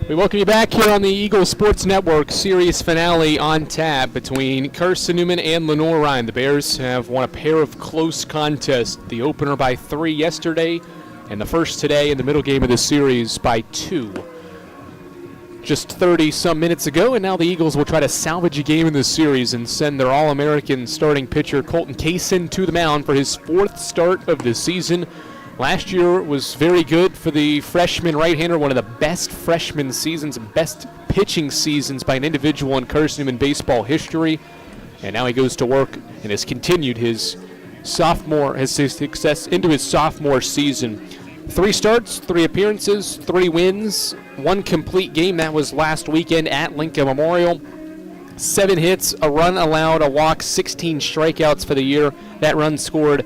We welcome you back here on the Eagle Sports Network series finale on tap between Carson-Newman and Lenoir-Rhyne. The Bears have won a pair of close contests, the opener by 3 yesterday and the first today in the middle game of the series by 2. Just 30-some minutes ago, and now the Eagles will try to salvage a game in this series and send their All-American starting pitcher Colton Kaysen to the mound for his 4th start of the season. Last year was very good for the freshman right-hander, one of the best freshman seasons and best pitching seasons by an individual in Carson-Newman baseball history. And now he goes to work and has continued his success into his sophomore season. 3 starts, 3 appearances, 3 wins, 1 complete game. That was last weekend at Lincoln Memorial. 7 hits, a run allowed, a walk, 16 strikeouts for the year. That run scored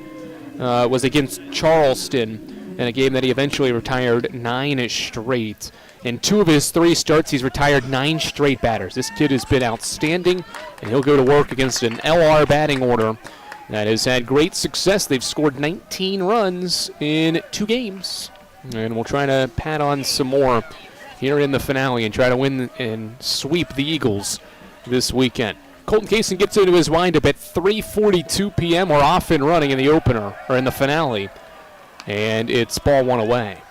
was against Charleston in a game that he eventually retired 9 straight. In 2 of his 3 starts, he's retired 9 straight batters. This kid has been outstanding, and he'll go to work against an LR batting order that has had great success. They've scored 19 runs in 2 games, and we'll try to pad on some more here in the finale and try to win and sweep the Eagles this weekend. Colton Kaysen gets into his windup at 3:42 p.m. We're off and running in the opener, or in the finale, and it's ball 1 away.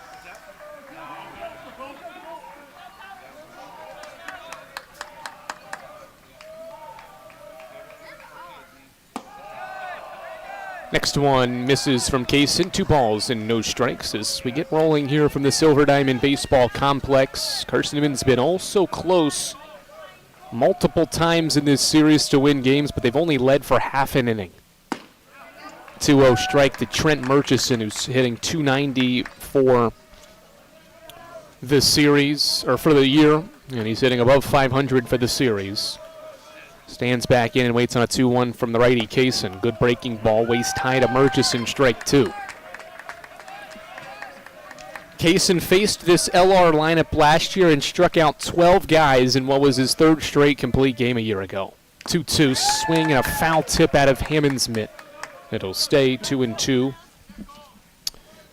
Next one misses from Kaysen. 2 balls and no strikes as we get rolling here from the Silver Diamond Baseball Complex. Carson-Newman's been oh so close multiple times in this series to win games, but they've only led for half an inning. 2-0 strike to Trent Murchison, who's hitting .290 for the series, or for the year, and he's hitting above .500 for the series. Stands back in and waits on a 2-1 from the righty Kaysen. Good breaking ball, waist high to Murchison, strike 2. Kaysen faced this LR lineup last year and struck out 12 guys in what was his 3rd straight complete game a year ago. 2-2 swing and a foul tip out of Hammond's mitt. It'll stay 2-2.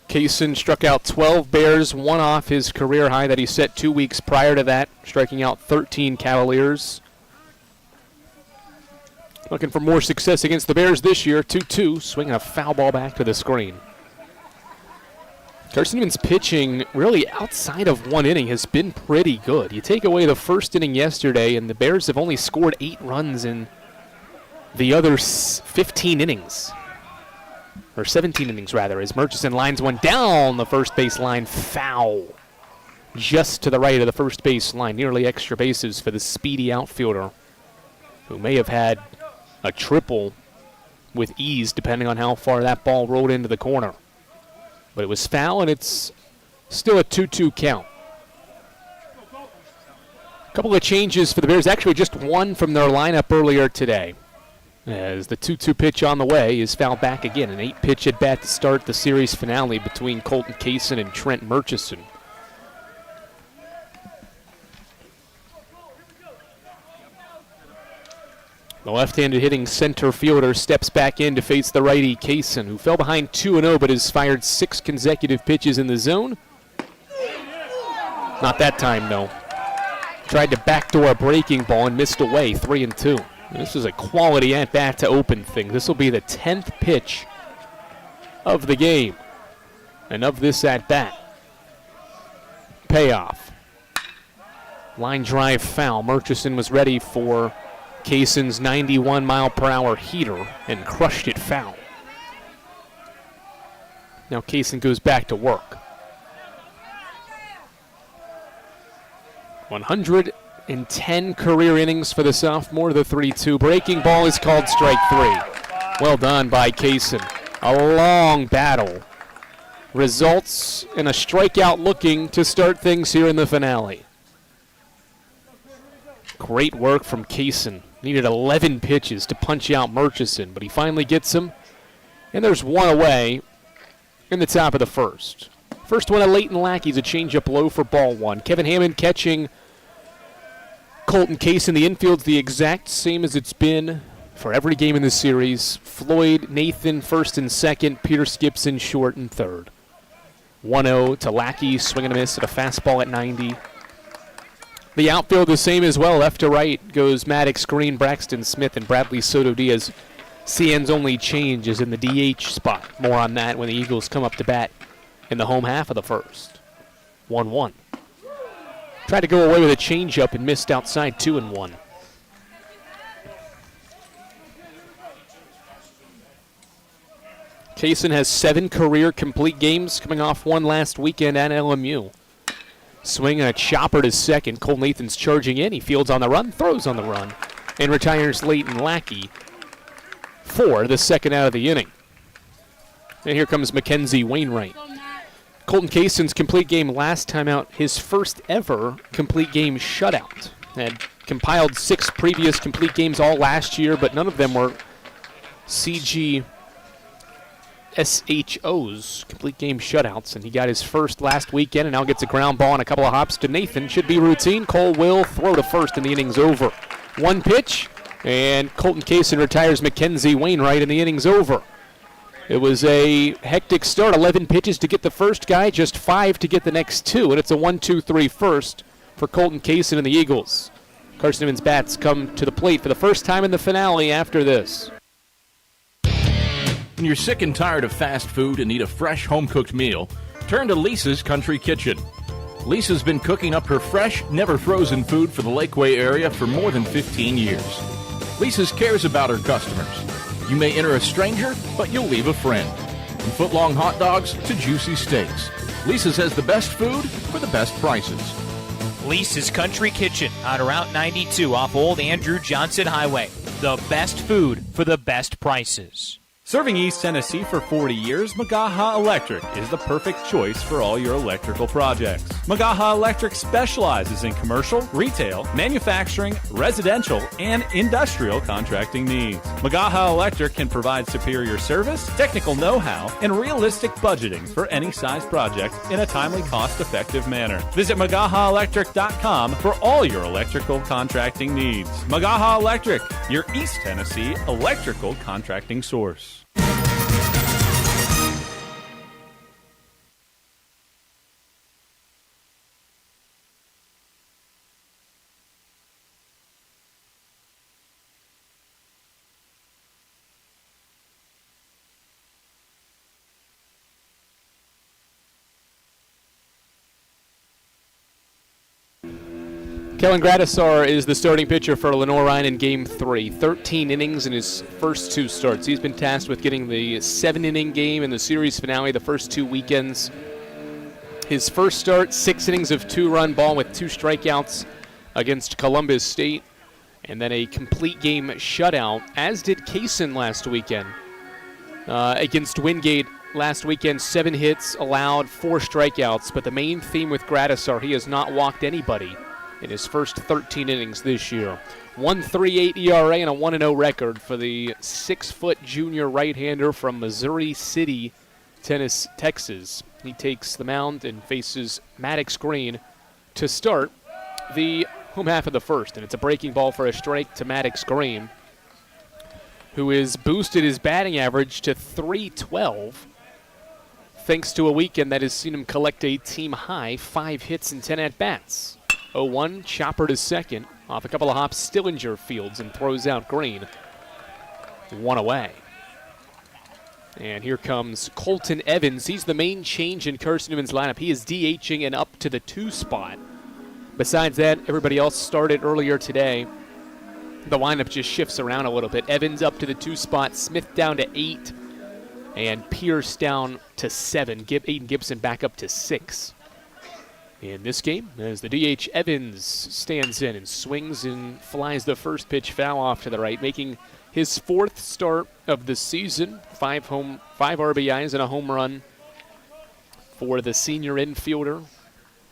Kaysen struck out 12 Bears, 1 off his career high that he set 2 weeks prior to that, striking out 13 Cavaliers. Looking for more success against the Bears this year. 2-2, swinging a foul ball back to the screen. Carson-Newman's pitching, really outside of 1 inning, has been pretty good. You take away the 1st inning yesterday, and the Bears have only scored 8 runs in the other 15 innings. Or 17 innings, rather, as Murchison lines one down the first base line. Foul. Just to the right of the first base line. Nearly extra bases for the speedy outfielder, who may have had a triple with ease, depending on how far that ball rolled into the corner. But it was foul, and it's still a 2-2 count. A couple of changes for the Bears, actually just 1 from their lineup earlier today. As the 2-2 pitch on the way is fouled back again. An 8-pitch at bat to start the series finale between Colton Kaysen and Trent Murchison. The left-handed hitting center fielder steps back in to face the righty Kaysen, who fell behind 2-0 but has fired 6 consecutive pitches in the zone. Not that time, though. Tried to backdoor a breaking ball and missed away, 3-2. This is a quality at-bat to open things. This will be the 10th pitch of the game and of this at-bat. Payoff. Line drive foul. Murchison was ready for Kaysen's 91-mile-per-hour heater and crushed it foul. Now Kaysen goes back to work. 110 career innings for the sophomore, the 3-2. Breaking ball is called strike 3. Well done by Kaysen. A long battle results in a strikeout looking to start things here in the finale. Great work from Kaysen. Needed 11 pitches to punch out Murchison, but he finally gets him. And there's 1 away in the top of the first. First one, a Leighton Lackey's a changeup low for ball 1. Kevin Hammond catching Colton Kaysen. The infield's the exact same as it's been for every game in this series. Floyd, Nathan, first and second. Peter Skipson, short and third. 1-0 to Lackey, swing and a miss at a fastball at 90. The outfield the same as well. Left to right goes Maddox Green, Braxton Smith, and Bradley Soto Diaz. CN's only change is in the DH spot. More on that when the Eagles come up to bat in the home half of the first. 1-1. Tried to go away with a changeup and missed outside 2-1. Kaysen has 7 career complete games, coming off one last weekend at LMU. Swing and a chopper to second. Cole Nathan's charging in. He fields on the run, throws on the run, and retires Leighton Lackey for the second out of the inning. And here comes Mackenzie Wainwright. Colton Kaysen's complete game last time out, his first ever complete game shutout. Had compiled 6 previous complete games all last year, but none of them were CGSHOs, complete game shutouts, and he got his first last weekend and now gets a ground ball and a couple of hops to Nathan. Should be routine. Cole will throw to first and the inning's over. 1 pitch, and Colton Kaysen retires Mackenzie Wainwright and the inning's over. It was a hectic start, 11 pitches to get the first guy, just 5 to get the next 2, and it's a 1-2-3 first for Colton Kaysen and the Eagles. Carson-Newman's bats come to the plate for the first time in the finale after this. When you're sick and tired of fast food and need a fresh home-cooked meal, turn to Lisa's Country Kitchen. Lisa's been cooking up her fresh, never-frozen food for the Lakeway area for more than 15 years. Lisa's cares about her customers. You may enter a stranger, but you'll leave a friend. From foot-long hot dogs to juicy steaks, Lisa's has the best food for the best prices. Lisa's Country Kitchen on Route 92 off Old Andrew Johnson Highway. The best food for the best prices. Serving East Tennessee for 40 years, Magaha Electric is the perfect choice for all your electrical projects. Magaha Electric specializes in commercial, retail, manufacturing, residential, and industrial contracting needs. Magaha Electric can provide superior service, technical know-how, and realistic budgeting for any size project in a timely, cost-effective manner. Visit MagahaElectric.com for all your electrical contracting needs. Magaha Electric, your East Tennessee electrical contracting source. Kellen Gradisar is the starting pitcher for Lenoir-Rhyne in Game 3. 13 innings in his first 2 starts. He's been tasked with getting the 7-inning game in the series finale the first 2 weekends. His first start, 6 innings of 2-run ball with 2 strikeouts against Columbus State, and then a complete game shutout, as did Kaysen last weekend. Against Wingate last weekend, 7 hits, allowed 4 strikeouts, but the main theme with Gradisar, he has not walked anybody in his first 13 innings this year. 1.38 ERA and a 1-0 record for the 6-foot junior right-hander from Missouri City, Texas. He takes the mound and faces Maddox Green to start the home half of the first, and it's a breaking ball for a strike to Maddox Green, who has boosted his batting average to .312 thanks to a weekend that has seen him collect a team-high 5 hits and 10 at-bats. 0-1, chopper to second, off a couple of hops, Stillinger fields and throws out Green. 1 away. And here comes Colton Evans. He's the main change in Carson-Newman's lineup. He is DHing and up to the 2 spot. Besides that, everybody else started earlier today. The lineup just shifts around a little bit. Evans up to the 2 spot, Smith down to 8, and Pierce down to 7. Aiden Gibson back up to 6. In this game, as the DH Evans stands in and swings and flies the first pitch foul off to the right, making his 4th start of the season. 5 RBIs and a home run for the senior infielder.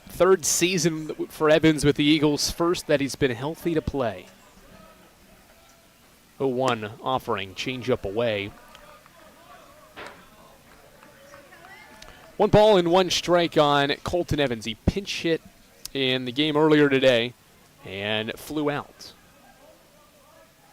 3rd season for Evans with the Eagles, first that he's been healthy to play. 0-1 offering, changeup away. 1 ball and 1 strike on Colton Evans. He pinch hit in the game earlier today and flew out.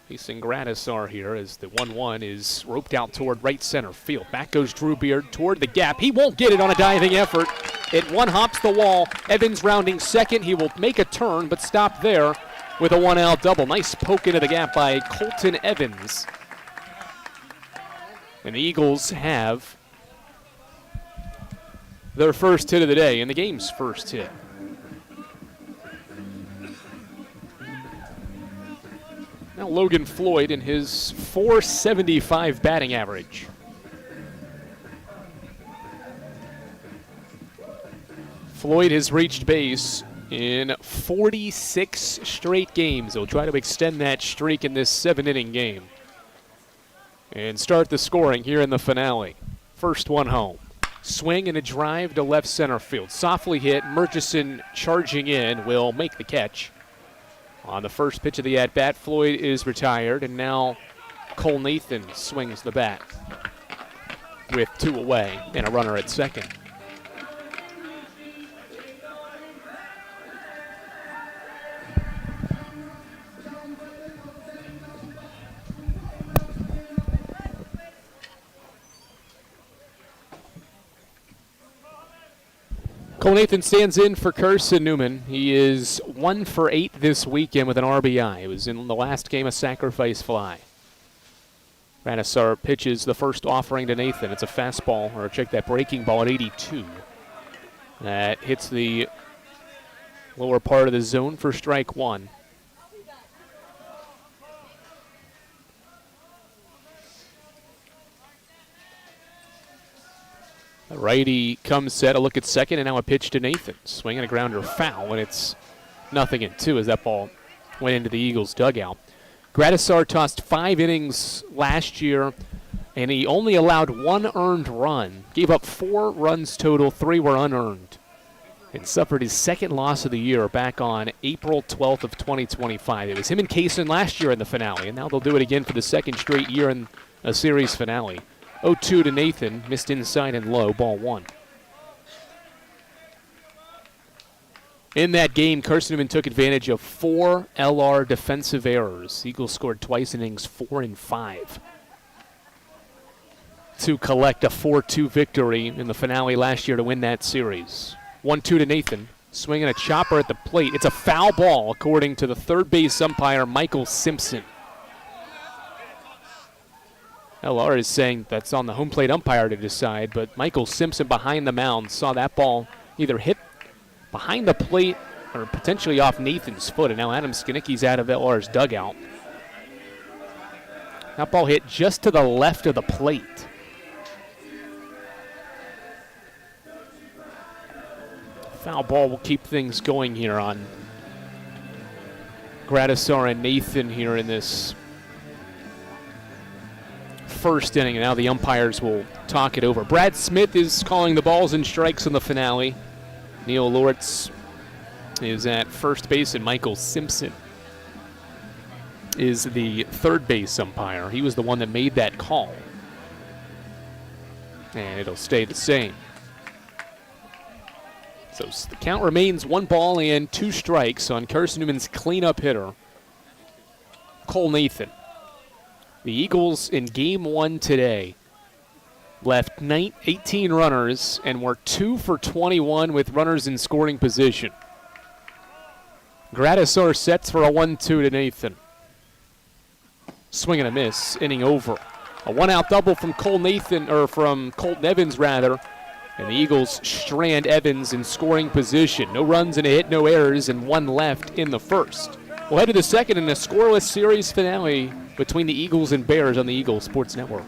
Facing Gradisar here as the 1-1 is roped out toward right center field. Back goes Drew Beard toward the gap. He won't get it on a diving effort. It one-hops the wall. Evans rounding second. He will make a turn, but stop there with a one-out double. Nice poke into the gap by Colton Evans. And the Eagles have their first hit of the day, and the game's first hit. Now Logan Floyd in his .475 batting average. Floyd has reached base in 46 straight games. He'll try to extend that streak in this 7-inning game and start the scoring here in the finale. First one home. Swing and a drive to left center field. Softly hit. Murchison charging in will make the catch. On the first pitch of the at-bat, Floyd is retired, and now Cole Nathan swings the bat with 2 away and a runner at second. Cole Nathan stands in for Carson-Newman. He is 1 for 8 this weekend with an RBI. It was in the last game a sacrifice fly. Radisar pitches the first offering to Nathan. It's a fastball, or check that breaking ball at 82. That hits the lower part of the zone for strike one. The righty comes set, a look at second, and now a pitch to Nathan. Swinging a grounder foul, and it's 0-2 as that ball went into the Eagles' dugout. Gradisar tossed 5 innings last year, and he only allowed 1 earned run. Gave up 4 runs total, 3 were unearned, and suffered his second loss of the year back on April 12th of 2025. It was him and Kaysen last year in the finale, and now they'll do it again for the second straight year in a series finale. 0-2 to Nathan, missed inside and low, ball 1. In that game, Carson-Newman took advantage of 4 LR defensive errors. Eagles scored twice in innings 4 and 5 to collect a 4-2 victory in the finale last year to win that series. 1-2 to Nathan, swinging a chopper at the plate. It's a foul ball, according to the third base umpire, Michael Simpson. LR is saying that's on the home plate umpire to decide, but Michael Simpson behind the mound saw that ball either hit behind the plate or potentially off Nathan's foot, and now Adam Skanicki's out of LR's dugout. That ball hit just to the left of the plate. Foul ball will keep things going here on Gradisar and Nathan here in this first inning, and now the umpires will talk it over. Brad Smith is calling the balls and strikes in the finale. Neil Lortz is at first base, and Michael Simpson is the third base umpire. He was the one that made that call. And it'll stay the same. So the count remains 1 ball and 2 strikes on Carson-Newman's cleanup hitter, Cole Nathan. The Eagles in Game 1 today left 18 runners and were 2 for 21 with runners in scoring position. Gradisar sets for a 1-2 to Nathan. Swing and a miss, inning over. A 1-out double from Colton Evans, rather. And the Eagles strand Evans in scoring position. No runs and a hit, no errors, and 1 left in the first. We'll head to the second in a scoreless series finale between the Eagles and Bears on the Eagles Sports Network.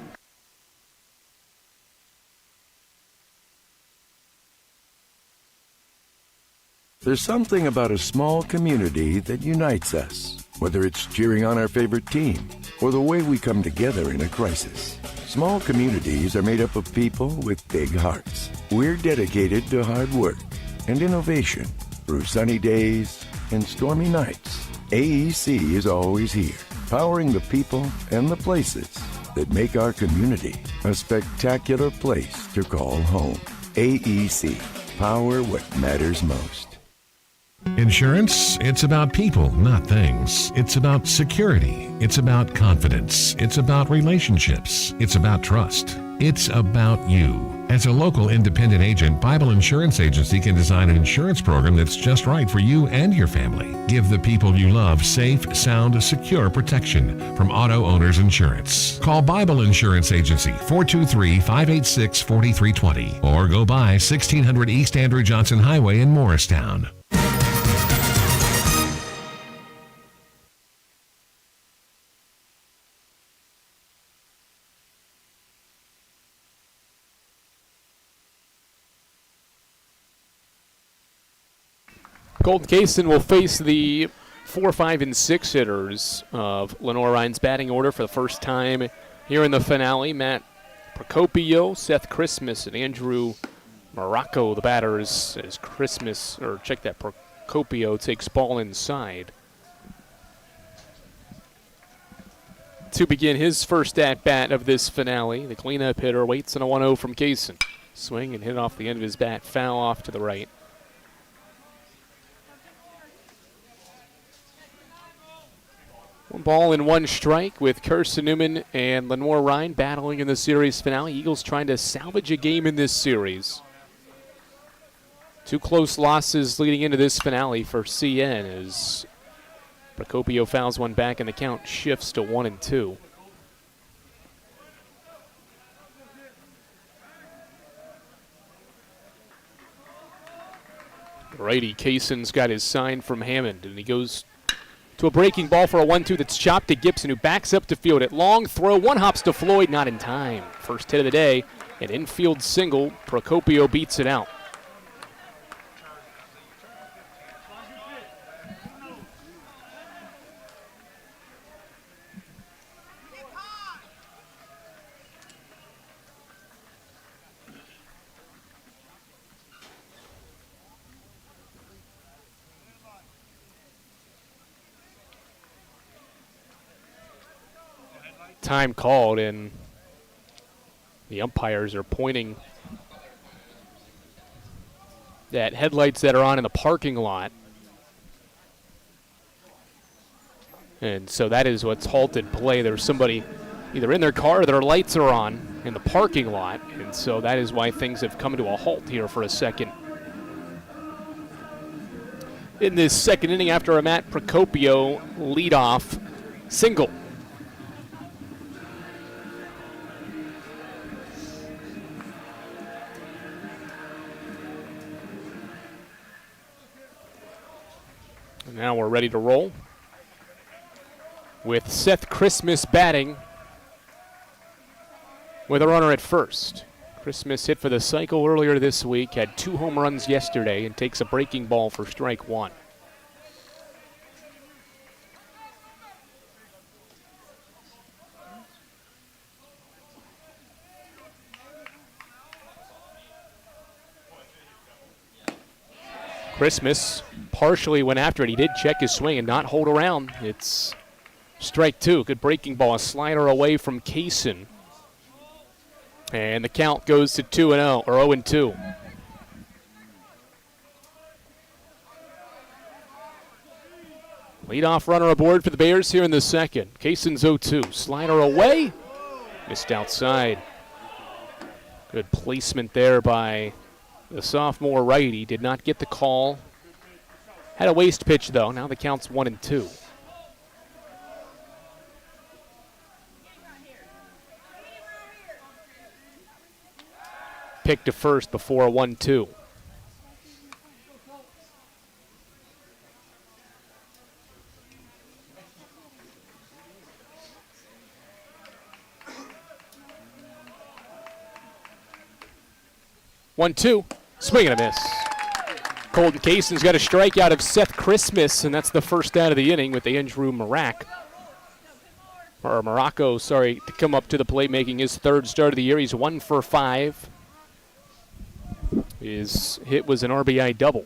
There's something about a small community that unites us, whether it's cheering on our favorite team or the way we come together in a crisis. Small communities are made up of people with big hearts. We're dedicated to hard work and innovation through sunny days and stormy nights. AEC is always here, powering the people and the places that make our community a spectacular place to call home. AEC, power what matters most. Insurance, it's about people, not things. It's about security. It's about confidence. It's about relationships. It's about trust. It's about you. As a local independent agent, Bible Insurance Agency can design an insurance program that's just right for you and your family. Give the people you love safe, sound, secure protection from Auto Owners Insurance. Call Bible Insurance Agency 423-586-4320 or go by 1600 East Andrew Johnson Highway in Morristown. Colton Kaysen will face the 4, 5, and 6 hitters of Lenoir-Rhyne's batting order for the first time here in the finale. Matt Procopio, Seth Christmas, and Andrew Morocco, the batters, as Procopio takes ball inside. To begin his first at-bat of this finale, the cleanup hitter waits on a 1-0 from Kaysen. Swing and hit off the end of his bat, foul off to the right. One ball and one strike with Carson-Newman and Lenoir-Rhyne battling in the series finale. Eagles trying to salvage a game in this series. Two close losses leading into this finale for CN as Procopio fouls one back and the count shifts to 1-2. Righty Kaysen's got his sign from Hammond, and he goes to a breaking ball for a 1-2 that's chopped to Gibson, who backs up to field it. Long throw, one hops to Floyd, not in time. First hit of the day, an infield single. Procopio beats it out. Time called, and the umpires are pointing at headlights that are on in the parking lot. And so that is what's halted play. There's somebody either in their car or their lights are on in the parking lot, and so that is why things have come to a halt here for a second. In this second inning, after a Matt Procopio leadoff single. Now we're ready to roll with Seth Christmas batting with a runner at first. Christmas hit for the cycle earlier this week, had 2 home runs yesterday, and takes a breaking ball for strike 1. Christmas partially went after it. He did check his swing and not hold around. It's strike 2. Good breaking ball. A slider away from Kaysen. And the count goes to 2-0, or 0-2. Leadoff runner aboard for the Bears here in the second. Kaysen's 0-2. Slider away. Missed outside. Good placement there by the sophomore righty. Did not get the call. Had a waste pitch, though. Now the count's 1-2. Pick to first before a 1-2. Swing and a miss. Colton Kaysen's got a strikeout of Seth Christmas, and that's the first out of the inning with Andrew Morocco, to come up to the plate, making his third start of the year. He's 1 for 5. His hit was an RBI double.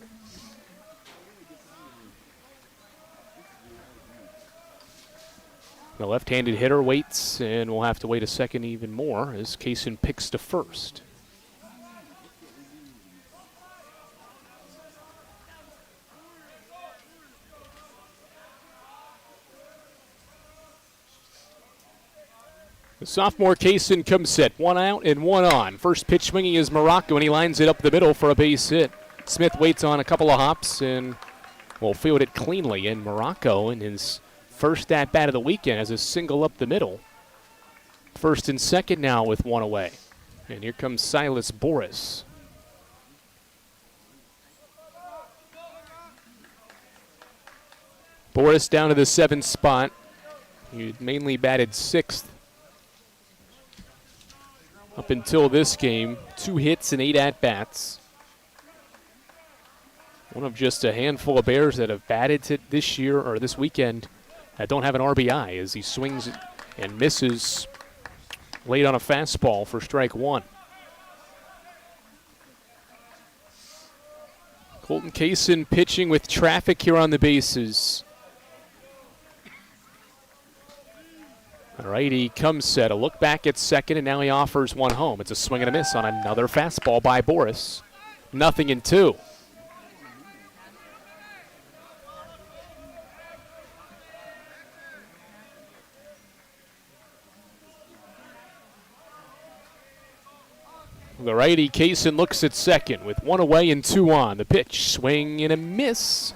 The left-handed hitter waits, and we'll have to wait a second even more as Kaysen picks to first. The sophomore Kaysen comes set. One out and one on. First pitch swinging is Morocco, and he lines it up the middle for a base hit. Smith waits on a couple of hops and will field it cleanly. And Morocco, in his first at-bat of the weekend, has a single up the middle. First and second now with one away. And here comes Silas Boris. Boris down to the 7th spot. He mainly batted 6th up until this game. 2 hits and 8 at-bats. One of just a handful of Bears that have batted it this year or this weekend that don't have an RBI, as he swings and misses late on a fastball for strike 1. Colton Kaysen pitching with traffic here on the bases. All right, he comes set. A look back at second, and now he offers one home. It's a swing and a miss on another fastball by Boris. 0-2. The righty Kaysen looks at second with 1 away and 2 on. The pitch, swing and a miss.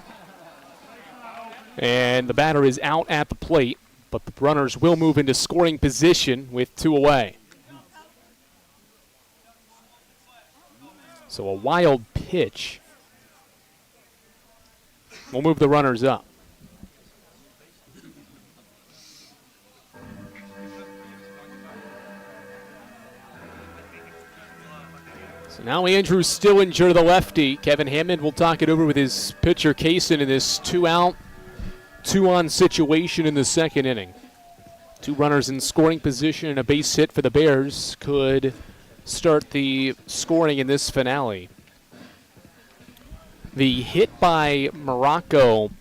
And the batter is out at the plate, but the runners will move into scoring position with 2 away. So a wild pitch. We'll move the runners up. So now Andrew Stillinger, the lefty. Kevin Hammond will talk it over with his pitcher Kaysen in this 2-out, 2-on situation in the second inning. 2 runners in scoring position and a base hit for the Bears could start the scoring in this finale. The hit by Morocco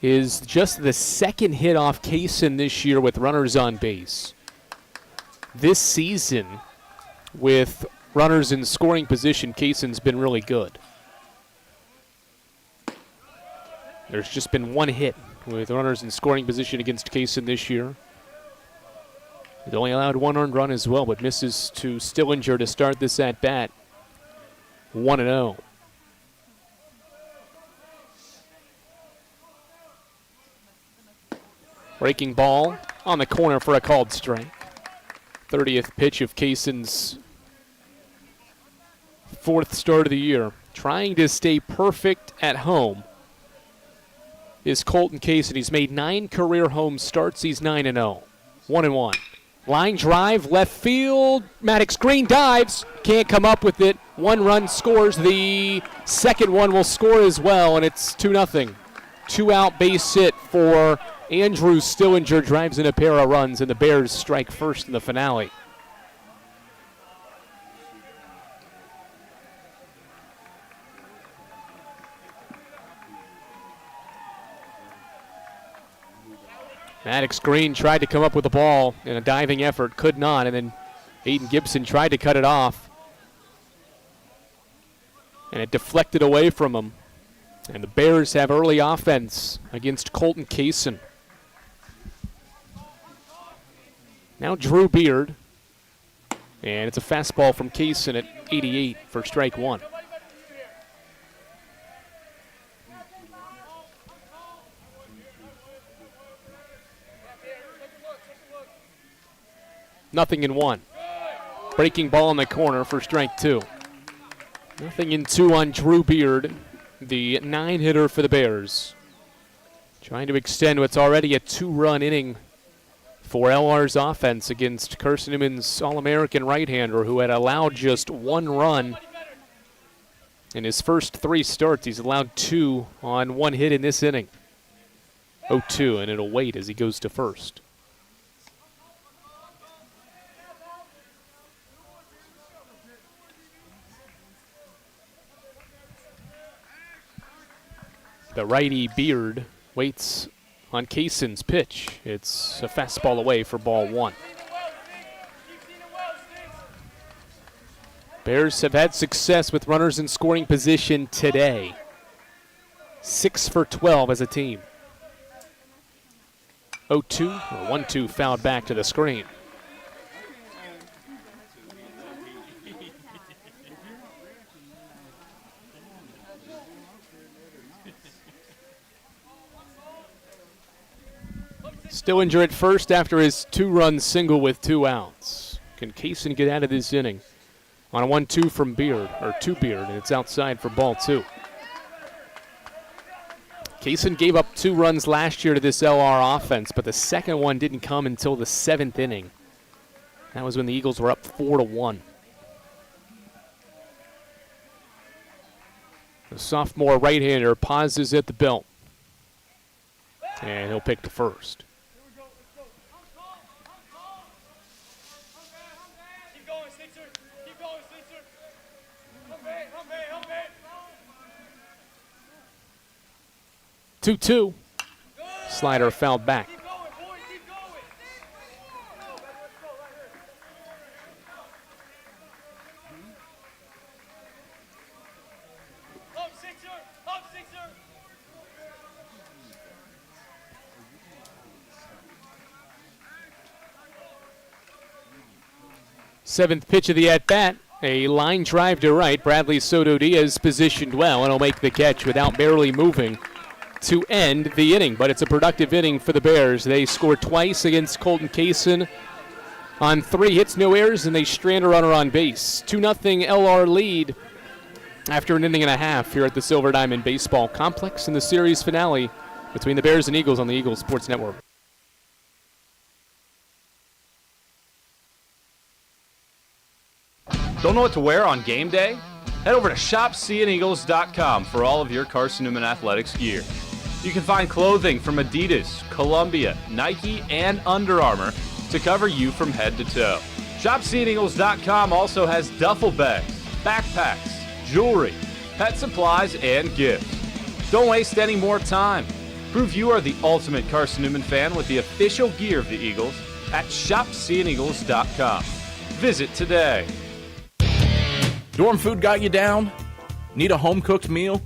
is just the second hit off Kaysen this year with runners on base. This season, with runners in scoring position, Kaysen's been really good. There's just been 1 hit with runners in scoring position against Kaysen this year. He's only allowed 1 earned run as well, but misses to Stillinger to start this at-bat. 1-0. Breaking ball on the corner for a called strike. 30th pitch of Kaysen's 4th start of the year. Trying to stay perfect at home is Colton Kaysen. He's made 9 career home starts. He's 9-0. 1-1. Line drive, left field. Maddox Green dives. Can't come up with it. 1 run scores. The second one will score as well, and it's 2-0. 2-out base hit for Andrew Stillinger, drives in a pair of runs, and the Bears strike first in the finale. Maddox Green tried to come up with the ball in a diving effort, could not, and then Aiden Gibson tried to cut it off. And it deflected away from him. And the Bears have early offense against Colton Kaysen. Now Drew Beard. And it's a fastball from Kaysen at 88 for strike 1. Nothing in 1. Breaking ball in the corner for strike 2. Nothing in 2 on Drew Beard, the 9-hitter for the Bears. Trying to extend what's already a 2-run inning for LR's offense against Carson-Newman's All-American right-hander, who had allowed just 1 run in his first 3 starts. He's allowed 2 on 1 hit in this inning. 0-2, and it'll wait as he goes to first. The righty Beard waits on Kaysen's pitch. It's a fastball away for ball 1. Bears have had success with runners in scoring position today. 6 for 12 as a team. 0-2, or 1-2 fouled back to the screen. Still injured at first after his 2-run single with 2 outs. Can Kaysen get out of this inning? On a 1-2 from Beard, or to Beard, and it's outside for ball 2. Kaysen gave up 2 runs last year to this LR offense, but the second one didn't come until the 7th inning. That was when the Eagles were up 4-1. The sophomore right-hander pauses at the belt, and he'll pick the first. Keep going, 2-2. Slider fouled back. Seventh pitch of the at-bat. A line drive to right. Bradley Soto Diaz positioned well, and he'll make the catch without barely moving to end the inning. But it's a productive inning for the Bears. They scored twice against Colton Kaysen on 3 hits, no errors, and they strand a runner on base. 2-0 LR lead after an inning and a half here at the Silver Diamond Baseball Complex in the series finale between the Bears and Eagles on the Eagles Sports Network. Don't know what to wear on game day? Head over to shopseeandeagles.com for all of your Carson-Newman athletics gear. You can find clothing from Adidas, Columbia, Nike, and Under Armour to cover you from head to toe. ShopSeeingEagles.com also has duffel bags, backpacks, jewelry, pet supplies, and gifts. Don't waste any more time. Prove you are the ultimate Carson-Newman fan with the official gear of the Eagles at ShopSeeingEagles.com. Visit today. Dorm food got you down? Need a home-cooked meal?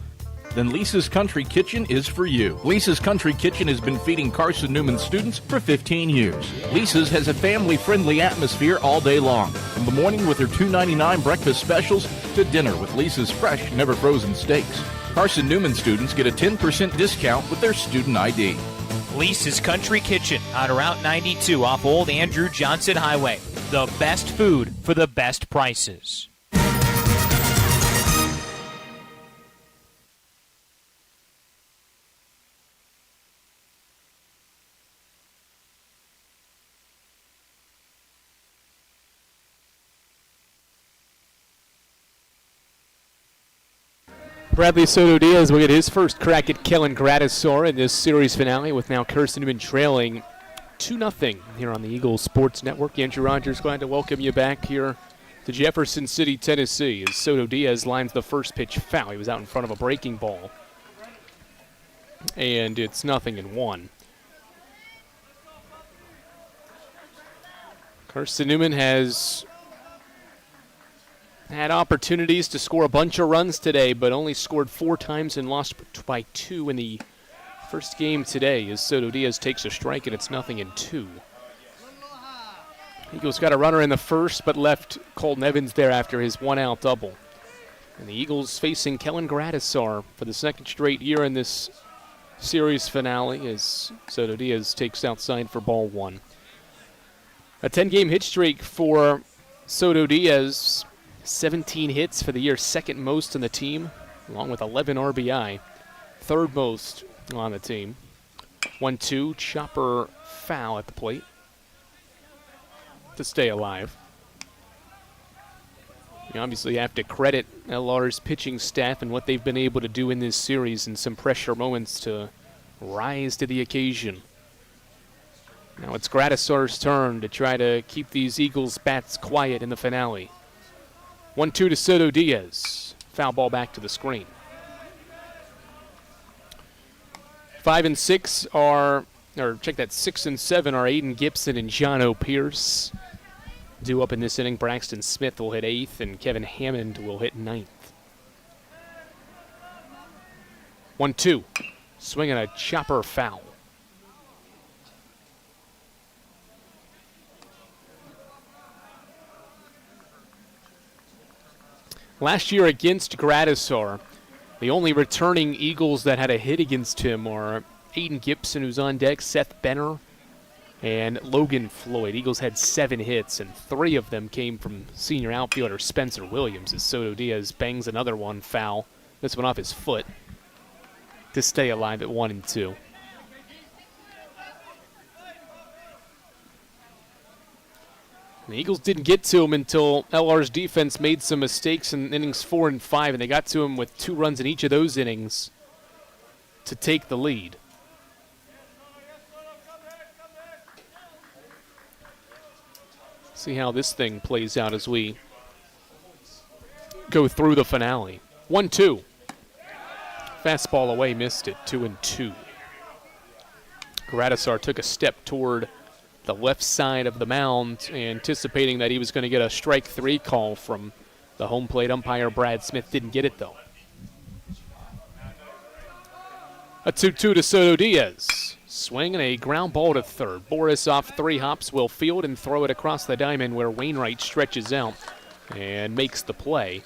Then Lisa's Country Kitchen is for you. Lisa's Country Kitchen has been feeding Carson-Newman students for 15 years. Lisa's has a family-friendly atmosphere all day long, from the morning with their $2.99 breakfast specials to dinner with Lisa's fresh, never-frozen steaks. Carson-Newman students get a 10% discount with their student ID. Lisa's Country Kitchen on Route 92 off Old Andrew Johnson Highway. The best food for the best prices. Bradley Soto Diaz will get his first crack at Kellen Gradisar in this series finale, with now Carson-Newman trailing 2-0 here on the Eagles Sports Network. Andrew Rogers, glad to welcome you back here to Jefferson City, Tennessee, as Soto Diaz lines the first pitch foul. He was out in front of a breaking ball, and it's 0-1. Carson-Newman has had opportunities to score a bunch of runs today, but only scored 4 times and lost by 2 in the first game today, as Soto Diaz takes a strike, and it's 0-2. Eagles got a runner in the first, but left Colton Evans there after his 1-out double. And the Eagles facing Kellen Gradisar for the second straight year in this series finale, as Soto Diaz takes outside for ball 1. A 10-game hit streak for Soto Diaz. 17 hits for the year, second most on the team, along with 11 RBI, third most on the team. 1-2, chopper foul at the plate to stay alive. You obviously have to credit LR's pitching staff and what they've been able to do in this series in some pressure moments to rise to the occasion. Now it's Gradisar's turn to try to keep these Eagles bats quiet in the finale. 1-2 to Soto Diaz. Foul ball back to the screen. 5 and 6 are, or check that, 6 and 7 are Aiden Gibson and Jono Pierce. Due up in this inning, Braxton Smith will hit 8th and Kevin Hammond will hit 9th. 1-2. Swinging a chopper foul. Last year against Gradisar, the only returning Eagles that had a hit against him are Aiden Gibson, who's on deck, Seth Benner, and Logan Floyd. Eagles had 7 hits, and 3 of them came from senior outfielder Spencer Williams, as Soto Diaz bangs another one foul. This one off his foot to stay alive at 1-2. The Eagles didn't get to him until LR's defense made some mistakes in innings 4 and 5, and they got to him with 2 runs in each of those innings to take the lead. See how this thing plays out as we go through the finale. 1-2. Fastball away, missed it. 2-2. Gradisar took a step toward the left side of the mound, anticipating that he was going to get a strike 3 call from the home plate umpire. Brad Smith didn't get it, though. A 2-2 to Soto Diaz. Swing and a ground ball to third. Boris off 3 hops will field and throw it across the diamond where Wainwright stretches out and makes the play.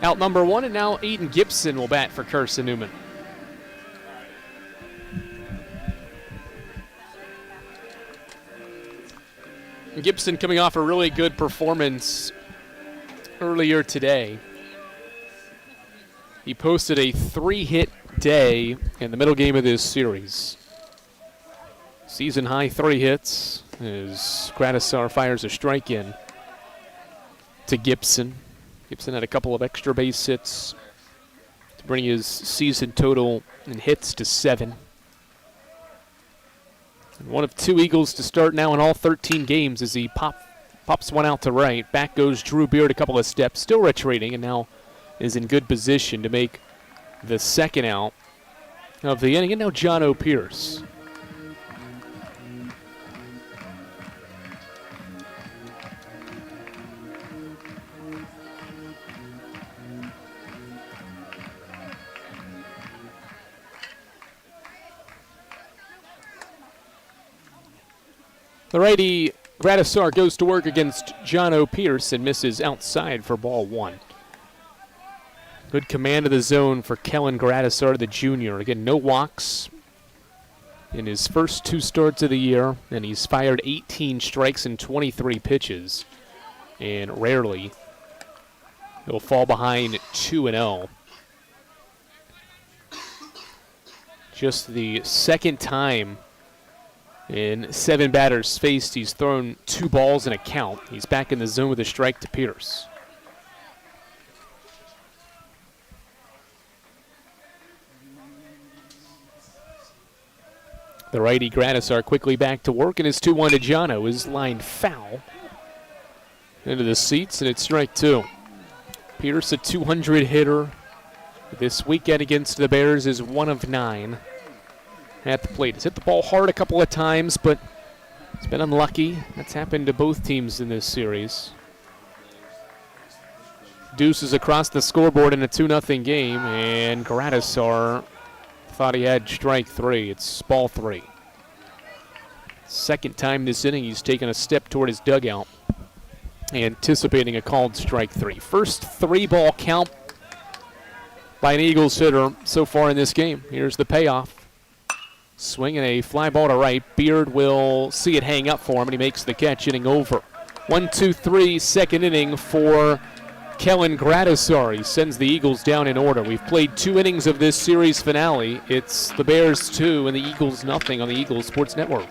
Out number 1, and now Aiden Gibson will bat for Carson-Newman. Gibson coming off a really good performance earlier today. He posted a 3-hit day in the middle game of this series. Season high 3 hits as Gradisar fires a strike in to Gibson. Gibson had a couple of extra base hits to bring his season total in hits to 7. And one of 2 Eagles to start now in all 13 games as he pops one out to right. Back goes Drew Beard a couple of steps, still retreating, and now is in good position to make the second out of the inning. And now John O. Pierce. The righty Gradisar goes to work against John O. Pierce and misses outside for ball 1. Good command of the zone for Kellen Gradisar, the junior. Again, no walks in his first 2 starts of the year, and he's fired 18 strikes in 23 pitches. And rarely he'll fall behind 2-0. Just the second time in 7 batters faced, he's thrown 2 balls in a count. He's back in the zone with a strike to Pierce. The righty Gradisar quickly back to work, and his 2-1 to Jono is lined foul into the seats, and it's strike 2. Pierce, a 200 hitter this weekend against the Bears, is 1 of 9. At the plate. He's hit the ball hard a couple of times, but it's been unlucky. That's happened to both teams in this series. Deuce is across the scoreboard in a 2-0 game, and Gradisar thought he had strike 3. It's ball 3. Second time this inning he's taken a step toward his dugout, anticipating a called strike 3. First 3-ball count by an Eagles hitter so far in this game. Here's the payoff. Swing and a fly ball to right. Beard will see it hang up for him, and he makes the catch, inning over. 1-2-3, second inning for Kellen Gradisar. He sends the Eagles down in order. We've played 2 innings of this series finale. It's the Bears 2 and the Eagles nothing on the Eagles Sports Network.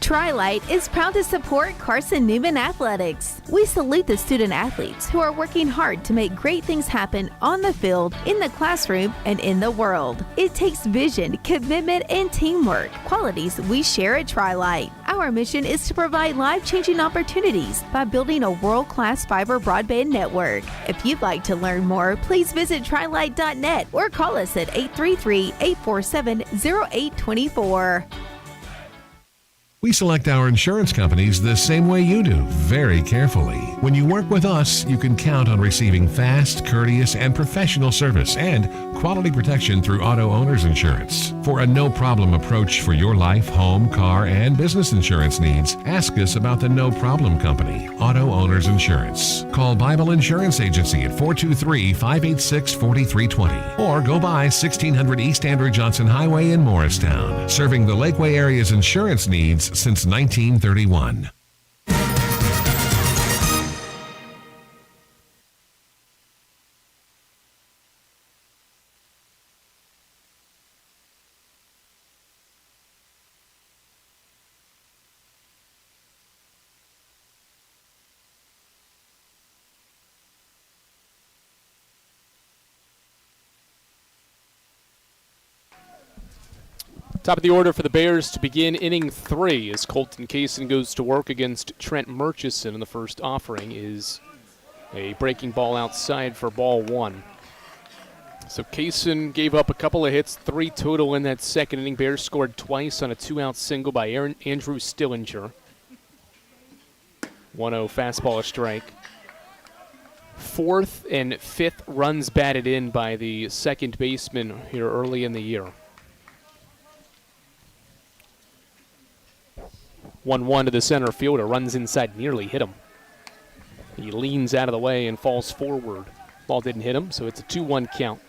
Tri-Lite is proud to support Carson-Newman Athletics. We salute the student athletes who are working hard to make great things happen on the field, in the classroom, and in the world. It takes vision, commitment, and teamwork, qualities we share at Tri-Lite. Our mission is to provide life-changing opportunities by building a world-class fiber broadband network. If you'd like to learn more, please visit trilite.net or call us at 833-847-0824. We select our insurance companies the same way you do, very carefully. When you work with us, you can count on receiving fast, courteous, and professional service and quality protection through Auto Owners Insurance. For a no-problem approach for your life, home, car, and business insurance needs, ask us about the No Problem Company, Auto Owners Insurance. Call Bible Insurance Agency at 423-586-4320 or go by 1600 East Andrew Johnson Highway in Morristown, serving the Lakeway area's insurance needs since 1931. Top of the order for the Bears to begin inning 3 as Colton Kaysen goes to work against Trent Murchison, and the first offering is a breaking ball outside for ball 1. So Kaysen gave up a couple of hits, 3 total in that second inning. Bears scored twice on a 2-out single by Andrew Stillinger. 1-0 fastball, a strike. 4th and 5th runs batted in by the second baseman here early in the year. 1-1 to the center fielder, runs inside, nearly hit him. He leans out of the way and falls forward. Ball didn't hit him, so it's a 2-1 count.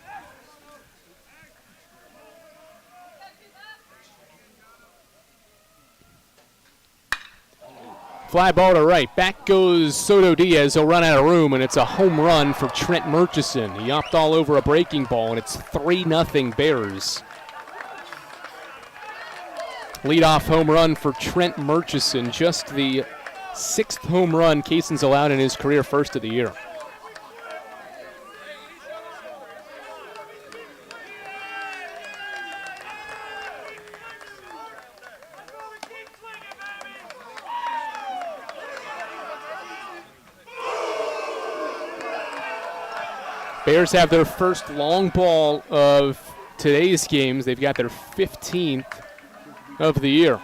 Fly ball to right. Back goes Soto Diaz. He'll run out of room, and it's a home run for Trent Murchison. He hopped all over a breaking ball, and it's 3-0 Bears. Leadoff home run for Trent Murchison, just the 6th home run Kaysen's allowed in his career, first of the year. Bears have their first long ball of today's games. They've got their 15th of the year.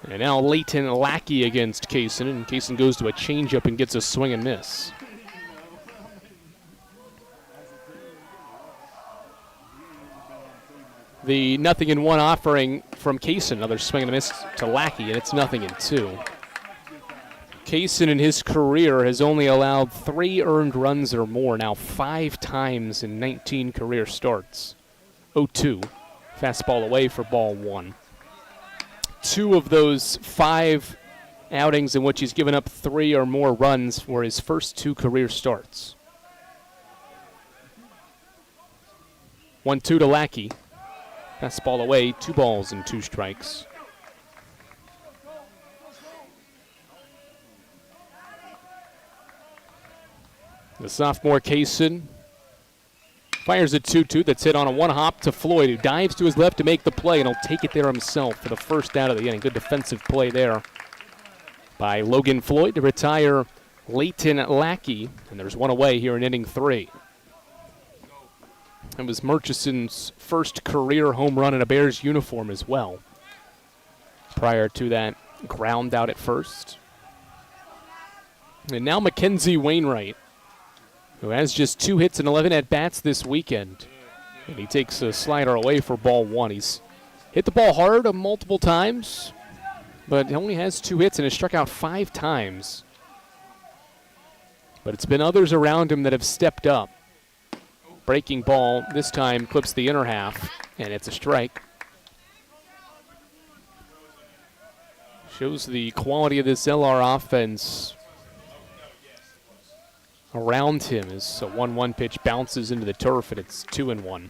And now Leighton Lackey against Kaysen, and Kaysen goes to a changeup and gets a swing and miss. The 0-1 offering from Kaysen, another swing and a miss to Lackey, and it's 0-2. Kaysen in his career has only allowed 3 earned runs or more, now 5 times in 19 career starts. 0-2. Fastball away for ball 1. 2 of those 5 outings in which he's given up 3 or more runs were his first 2 career starts. 1-2 to Lackey. Fastball away, 2 balls and 2 strikes. The sophomore Kaysen fires a 2-2 that's hit on a 1-hop to Floyd, who dives to his left to make the play, and he'll take it there himself for the first out of the inning. Good defensive play there by Logan Floyd to retire Leighton Lackey, and there's 1 away here in inning 3. It was Murchison's first career home run in a Bears uniform as well. Prior to that ground out at first. And now Mackenzie Wainwright, who has just 2 hits and 11 at-bats this weekend. And he takes a slider away for ball 1. He's hit the ball hard multiple times, but he only has 2 hits and has struck out 5 times. But it's been others around him that have stepped up. Breaking ball this time clips the inner half, and it's a strike. Shows the quality of this LR offense around him as a 1-1 pitch bounces into the turf, and it's 2-1.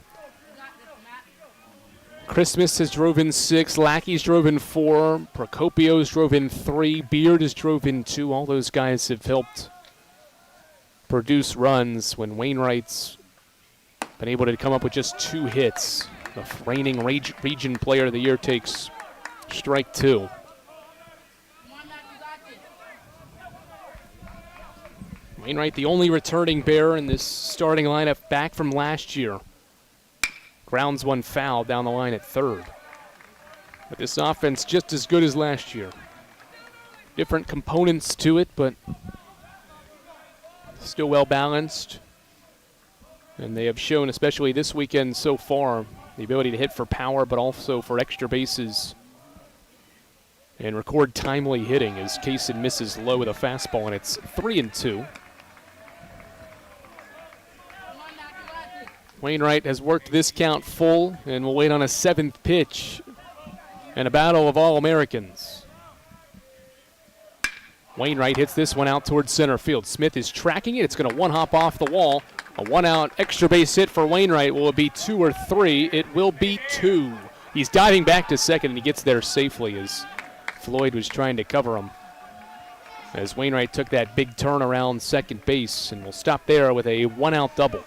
Christmas has drove in 6, Lackey's drove in 4, Procopio's drove in 3, Beard has drove in 2. All those guys have helped produce runs when Wainwright's been able to come up with just 2 hits. The reigning region player of the year takes strike 2. Wainwright, the only returning Bear in this starting lineup back from last year. Grounds 1 foul down the line at third. But this offense just as good as last year. Different components to it, but still well balanced. And they have shown, especially this weekend so far, the ability to hit for power, but also for extra bases and record timely hitting as Kaysen misses low with a fastball, and it's 3-2. Wainwright has worked this count full and will wait on a 7th pitch and a battle of All-Americans. Wainwright hits this one out towards center field. Smith is tracking it. It's going to one-hop off the wall. A one-out extra base hit for Wainwright. Will it be 2 or 3? It will be 2. He's diving back to second, and he gets there safely as Floyd was trying to cover him. As Wainwright took that big turn around second base, and will stop there with a one-out double.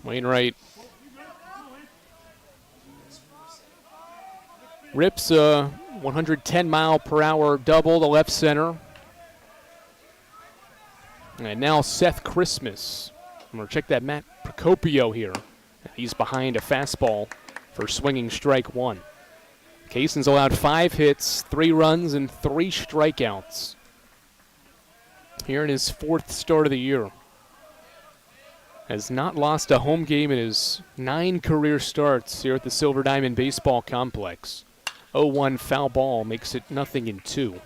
Wainwright rips a 110-mile-per-hour double to left center. And now Seth Christmas. I'm going to check that Matt Procopio here. He's behind a fastball for swinging strike 1. Kaysen's allowed 5 hits, 3 runs, and 3 strikeouts here in his 4th start of the year. Has not lost a home game in his 9 career starts here at the Silver Diamond Baseball Complex. 0-1 foul ball makes it 0-2.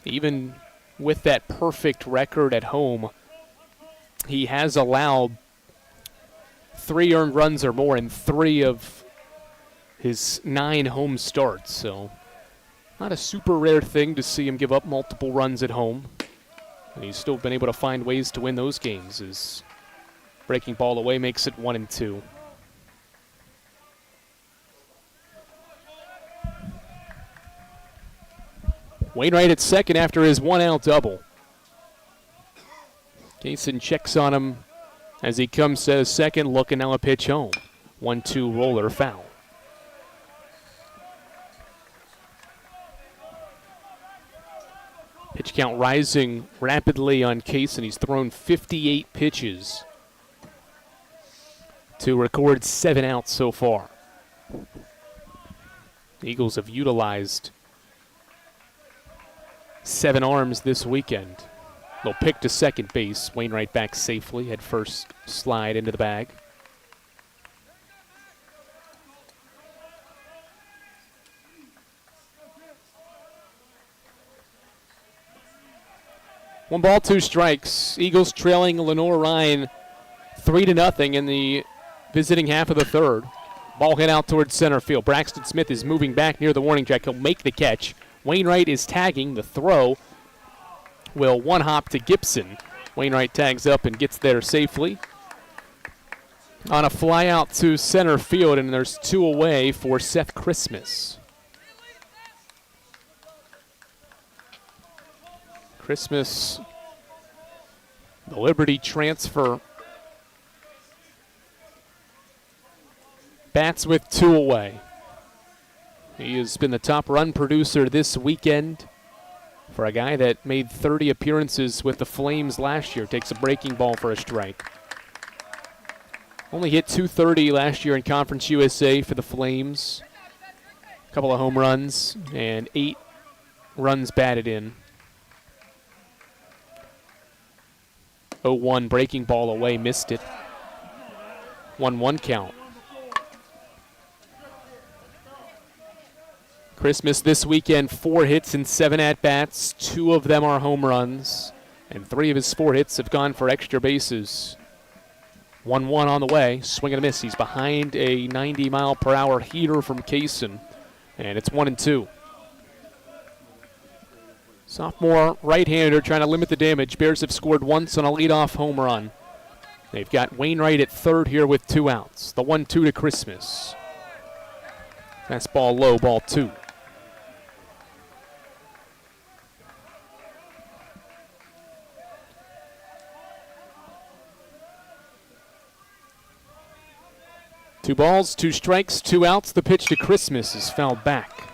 Even with that perfect record at home, he has allowed 3 earned runs or more in 3 of his 9 home starts. So not a super rare thing to see him give up multiple runs at home. And he's still been able to find ways to win those games as breaking ball away makes it 1-2. Wainwright at second after his one-out double. Kaysen checks on him as he comes to second, looking now a pitch home. 1-2 roller foul. Pitch count rising rapidly on Kaysen. He's thrown 58 pitches to record 7 outs so far. The Eagles have utilized 7 arms this weekend. They'll pick to second base. Wainwright back safely. Head first slide into the bag. One ball, 2 strikes. Eagles trailing Lenoir-Rhyne 3-0 in the visiting half of the 3rd. Ball hit out towards center field. Braxton Smith is moving back near the warning track. He'll make the catch. Wainwright is tagging. The throw will one-hop to Gibson. Wainwright tags up and gets there safely. On a fly out to center field, and there's 2 away for Seth Christmas. Christmas, the Liberty transfer, bats with 2 away. He has been the top run producer this weekend for a guy that made 30 appearances with the Flames last year. Takes a breaking ball for a strike. Only hit .230 last year in Conference USA for the Flames. A couple of home runs and 8 runs batted in. 0-1 breaking ball away, missed it. 1-1 count. Christmas this weekend, 4 hits and 7 at-bats. 2 of them are home runs, and 3 of his 4 hits have gone for extra bases. 1-1 on the way, swing and a miss. He's behind a 90-mile-per-hour heater from Kaysen, and it's 1-2. Sophomore right-hander trying to limit the damage. Bears have scored once on a leadoff home run. They've got Wainwright at third here with 2 outs. The 1-2 to Christmas. Fastball low, ball 2. Two balls, 2 strikes, 2 outs. The pitch to Christmas is fouled back.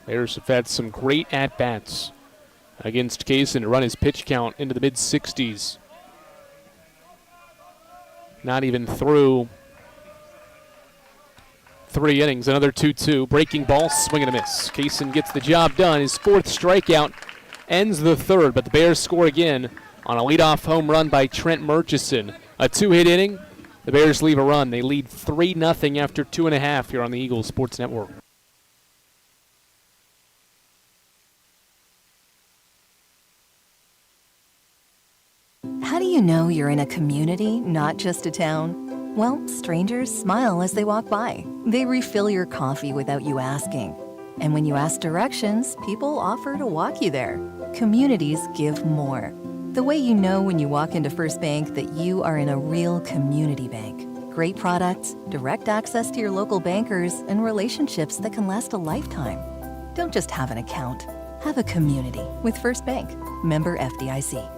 Bears have had some great at-bats against Kaysen to run his pitch count into the mid-60s. Not even through 3 innings. Another 2-2. Breaking ball, swing and a miss. Kaysen gets the job done. His 4th strikeout ends the 3rd, but the Bears score again on a leadoff home run by Trent Murchison. A 2-hit inning. The Bears leave a run. They lead 3-0 after 2.5 here on the Eagles Sports Network. How do you know you're in a community, not just a town? Well, strangers smile as they walk by. They refill your coffee without you asking. And when you ask directions, people offer to walk you there. Communities give more. The way you know when you walk into First Bank that you are in a real community bank. Great products, direct access to your local bankers, and relationships that can last a lifetime. Don't just have an account. Have a community with First Bank. Member FDIC.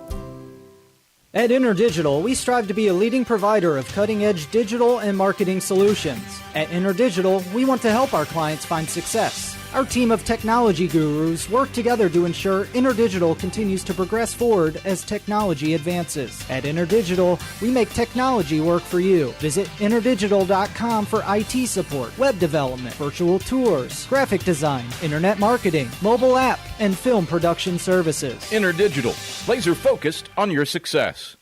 At InterDigital, we strive to be a leading provider of cutting-edge digital and marketing solutions. At InterDigital, we want to help our clients find success. Our team of technology gurus work together to ensure InterDigital continues to progress forward as technology advances. At InterDigital, we make technology work for you. Visit interdigital.com for IT support, web development, virtual tours, graphic design, internet marketing, mobile app, and film production services. InterDigital, laser focused on your success.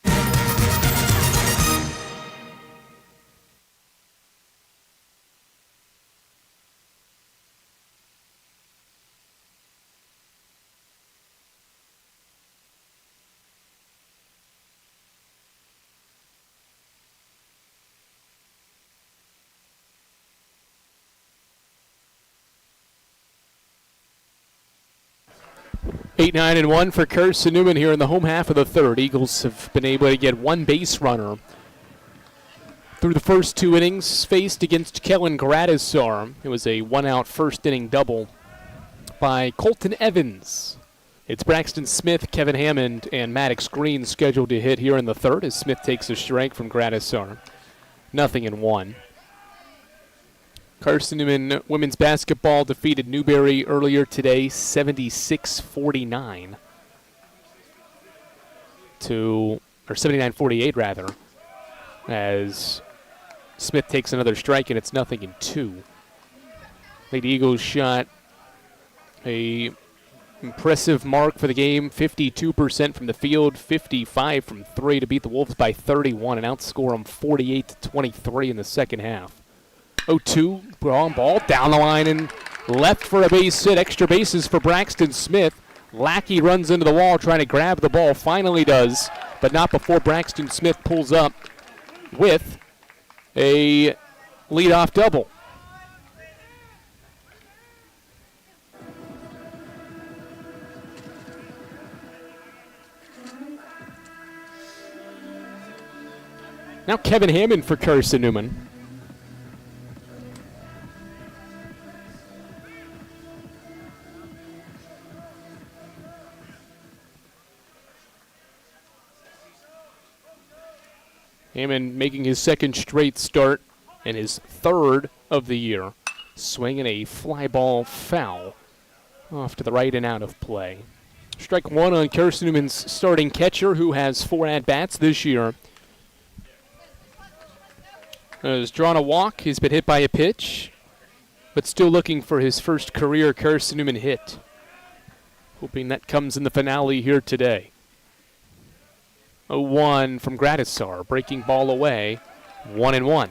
Eight, 9, and 1 for Carson-Newman here in the home half of the 3rd. Eagles have been able to get 1 base runner through the first 2 innings faced against Kellen Gradisar. It was a 1-out first inning double by Colton Evans. It's Braxton Smith, Kevin Hammond, and Maddox Green scheduled to hit here in the 3rd as Smith takes a strike from Gradisar. 0-1. Carson-Newman women's basketball defeated Newberry earlier today, 76-49 or 79-48 rather, as Smith takes another strike and it's 0-2. Lady Eagles shot a impressive mark for the game, 52% from the field, 55 from 3 to beat the Wolves by 31 and outscore them 48-23 in the second half. 0-2, ball down the line and left for a base hit. Extra bases for Braxton Smith. Lackey runs into the wall trying to grab the ball. Finally does, but not before Braxton Smith pulls up with a leadoff double. Now Kevin Hammond for Carson-Newman. Hammond making his 2nd straight start and his 3rd of the year. Swinging a fly ball foul off to the right and out of play. Strike 1 on Carson-Newman's starting catcher, who has 4 at-bats this year. Has drawn a walk. He's been hit by a pitch, but still looking for his first career Carson-Newman hit. Hoping that comes in the finale here today. 0-1 from Gradisar, breaking ball away, 1-1.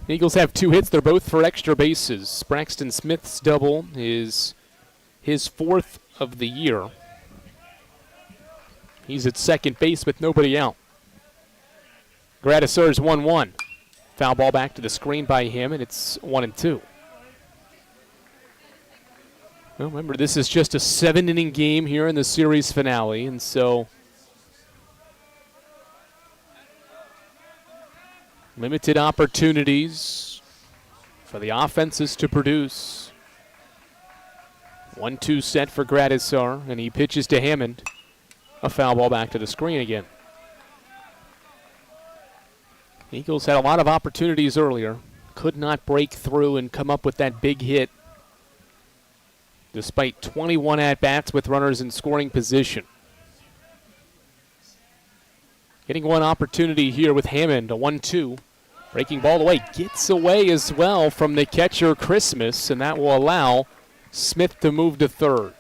The Eagles have 2 hits. They're both for extra bases. Braxton Smith's double is his 4th of the year. He's at second base with nobody out. Gradisar's 1-1. Foul ball back to the screen by him, and it's 1-2. Well, remember, this is just a 7-inning game here in the series finale, and so limited opportunities for the offenses to produce. 1-2 set for Gradisar, and he pitches to Hammond. A foul ball back to the screen again. The Eagles had a lot of opportunities earlier. Could not break through and come up with that big hit despite 21 at-bats with runners in scoring position. Getting one opportunity here with Hammond, a 1-2. Breaking ball away, gets away as well from the catcher Christmas, and that will allow Smith to move to third.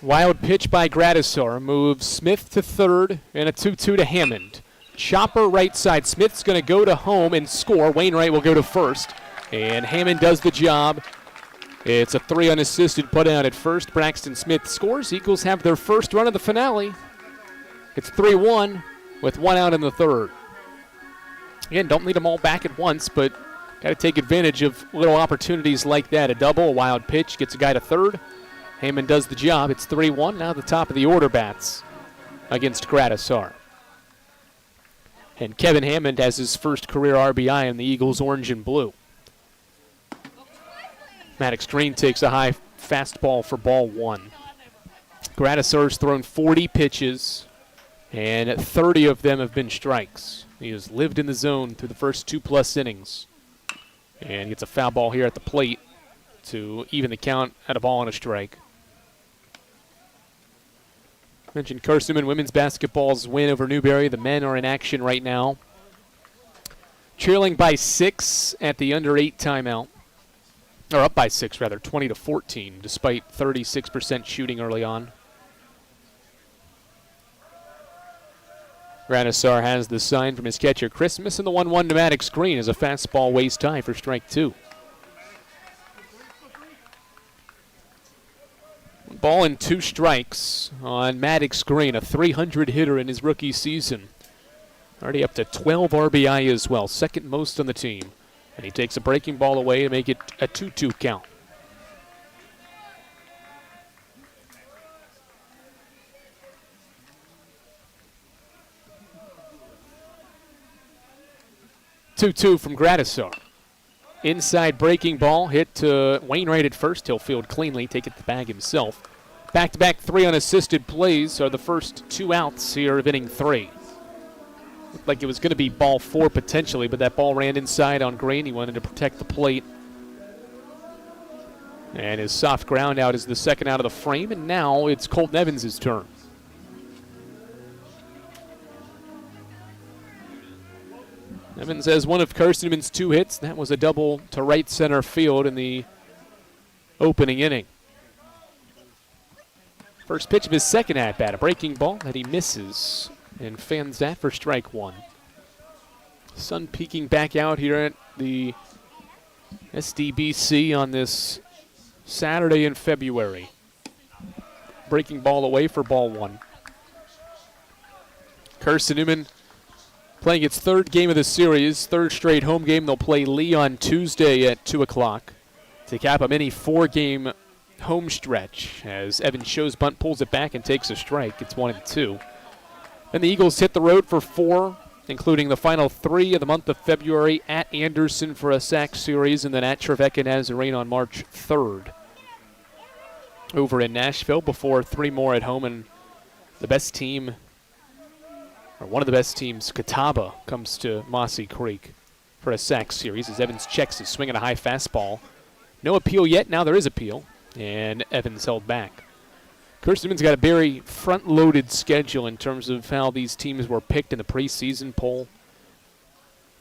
Wild pitch by Gradisar moves Smith to third and a 2-2 to Hammond. Chopper right side. Smith's going to go to home and score. Wainwright will go to first, and Hammond does the job. It's a 3 unassisted put out at first. Braxton Smith scores. Eagles have their first run of the finale. It's 3-1 with 1 out in the third. Again, don't lead them all back at once, but got to take advantage of little opportunities like that. A double, a wild pitch, gets a guy to third. Hammond does the job. It's 3-1. Now the top of the order bats against Gradisar. And Kevin Hammond has his first career RBI in the Eagles orange and blue. Maddox Green takes a high fastball for ball 1. Gradisar's thrown 40 pitches, and 30 of them have been strikes. He has lived in the zone through the first 2+ innings. And gets a foul ball here at the plate to even the count at a ball and a strike. Mentioned Carson-Newman women's basketball's win over Newberry. The men are in action right now. Trailing by 6 at the under 8 timeout. Or up by 6 rather, 20-14, despite 36% shooting early on. Gradisar has the sign from his catcher Christmas, and the 1-1 to Maddox Green is a fastball waist high for strike 2. Ball and 2 strikes on Maddox Green, a 300 hitter in his rookie season. Already up to 12 RBI as well, second most on the team. And he takes a breaking ball away to make it a 2-2 count. Two from Gradisar. Inside breaking ball, hit to Wainwright at first. He'll field cleanly, take it to the bag himself. Back-to-back 3 unassisted plays are the first 2 outs here of inning 3. Looked like it was going to be ball 4 potentially, but that ball ran inside on Green. He wanted to protect the plate. And his soft ground out is the second out of the frame, and now it's Colton Evans' turn. Evans has one of Carson-Newman's 2 hits. That was a double to right center field in the opening inning. First pitch of his second at-bat, a breaking ball that he misses and fans that for strike 1. Sun peeking back out here at the SDBC on this Saturday in February. Breaking ball away for ball 1. Carson-Newman playing its 3rd game of the series, 3rd straight home game. They'll play Lee on Tuesday at 2 o'clock to cap a mini 4-game home stretch as Evans shows bunt, pulls it back, and takes a strike. It's 1-2. Then the Eagles hit the road for 4, including the final 3 of the month of February at Anderson for a SAC series, and then at Trevecca Nazarene on March 3rd. Over in Nashville before 3 more at home, and the best team, or one of the best teams, Catawba, comes to Mossy Creek for a SAC series as Evans checks his swing at a high fastball. No appeal yet. Now there is appeal, and Evans held back. Carson-Newman's got a very front-loaded schedule in terms of how these teams were picked in the preseason poll.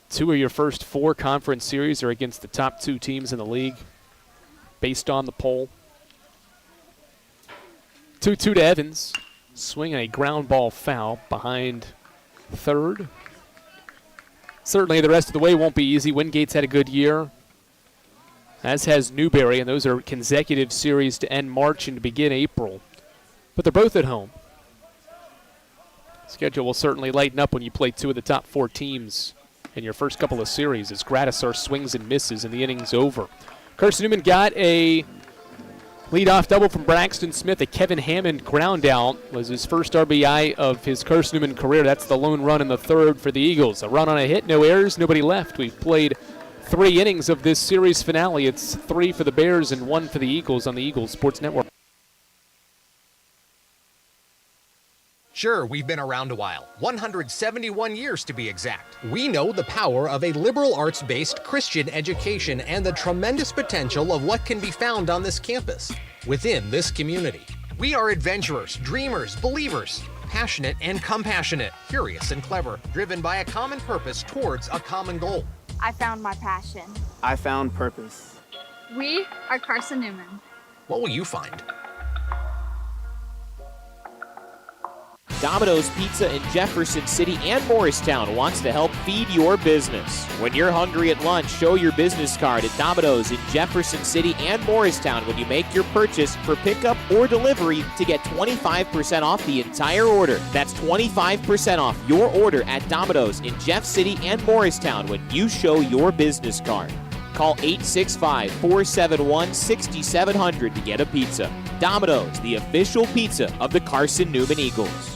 2 of your first 4 conference series are against the top 2 teams in the league based on the poll. 2-2 to Evans. Swing a ground ball foul behind third. Certainly the rest of the way won't be easy. Wingate's had a good year, as has Newberry, and those are consecutive series to end March and to begin April. But they're both at home. Schedule will certainly lighten up when you play 2 of the top 4 teams in your first couple of series as Gradisar swings and misses and the inning's over. Carson-Newman got a leadoff double from Braxton Smith. A Kevin Hammond ground out was his first RBI of his Carson-Newman career. That's the lone run in the 3rd for the Eagles. A run on a hit, no errors, nobody left. We've played 3 innings of this series finale. It's 3 for the Bears and 1 for the Eagles on the Eagles Sports Network. Sure, we've been around a while, 171 years to be exact. We know the power of a liberal arts-based Christian education and the tremendous potential of what can be found on this campus, within this community. We are adventurers, dreamers, believers, passionate and compassionate, curious and clever, driven by a common purpose towards a common goal. I found my passion. I found purpose. We are Carson-Newman. What will you find? Domino's Pizza in Jefferson City and Morristown wants to help feed your business. When you're hungry at lunch, show your business card at Domino's in Jefferson City and Morristown when you make your purchase for pickup or delivery to get 25% off the entire order. That's 25% off your order at Domino's in Jeff City and Morristown when you show your business card. Call 865-471-6700 to get a pizza. Domino's, the official pizza of the Carson-Newman Eagles.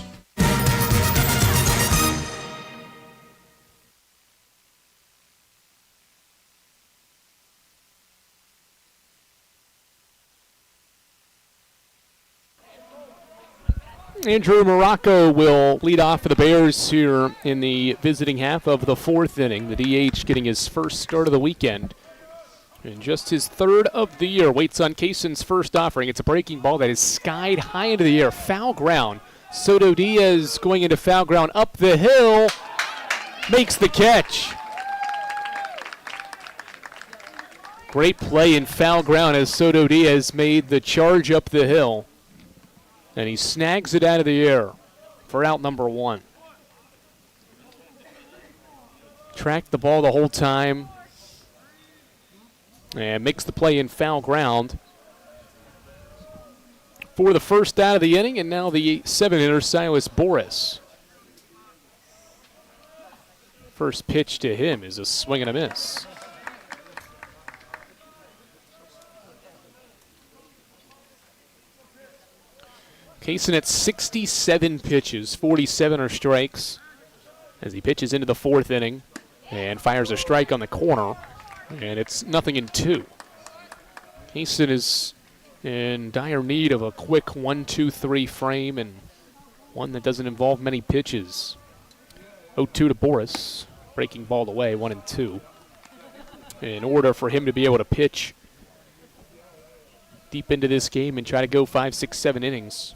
Andrew Morocco will lead off for the Bears here in the visiting half of the 4th inning. The DH getting his first start of the weekend. And just his 3rd of the year. Waits on Kayson's first offering. It's a breaking ball that is skied high into the air. Foul ground. Soto Diaz going into foul ground up the hill. Makes the catch. Great play in foul ground as Soto Diaz made the charge up the hill. And he snags it out of the air for out number 1. Tracked the ball the whole time. And makes the play in foul ground for the first out of the inning. And now the 7-hitter, Silas Boris. First pitch to him is a swing and a miss. Kaysen at 67 pitches, 47 are strikes as he pitches into the 4th inning and fires a strike on the corner, and it's 0-2. Kaysen is in dire need of a quick 1-2-3 frame and one that doesn't involve many pitches. 0-2 to Boris, breaking ball away, 1-2. In order for him to be able to pitch deep into this game and try to go 5, 6, 7 innings.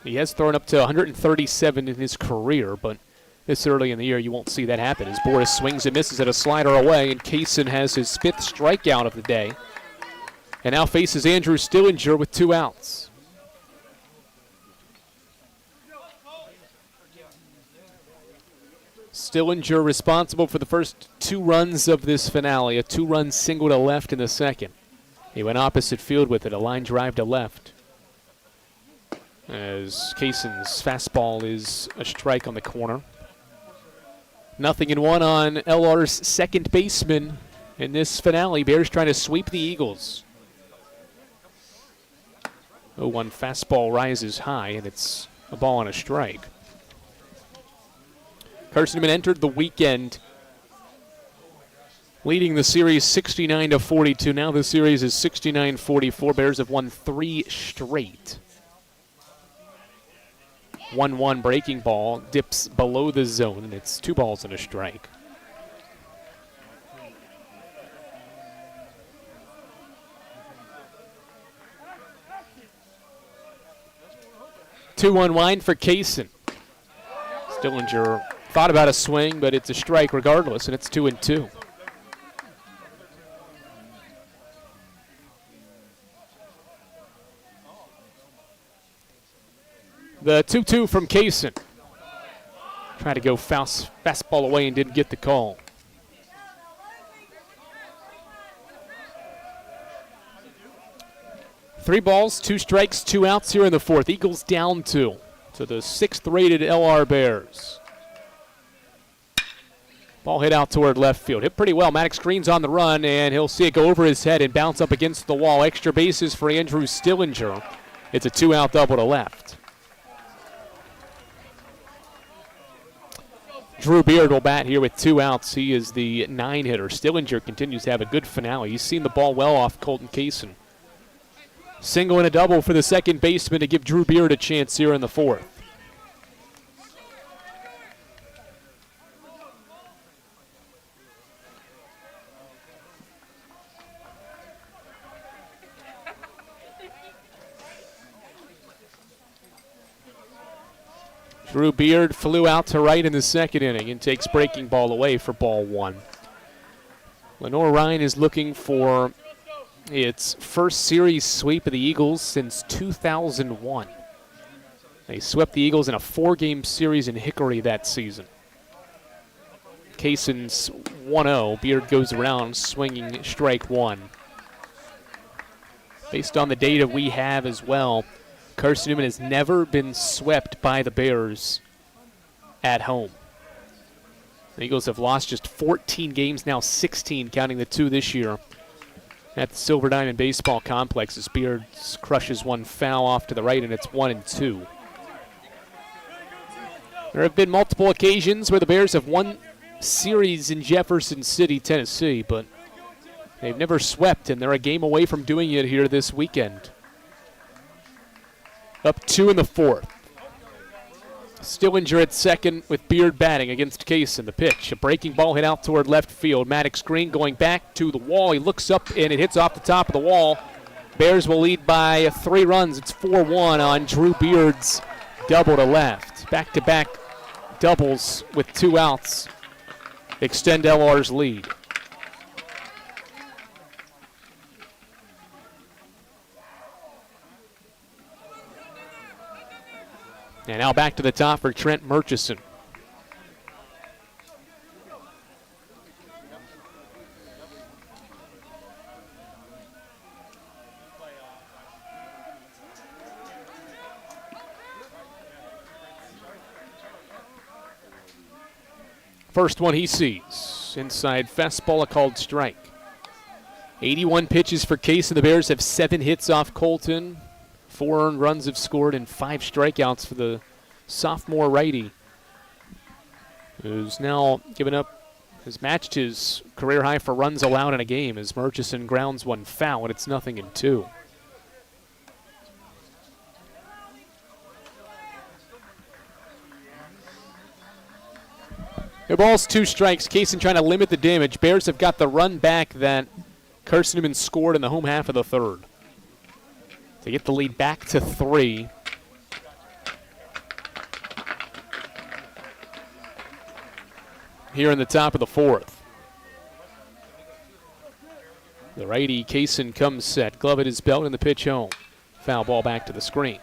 He has thrown up to 137 in his career, but this early in the year you won't see that happen as Boris swings and misses at a slider away, and Kaysen has his 5th strikeout of the day. And now faces Andrew Stillinger with 2 outs. Stillinger responsible for the first 2 runs of this finale, a 2-run single to left in the 2nd. He went opposite field with it, a line drive to left. As Kaysen's fastball is a strike on the corner. 0-1 on LR's second baseman in this finale. Bears trying to sweep the Eagles. 0-1 fastball rises high, and it's a ball on a strike. Carson-Newman entered the weekend leading the series 69-42. Now the series is 69-44. Bears have won 3 straight. 1-1 breaking ball dips below the zone, and it's 2 balls and a strike. Two-one wind for Kaysen. Stillinger thought about a swing, but it's a strike regardless, and it's 2-2. The 2-2 from Kaysen. Tried to go fastball away and didn't get the call. Three balls, 2 strikes, 2 outs here in the 4th. Eagles down 2 to the 6th-rated LR Bears. Ball hit out toward left field. Hit pretty well. Maddox Green's on the run, and he'll see it go over his head and bounce up against the wall. Extra bases for Andrew Stillinger. It's a 2-out double to left. Drew Beard will bat here with 2 outs. He is the 9-hitter. Stillinger continues to have a good finale. He's seen the ball well off Colton Kaysen. Single and a double for the second baseman to give Drew Beard a chance here in the 4th. Drew Beard flew out to right in the second inning and takes breaking ball away for ball 1. Lenoir-Rhyne is looking for its first series sweep of the Eagles since 2001. They swept the Eagles in a 4-game series in Hickory that season. Kaysen's 1-0. Beard goes around swinging strike 1. Based on the data we have as well, Carson-Newman has never been swept by the Bears at home. The Eagles have lost just 14 games, now 16, counting the 2 this year at the Silver Diamond Baseball Complex as Beard crushes one foul off to the right, and it's 1-2. There have been multiple occasions where the Bears have won series in Jefferson City, Tennessee, but they've never swept, and they're a game away from doing it here this weekend. Up 2 in the 4th. Stillinger at second with Beard batting against Kaysen. The pitch, a breaking ball hit out toward left field. Maddox Green going back to the wall. He looks up and it hits off the top of the wall. Bears will lead by 3 runs. It's 4-1 on Drew Beard's double to left. Back-to-back doubles with 2 outs extend LR's lead. And now back to the top for Trent Murchison. First one he sees. Inside fastball, a called strike. 81 pitches for Kaysen. The Bears have 7 hits off Colton. 4 earned runs have scored and 5 strikeouts for the sophomore righty, who's now has matched his career high for runs allowed in a game as Murchison grounds one foul, and it's 0-2. The ball's 2 strikes. Kaysen trying to limit the damage. Bears have got the run back that Carson-Newman scored in the home half of the 3rd. To get the lead back to 3. Here in the top of the 4th. The righty Kaysen comes set. Glove at his belt and the pitch home. Foul ball back to the screen.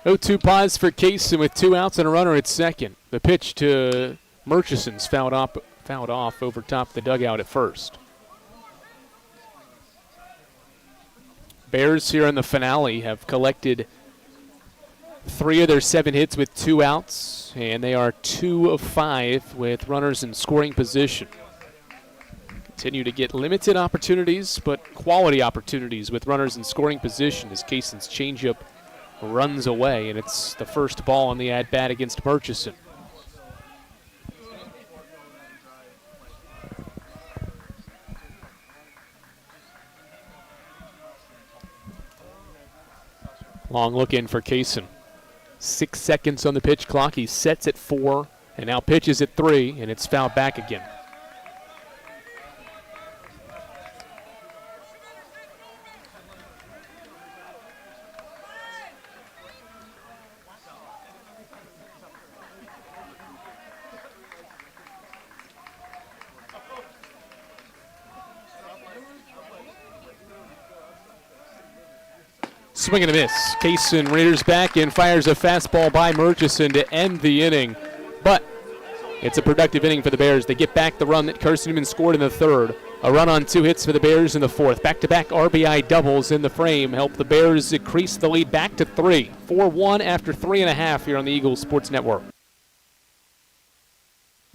Oh, 2 pause for Kaysen with 2 outs and a runner at second. The pitch to Murchison's fouled off over top of the dugout at first. Bears here in the finale have collected 3 of their 7 hits with 2 outs, and they are 2 of 5 with runners in scoring position. Continue to get limited opportunities, but quality opportunities with runners in scoring position as Kaysen's changeup runs away, and it's the first ball on the at-bat against Murchison. Long look in for Kaysen. 6 seconds on the pitch clock. He sets at 4 and now pitches at 3, and it's fouled back again. Swing and a miss. Kaysen rears back and fires a fastball by Murchison to end the inning. But It's a productive inning for the Bears. They get back the run that Carson-Newman scored in the third. A run on 2 hits for the Bears in the fourth. Back-to-back RBI doubles in the frame help the Bears increase the lead back to 3. 4-1 after 3.5 here on the Eagles Sports Network.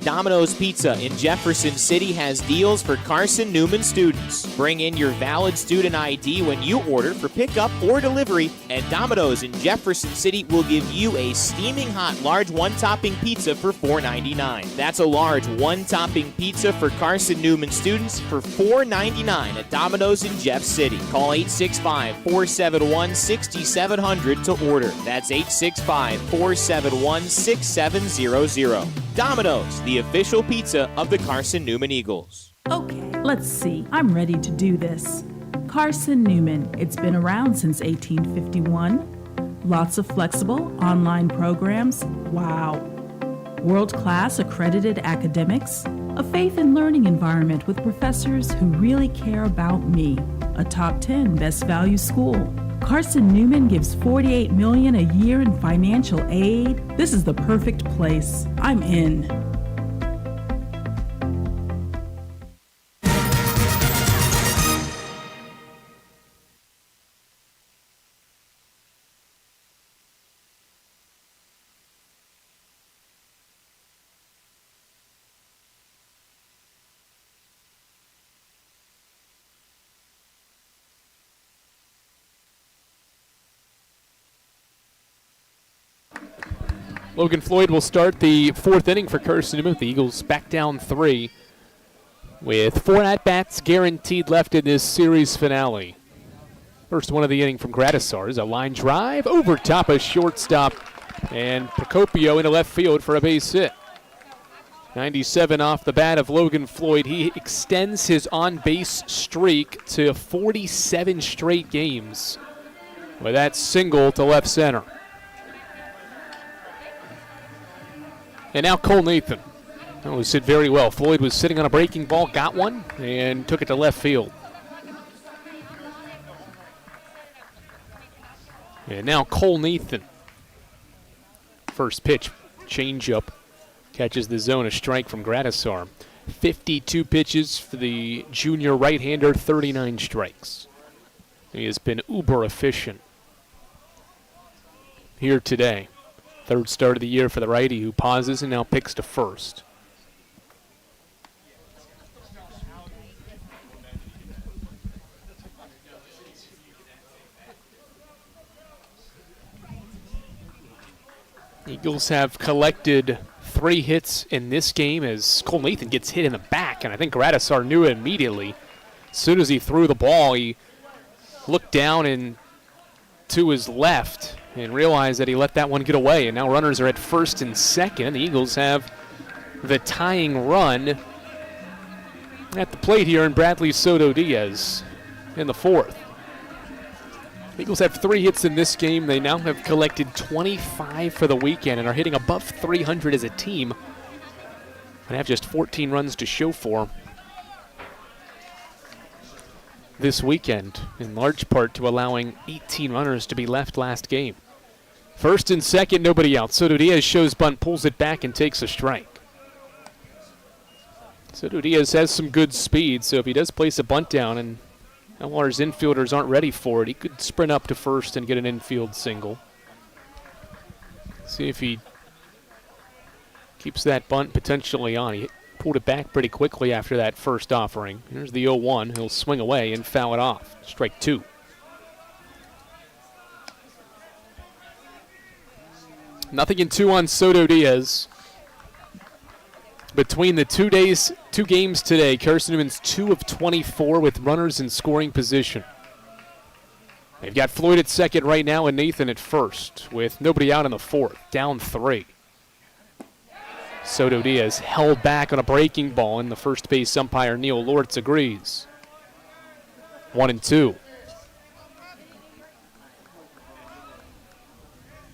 Domino's Pizza in Jefferson City has deals for Carson-Newman students. Bring in your valid student ID when you order for pickup or delivery, and Domino's in Jefferson City will give you a steaming hot large one-topping pizza for $4.99. That's a large one-topping pizza for Carson-Newman students for $4.99 at Domino's in Jeff City. Call 865-471-6700 to order. That's 865-471-6700. Domino's, the official pizza of the Carson-Newman Eagles. Okay, let's see. I'm ready to do this. Carson-Newman. It's been around since 1851. Lots of flexible online programs. Wow. World-class accredited academics. A faith and learning environment with professors who really care about me. A top 10 best value school. Carson-Newman gives $48 million a year in financial aid. This is the perfect place. I'm in. Logan Floyd will start the fourth inning for Carson-Newman. The Eagles back down 3 with 4 at-bats guaranteed left in this series finale. First one of the inning from Gradisar is a line drive over top of shortstop, and Procopio into left field for a base hit. 97 off the bat of Logan Floyd. He extends his on-base streak to 47 straight games with that single to left center. And now Cole Nathan. That was hit very well. Floyd was sitting on a breaking ball, got one, and took it to left field. And now Cole Nathan. First pitch, changeup, catches the zone, a strike from Gradisar. 52 pitches for the junior right-hander, 39 strikes. He has been uber efficient here today. Third start of the year for the righty, who pauses and now picks to first. Eagles have collected 3 hits in this game as Cole Nathan gets hit in the back, and I think Gradisar knew it immediately. As soon as he threw the ball, he looked down and to his left and realized that he let that one get away, and now runners are at first and second. The Eagles have the tying run at the plate here in Bradley Soto Diaz in the fourth. The Eagles have 3 hits in this game. They now have collected 25 for the weekend and are hitting above 300 as a team, but have just 14 runs to show for this weekend, in large part to allowing 18 runners to be left last game. First and second, nobody out. Soto Diaz shows bunt, pulls it back, and takes a strike. Soto Diaz has some good speed, so if he does place a bunt down and LR's infielders aren't ready for it, he could sprint up to first and get an infield single. See if he keeps that bunt potentially on. He pulled it back pretty quickly after that first offering. Here's the 0-1. He'll swing away and foul it off. Strike 2. Nothing in 2 on Soto Diaz. Between the 2 games today, Carson-Newman's 2 of 24 with runners in scoring position. They've got Floyd at second right now and Nathan at first with nobody out in the fourth, down 3. Soto Diaz held back on a breaking ball, and the first base umpire Neil Lortz agrees. 1-2.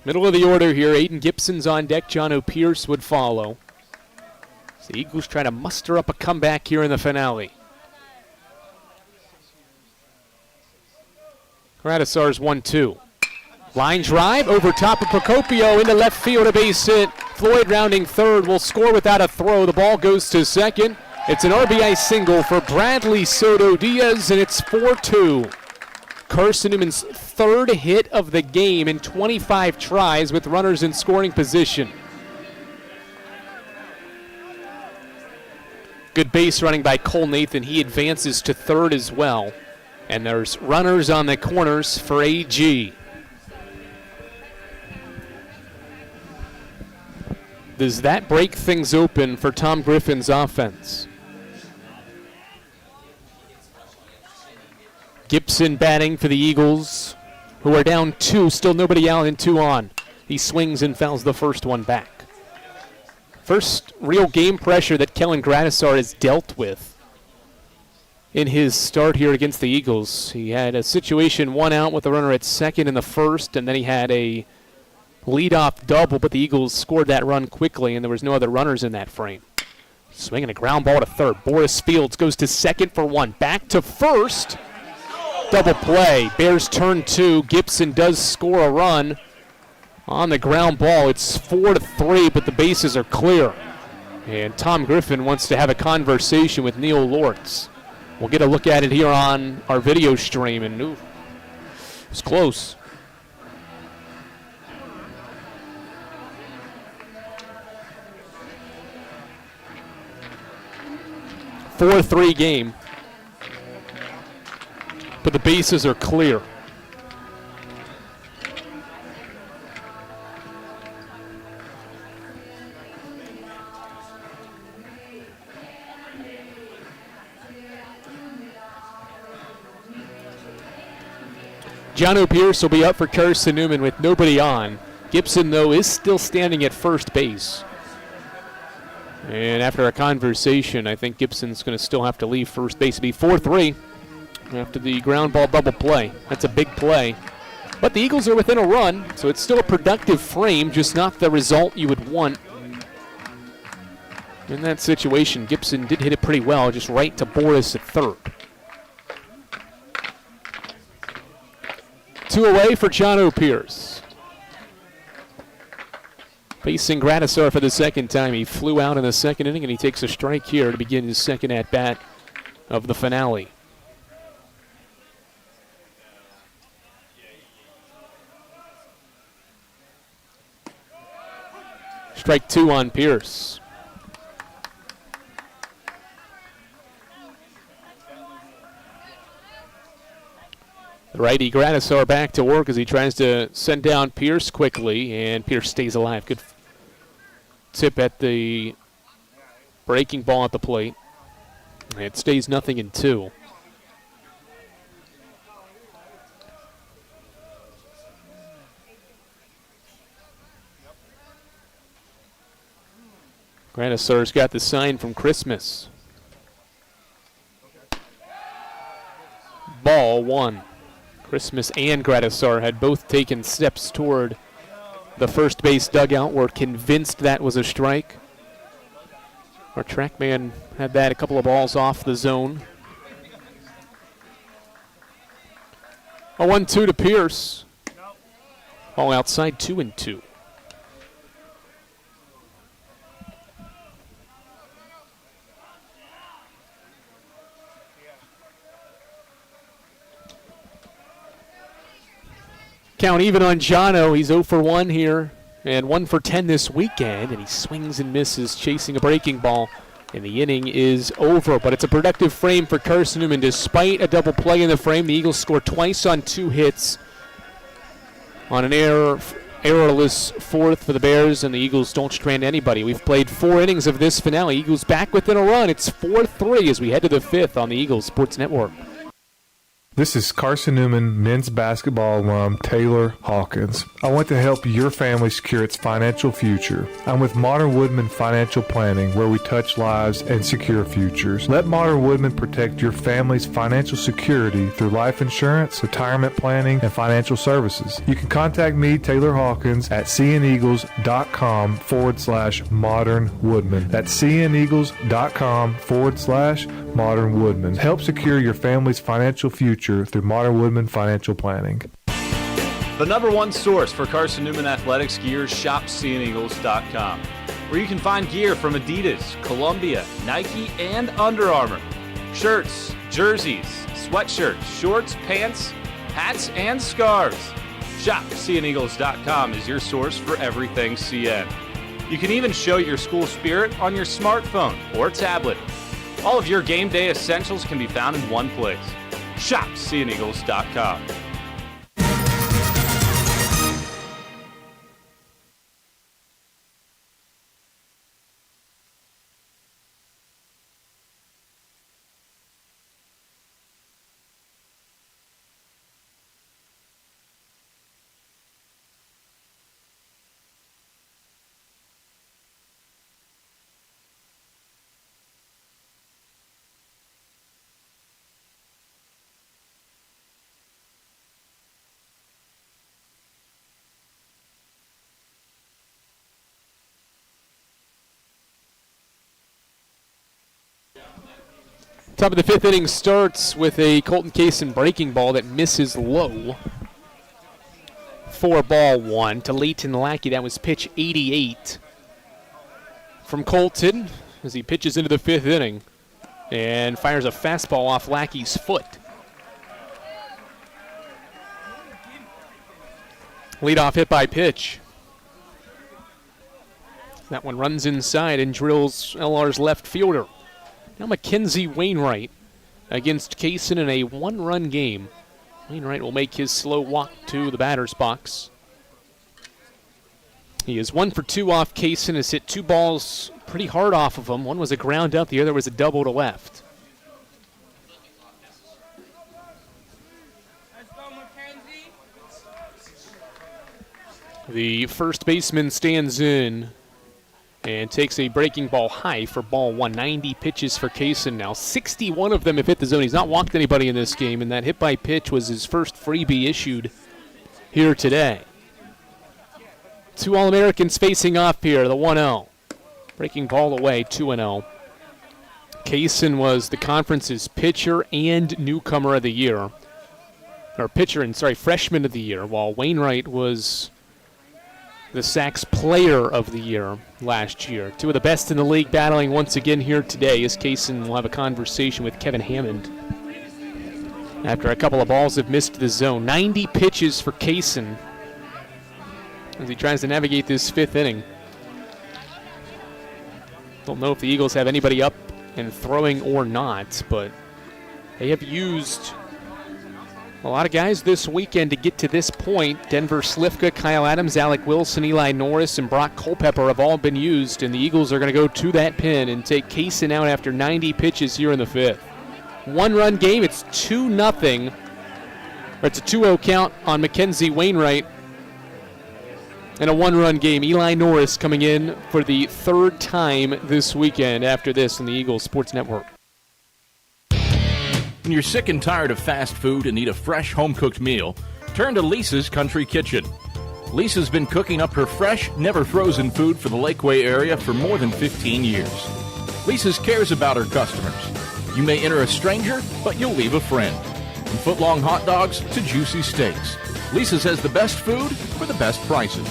Middle of the order here, Aiden Gibson's on deck, John O'Pierce would follow. So the Eagles try to muster up a comeback here in the finale. Gradisar's 1-2. Line drive over top of Procopio into left field, a base hit. Floyd rounding third will score without a throw. The ball goes to second. It's an RBI single for Bradley Soto Diaz, and it's 4-2. Carson-Newman's third hit of the game in 25 tries with runners in scoring position. Good base running by Cole Nathan. He advances to third as well. And there's runners on the corners for AG. Does that break things open for Tom Griffin's offense? Gibson batting for the Eagles, who are down 2, still nobody out and 2 on. He swings and fouls the first one back. First real game pressure that Kellen Gradisar has dealt with in his start here against the Eagles. He had a situation 1 out with a runner at second in the first, and then he had a leadoff double, but the Eagles scored that run quickly, and there was no other runners in that frame. Swinging a ground ball to third. Boris Fields goes to second for 1. Back to first. Double play. Bears turn 2. Gibson does score a run on the ground ball. It's 4-3, but the bases are clear. And Tom Griffin wants to have a conversation with Neil Lortz. We'll get a look at it here on our video stream, and it was close. A 4-3 game, but the bases are clear. Jono Pierce will be up for Carson-Newman with nobody on. Gibson, though, is still standing at first base. And after a conversation, I think Gibson's going to still have to leave first base. It'll be 4-3 after the ground ball double play. That's a big play. But the Eagles are within a run, so it's still a productive frame, just not the result you would want. In that situation, Gibson did hit it pretty well, just right to Boris at third. 2 away for Jono Pierce. Facing Gradisar for the second time. He flew out in the second inning, and he takes a strike here to begin his second at-bat of the finale. Strike 2 on Pierce. The righty Gradisar back to work as he tries to send down Pierce quickly, and Pierce stays alive. Good tip at the breaking ball at the plate. It stays 0-2. Gradisar's got the sign from Christmas. Ball 1. Christmas and Gradisar had both taken steps toward the first base dugout. Were convinced that was a strike. Our TrackMan had that a couple of balls off the zone. A 1-2 to Pierce. Ball outside, 2-2. Count even on Jono. He's 0 for 1 here and 1 for 10 this weekend, and he swings and misses chasing a breaking ball, and the inning is over. But it's a productive frame for Carson-Newman. Despite a double play in the frame, the Eagles score twice on 2 hits on an errorless fourth for the Bears, and the Eagles don't strand anybody. We've played 4 innings of this finale. Eagles back within a run. It's 4-3 as we head to the 5th on the Eagles Sports Network. This is Carson-Newman men's basketball alum Taylor Hawkins. I want to help your family secure its financial future. I'm with Modern Woodman Financial Planning, where we touch lives and secure futures. Let Modern Woodman protect your family's financial security through life insurance, retirement planning, and financial services. You can contact me, Taylor Hawkins, at cneagles.com/Modern Woodman. That's cneagles.com/Modern Woodman. Help secure your family's financial future through Modern Woodman Financial Planning. The #1 source for Carson-Newman athletics gear, shopseeandeagles.com, where you can find gear from Adidas, Columbia, Nike, and Under Armour. Shirts, jerseys, sweatshirts, shorts, pants, hats, and scarves. ShopSeeAndEagles.com is your source for everything CN. You can even show your school spirit on your smartphone or tablet. All of your game day essentials can be found in one place. ShopSeeAndEagles.com. Top of the fifth inning starts with a Colton Kaysen breaking ball that misses low. 4-1 to Leighton Lackey. That was pitch 88 from Colton as he pitches into the fifth inning and fires a fastball off Lackey's foot. Leadoff hit by pitch. That one runs inside and drills LR's left fielder. Now Mackenzie Wainwright against Kaysen in a one-run game. Wainwright will make his slow walk to the batter's box. He is 1 for 2 off Kaysen, has hit 2 balls pretty hard off of him. One was a ground out, the other was a double to left. The first baseman stands in and takes a breaking ball high for ball 1. 90 pitches for Kaysen now. 61 of them have hit the zone. He's not walked anybody in this game, and that hit by pitch was his first freebie issued here today. 2 All-Americans facing off here, the 1-0. Breaking ball away, 2-0. Kaysen was the conference's pitcher and newcomer of the year. Or freshman of the year, while Wainwright was the Sacs player of the year last year. 2 of the best in the league battling once again here today as Kaysen will have a conversation with Kevin Hammond after a couple of balls have missed the zone. 90 pitches for Kaysen as he tries to navigate this fifth inning. Don't know if the Eagles have anybody up and throwing or not, but they have used a lot of guys this weekend to get to this point. Denver Slifka, Kyle Adams, Alec Wilson, Eli Norris, and Brock Culpepper have all been used, and the Eagles are going to go to that pin and take Kaysen out after 90 pitches here in the fifth. One-run game. It's 2-0. It's a 2-0 count on Mackenzie Wainwright. And a one-run game. Eli Norris coming in for the third time this weekend after this on the Eagles Sports Network. When you're sick and tired of fast food and need a fresh home-cooked meal, turn to Lisa's Country Kitchen. Lisa's been cooking up her fresh, never-frozen food for the Lakeway area for more than 15 years. Lisa's cares about her customers. You may enter a stranger, but you'll leave a friend. From foot-long hot dogs to juicy steaks, Lisa's has the best food for the best prices.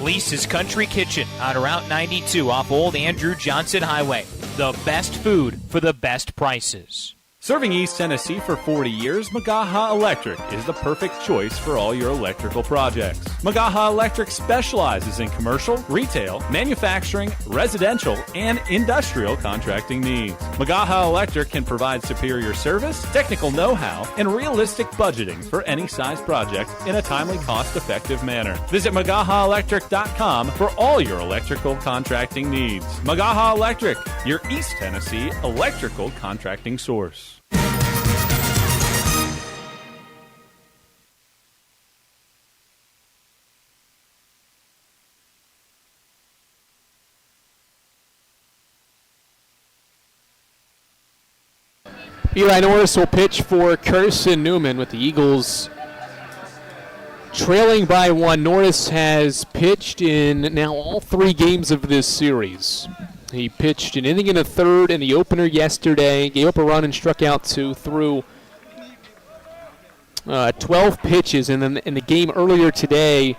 Lisa's Country Kitchen on Route 92 off Old Andrew Johnson Highway. The best food for the best prices. Serving East Tennessee for 40 years, Magaha Electric is the perfect choice for all your electrical projects. Magaha Electric specializes in commercial, retail, manufacturing, residential, and industrial contracting needs. Magaha Electric can provide superior service, technical know-how, and realistic budgeting for any size project in a timely, cost-effective manner. Visit MagahaElectric.com for all your electrical contracting needs. Magaha Electric, your East Tennessee electrical contracting source. Eli Norris will pitch for Carson-Newman with the Eagles trailing by 1. Norris has pitched in now all 3 games of this series. He pitched an inning and a third in the opener yesterday, gave up a run and struck out 2, threw 12 pitches, and then in the game earlier today,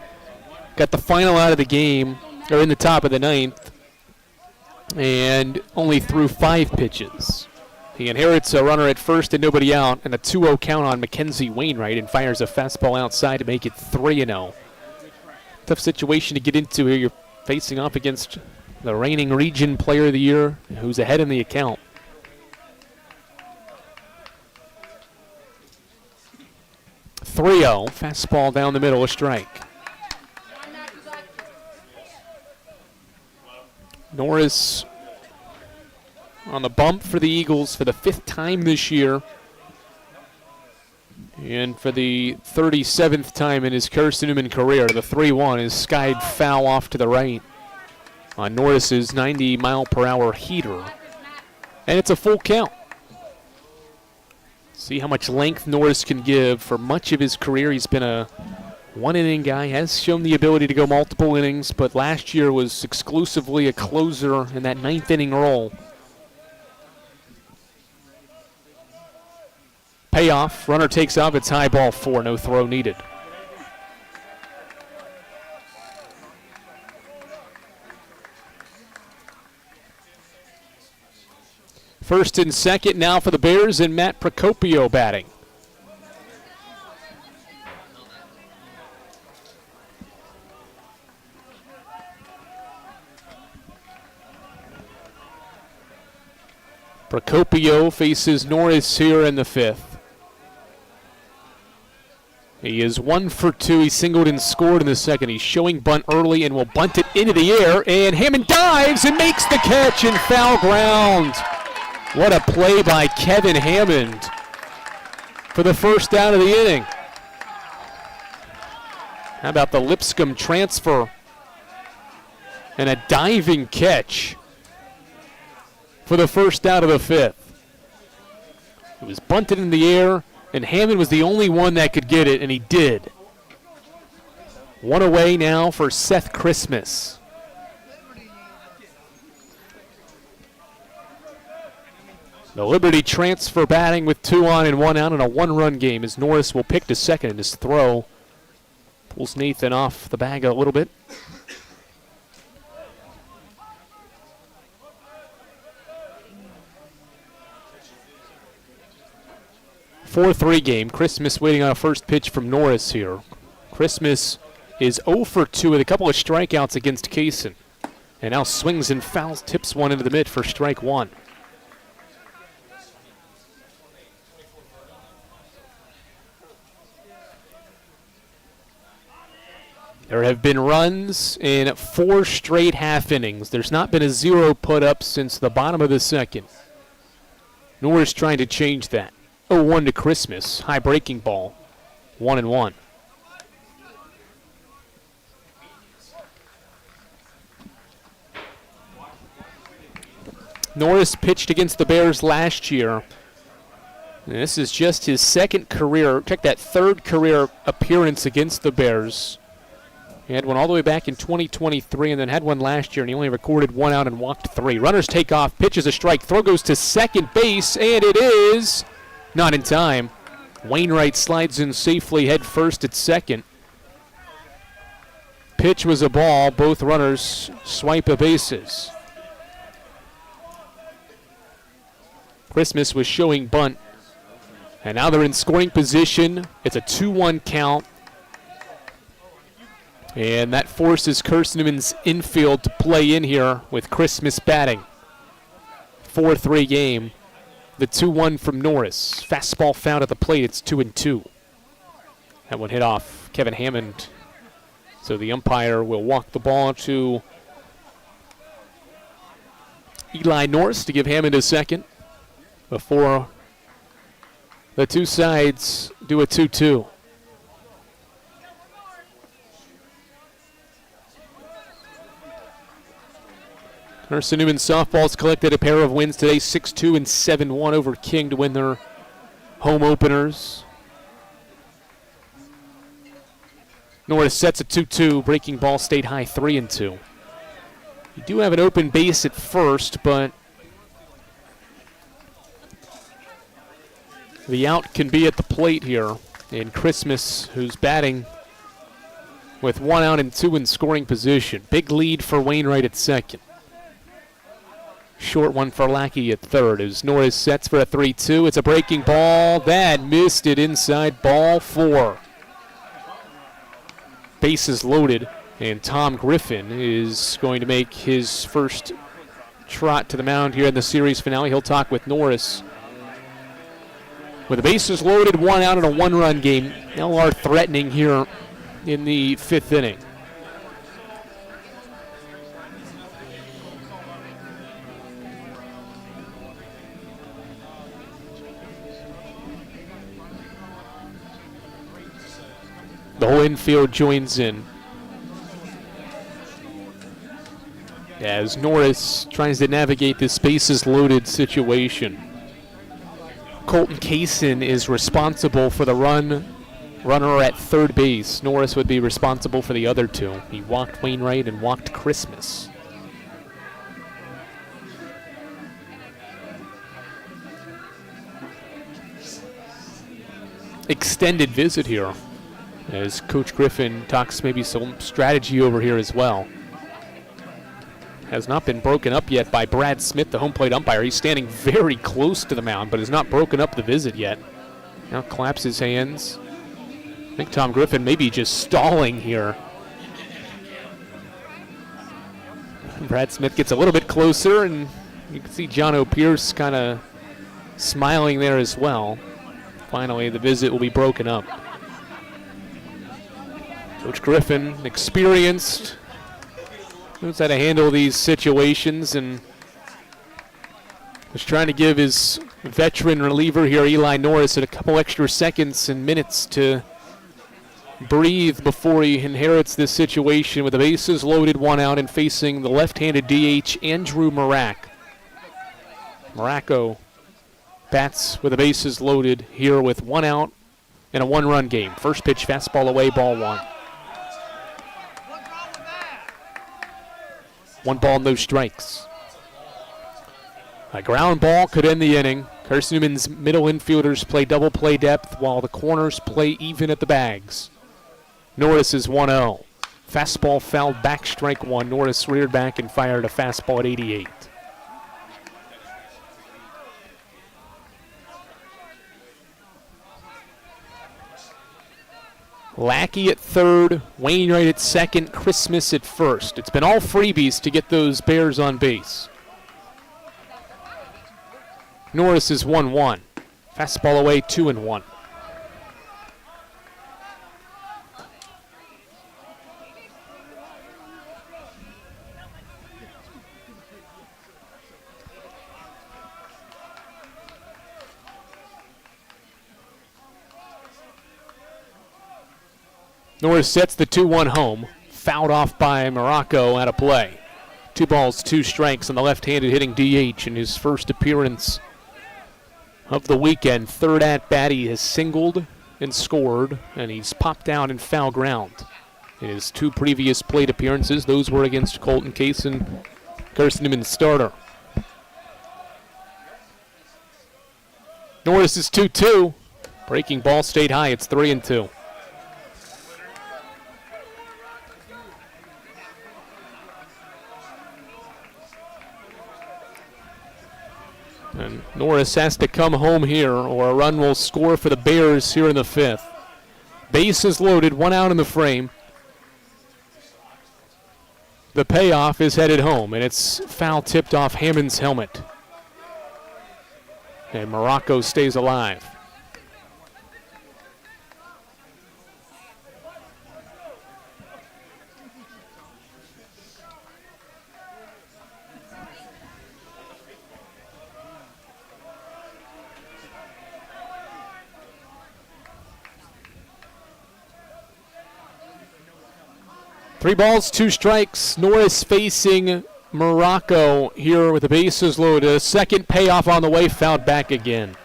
got the final out of the game, or in the top of the ninth, and only threw 5 pitches. He inherits a runner at first and nobody out, and a 2-0 count on Mackenzie Wainwright, and fires a fastball outside to make it 3-0. Tough situation to get into here. You're facing off against the reigning region player of the year, who's ahead in the account. Fastball down the middle, a strike. Norris on the bump for the Eagles for the 5th time this year, and for the 37th time in his Carson-Newman career. The 3-1 is skied foul off to the right on Norris's 90-mile-per-hour heater, and it's a full count. See how much length Norris can give. For much of his career, he's been a one-inning guy, has shown the ability to go multiple innings, but last year was exclusively a closer in that 9th-inning role. Payoff, runner takes off, it's high ball 4, no throw needed. First and second now for the Bears, and Matt Procopio batting. Procopio faces Norris here in the 5th. He is 1 for 2. He singled and scored in the second. He's showing bunt early and will bunt it into the air, and Hammond dives and makes the catch in foul ground. What a play by Kevin Hammond for the first out of the inning. How about the Lipscomb transfer and a diving catch for the first out of the 5th. It was bunted in the air, and Hammond was the only one that could get it, and he did. 1 away now for Seth Christmas. The Liberty transfer batting with 2 on and 1 out in a 1-run game, as Norris will pick to second, and his throw pulls Nathan off the bag a little bit. Four-3 game. Christmas waiting on a first pitch from Norris here. Christmas is 0 for 2 with a couple of strikeouts against Kaysen, and now swings and fouls, tips one into the mid for strike 1. There have been runs in 4 straight half innings. There's not been a 0 put up since the bottom of the second. Norris trying to change that. 0-1 to Christmas. High breaking ball. 1-1. Norris pitched against the Bears last year. And this is just his 2nd career, check that, 3rd career appearance against the Bears. He had one all the way back in 2023 and then had one last year, and he only recorded 1 out and walked 3. Runners take off, pitches a strike, throw goes to second base, and it is not in time. Wainwright slides in safely head first at second. Pitch was a ball. Both runners swipe the bases. Christmas was showing bunt, and now they're in scoring position. It's a 2-1 count. And that forces Carson-Newman's infield to play in here with Christmas batting. 4-3 game. The 2-1 from Norris. Fastball found at the plate. It's 2-2. That one hit off Kevin Hammond. So the umpire will walk the ball to Eli Norris to give Hammond a second before the two sides do a 2-2. Carson-Newman softball's collected a pair of wins today, 6-2 and 7-1 over King to win their home openers. Norris sets a 2-2. Breaking ball stayed high, 3-2. You do have an open base at first, but the out can be at the plate here And Christmas, who's batting with 1 out and 2 in scoring position. Big lead for Wainwright at second. Short one for Lackey at third as Norris sets for a 3-2. It's a breaking ball. That missed it inside, ball 4. Bases loaded, and Tom Griffin is going to make his first trot to the mound here in the series finale. He'll talk with Norris. With the bases loaded, 1 out in a 1-run game. LR threatening here in the 5th inning. The whole infield joins in as Norris tries to navigate this bases loaded situation. Colton Kaysen is responsible for the runner at third base. Norris would be responsible for the other 2. He walked Wainwright and walked Christmas. Extended visit here as Coach Griffin talks maybe some strategy over here as well. Has not been broken up yet by Brad Smith, the home plate umpire. He's standing very close to the mound, but has not broken up the visit yet. Now claps his hands. I think Tom Griffin may be just stalling here. Brad Smith gets a little bit closer, and you can see John O'Pierce kind of smiling there as well. Finally, the visit will be broken up. Coach Griffin, experienced, knows how to handle these situations, and was trying to give his veteran reliever here, Eli Norris, a couple extra seconds and minutes to breathe before he inherits this situation with the bases loaded, 1 out, and facing the left-handed DH, Andrew Marak. Morocco bats with the bases loaded here with 1 out in a 1-run game. First pitch, fastball away, ball 1. 1 ball, no strikes. A ground ball could end the inning. Carson-Newman's middle infielders play double play depth while the corners play even at the bags. Norris is 1-0. Fastball fouled back, strike 1. Norris reared back and fired a fastball at 88. Lackey at third, Wainwright at second, Christmas at first. It's been all freebies to get those Bears on base. Norris is 1-1. Fastball away, 2-1. Norris sets the 2-1 home. Fouled off by Morocco out of play. 2 balls, 2 strikes on the left-handed hitting DH in his first appearance of the weekend. Third at-bat, he has singled and scored, and he's popped out in foul ground. In his 2 previous plate appearances, those were against Colton Kaysen, Carson-Newman's starter. Norris is 2-2. Breaking ball stayed high. It's 3-2. And Norris has to come home here, or a run will score for the Bears here in the 5th. Bases loaded, 1 out in the frame. The payoff is headed home, and it's foul tipped off Hammond's helmet. And Morocco stays alive. Three balls, 2 strikes. Norris facing Morocco here with the bases loaded. A second payoff on the way, fouled back again.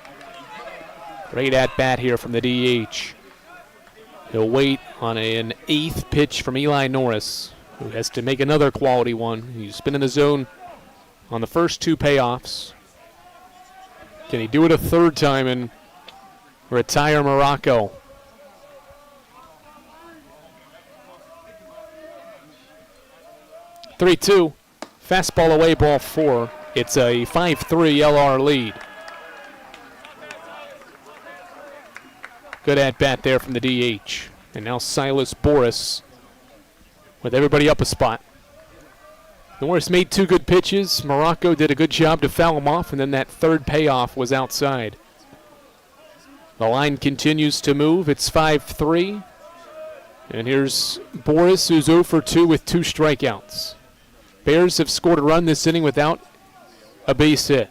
Great at-bat here from the DH. He'll wait on an 8th pitch from Eli Norris, who has to make another quality one. He's been in the zone on the first 2 payoffs. Can he do it a 3rd time and retire Morocco? 3-2. Fastball away, ball 4. It's a 5-3 LR lead. Good at bat there from the DH. And now Silas Boris with everybody up a spot. Norris made 2 good pitches. Morocco did a good job to foul him off, and then that third payoff was outside. The line continues to move. It's 5-3. And here's Boris, who's 0 for 2 with 2 strikeouts. Bears have scored a run this inning without a base hit.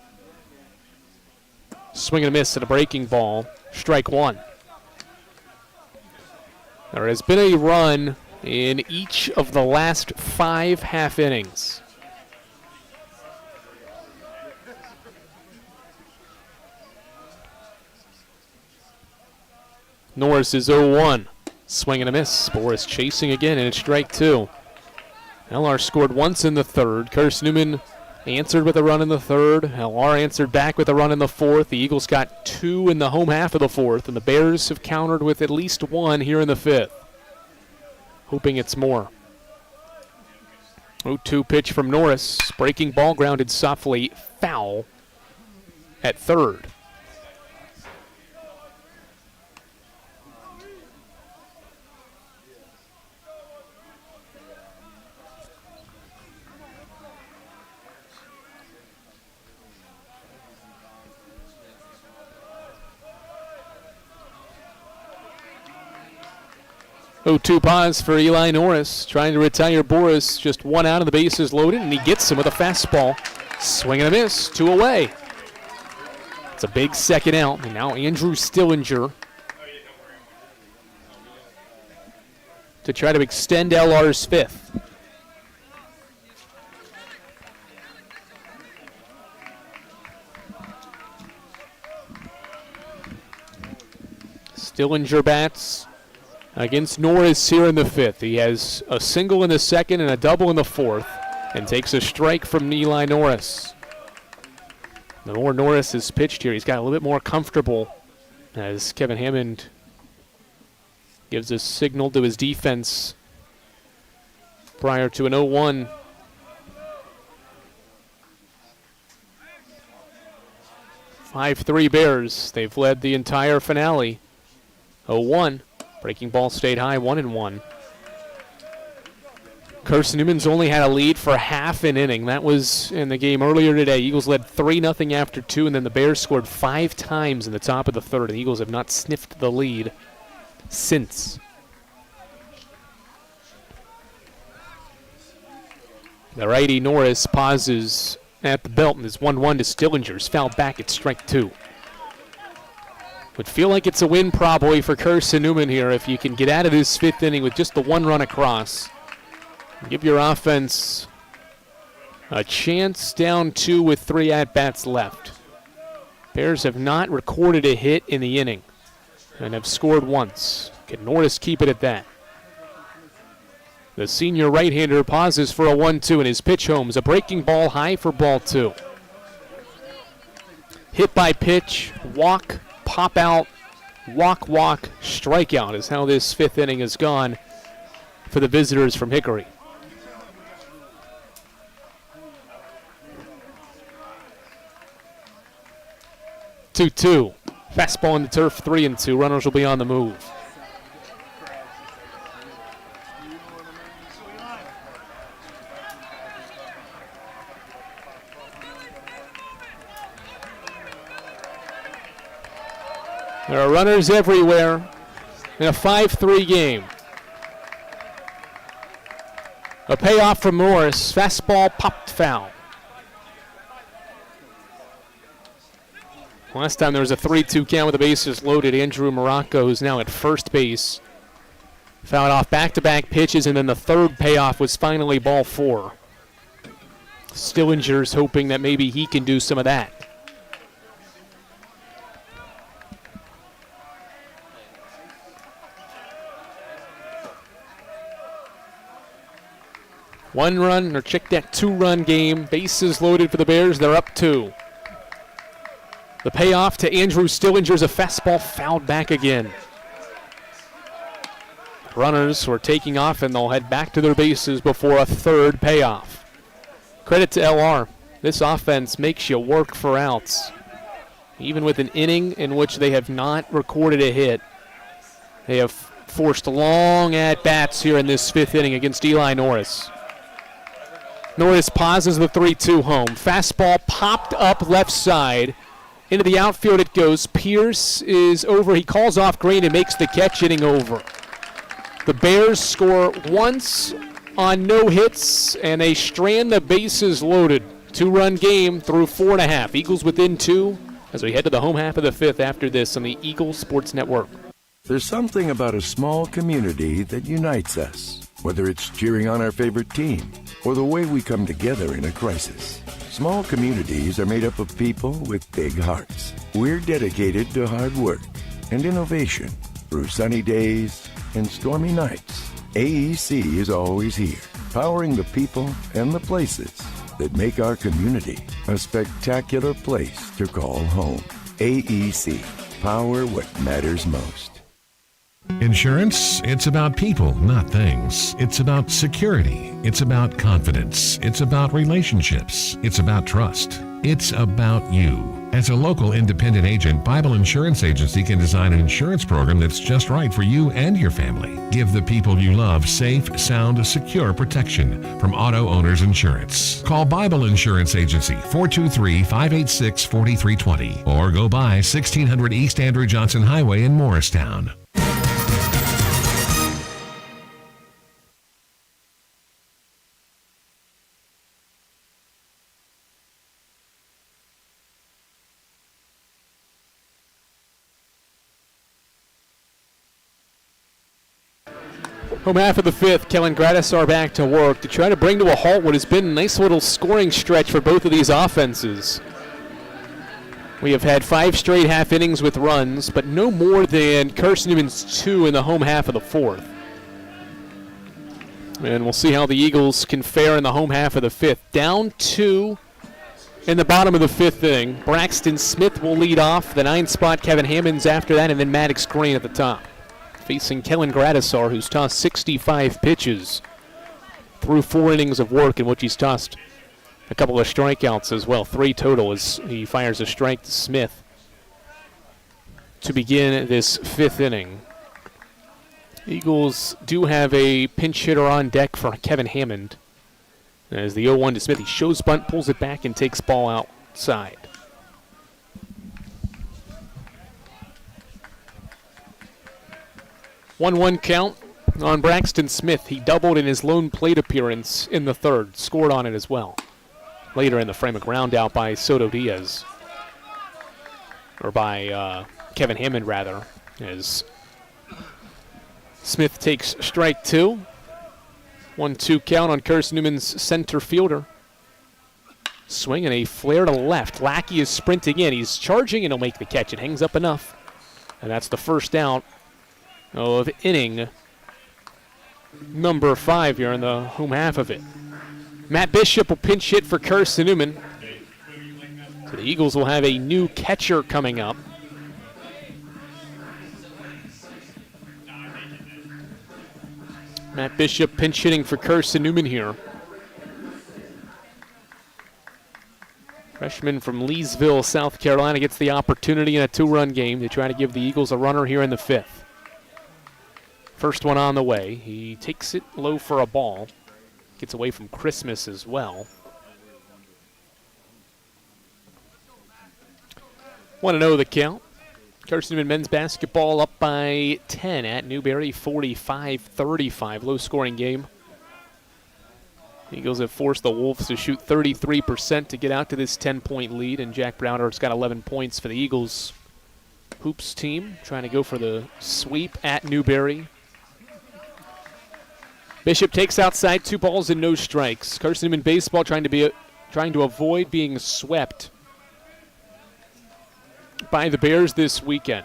Swing and a miss at a breaking ball. Strike 1. There has been a run in each of the last 5 half innings. Norris is 0-1. Swing and a miss. Boris chasing again, and it's strike 2. LR scored once in the third. Carson-Newman answered with a run in the third. LR answered back with a run in the fourth. The Eagles got 2 in the home half of the fourth, and the Bears have countered with at least 1 here in the fifth. Hoping it's more. 0-2 pitch from Norris. Breaking ball grounded softly foul at third. Oh, 2 pause for Eli Norris, trying to retire Boris. Just 1 out of the bases loaded, and he gets him with a fastball. Swing and a miss, 2 away. It's a big second out, and now Andrew Stillinger to try to extend LR's fifth. Stillinger bats against Norris here in the fifth. He has a single in the second and a double in the fourth, and takes a strike from Eli Norris. The more Norris has pitched here, he's got a little bit more comfortable as Kevin Hammond gives a signal to his defense prior to an 0-1. "5-3 Bears. They've led the entire finale. 0-1. Breaking ball stayed high, 1-1. Carson-Newman's only had a lead for half an inning. That was in the game earlier today. Eagles led 3-0 after 2, and then the Bears scored 5 times in the top of the third. The Eagles have not sniffed the lead since. The righty Norris pauses at the belt, and is 1-1 to Stillinger's fouled back at strike 2. Would feel like it's a win probably for Carson-Newman here if you can get out of this fifth inning with just the 1 run across. Give your offense a chance, down 2 with 3 at-bats left. Bears have not recorded a hit in the inning and have scored once. Can Norris keep it at that? The senior right-hander pauses for a 1-2, and his pitch homes a breaking ball high for ball 2. Hit by pitch, walk, pop out, walk, strikeout is how this fifth inning has gone for the visitors from Hickory. Two-two. Fastball in the turf, 3-2. Runners will be on the move. There are runners everywhere in a 5-3 game. A payoff from Morris. Fastball popped foul. Last time there was a 3-2 count with the bases loaded. Andrew Morocco, who's now at first base, fouled off back-to-back pitches, and then the third payoff was finally ball 4. Stillinger's hoping that maybe he can do some of that. One run, or check that 2-run game. Bases loaded for the Bears. They're up 2. The payoff to Andrew Stillinger's a fastball fouled back again. Runners were taking off, and they'll head back to their bases before a third payoff. Credit to LR. This offense makes you work for outs. Even with an inning in which they have not recorded a hit, they have forced long at-bats here in this fifth inning against Eli Norris. Norris pauses the 3-2 home. Fastball popped up left side. Into the outfield it goes. Pierce is over. He calls off Green and makes the catch, inning over. The Bears score once on no hits, and they strand the bases loaded. 2-run game through 4.5. Eagles within 2 as we head to the home half of the fifth after this on the Eagles Sports Network. There's something about a small community that unites us, whether it's cheering on our favorite team or the way we come together in a crisis. Small communities are made up of people with big hearts. We're dedicated to hard work and innovation through sunny days and stormy nights. AEC is always here, powering the people and the places that make our community a spectacular place to call home. AEC, power what matters most. Insurance, it's about people, not things. It's about security. It's about confidence. It's about relationships. It's about trust. It's about you. As a local independent agent, Bible Insurance Agency can design an insurance program that's just right for you and your family. Give the people you love safe, sound, secure protection from Auto Owners Insurance. Call Bible Insurance Agency 423-586-4320 or go by 1600 East Andrew Johnson Highway in Morristown. Home half of the fifth, Kellen Gradisar back to work to try to bring to a halt what has been a nice little scoring stretch for both of these offenses. We have had 5 straight half innings with runs, but no more than Carson-Newman's 2 in the home half of the fourth. And we'll see how the Eagles can fare in the home half of the fifth. Down 2 in the bottom of the fifth inning. Braxton Smith will lead off. The 9th spot, Kevin Hammonds after that, and then Maddox Green at the top. Facing Kellen Gradisar, who's tossed 65 pitches through 4 innings of work, in which he's tossed a couple of strikeouts as well. 3 total as he fires a strike to Smith to begin this fifth inning. Eagles do have a pinch hitter on deck for Kevin Hammond. As the 0-1 to Smith, he shows bunt, pulls it back, and takes ball outside. 1-1 count on Braxton Smith. He doubled in his lone plate appearance in the third. Scored on it as well. Later in the frame, a ground out by Soto Diaz. Or by Kevin Hammond, rather. As Smith takes strike 2. 1-2 count on Carson-Newman's center fielder. Swing and a flare to left. Lackey is sprinting in. He's charging and he'll make the catch. It hangs up enough. And that's the first out of inning number 5 here in the home half of it. Matt Bishop will pinch hit for Carson-Newman. So the Eagles will have a new catcher coming up. Matt Bishop pinch hitting for Carson-Newman here. Freshman from Leesville, South Carolina, gets the opportunity in a 2-run game to try to give the Eagles a runner here in the fifth. First one on the way. He takes it low for a ball. Gets away from Christmas as well. 1-0 the count. Carson-Newman men's basketball up by 10 at Newberry, 45-35. Low-scoring game. Eagles have forced the Wolves to shoot 33% to get out to this 10-point lead, and Jack Browner's got 11 points for the Eagles hoops team, trying to go for the sweep at Newberry. Bishop takes outside, 2 balls and no strikes. Carson-Newman baseball trying to avoid being swept by the Bears this weekend.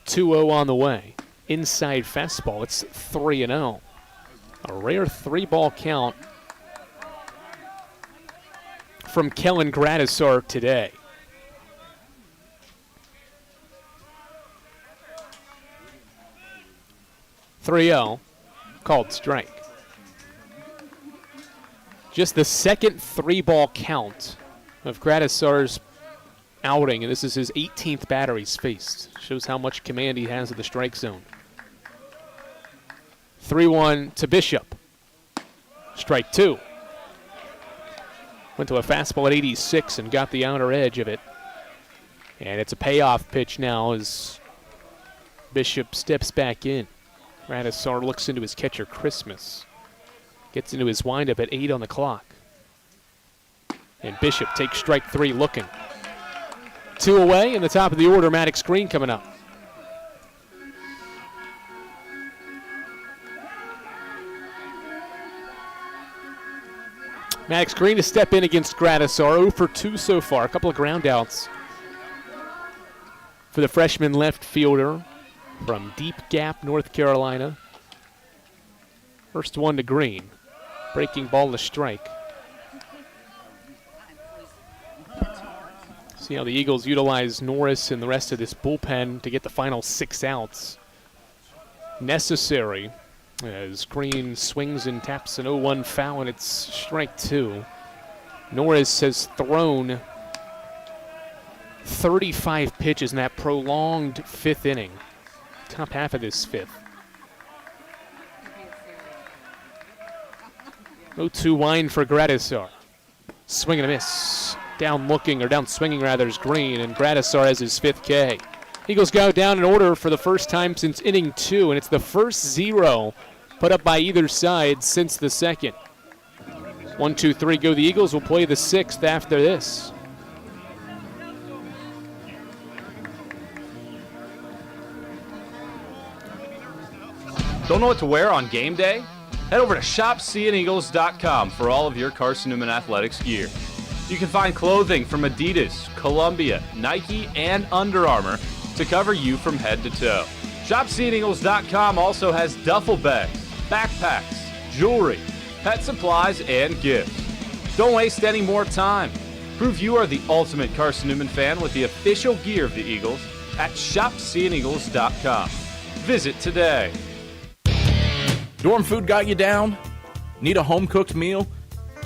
2-0 on the way. Inside fastball, it's 3-0. A rare 3-ball count from Kellen Gradisar today. 3-0. Called strike. Just the second 3-ball count of Gradisar's outing, and this is his 18th batter he's faced. Shows how much command he has of the strike zone. 3-1 to Bishop. Strike 2. Went to a fastball at 86 and got the outer edge of it. And it's a payoff pitch now as Bishop steps back in. Gradisar looks into his catcher, Christmas. Gets into his windup at 8 on the clock. And Bishop takes strike 3 looking. 2 away in the top of the order, Maddox Green coming up. Maddox Green to step in against Gradisar. 0 for 2 so far. A couple of ground outs for the freshman left fielder from Deep Gap, North Carolina. First one to Green. Breaking ball to strike. See how the Eagles utilize Norris and the rest of this bullpen to get the final 6 outs necessary as Green swings and taps an 0-1 foul, and it's strike 2. Norris has thrown 35 pitches in that prolonged 5th inning. Top half of this 5th. 0-2 wind for Gradisar. Swing and a miss. Down looking, or down swinging rather, is Green, and Gradisar has his 5th K. Eagles go down in order for the first time since inning 2, and it's the first 0 put up by either side since the second. 1, 2, 3 go the Eagles. Will play the 6th after this. Don't know what to wear on game day? Head over to shopseeandeagles.com for all of your Carson-Newman athletics gear. You can find clothing from Adidas, Columbia, Nike, and Under Armour to cover you from head to toe. ShopSeeingEagles.com also has duffel bags, backpacks, jewelry, pet supplies, and gifts. Don't waste any more time. Prove you are the ultimate Carson-Newman fan with the official gear of the Eagles at ShopSeeingEagles.com. Visit today. Dorm food got you down? Need a home-cooked meal?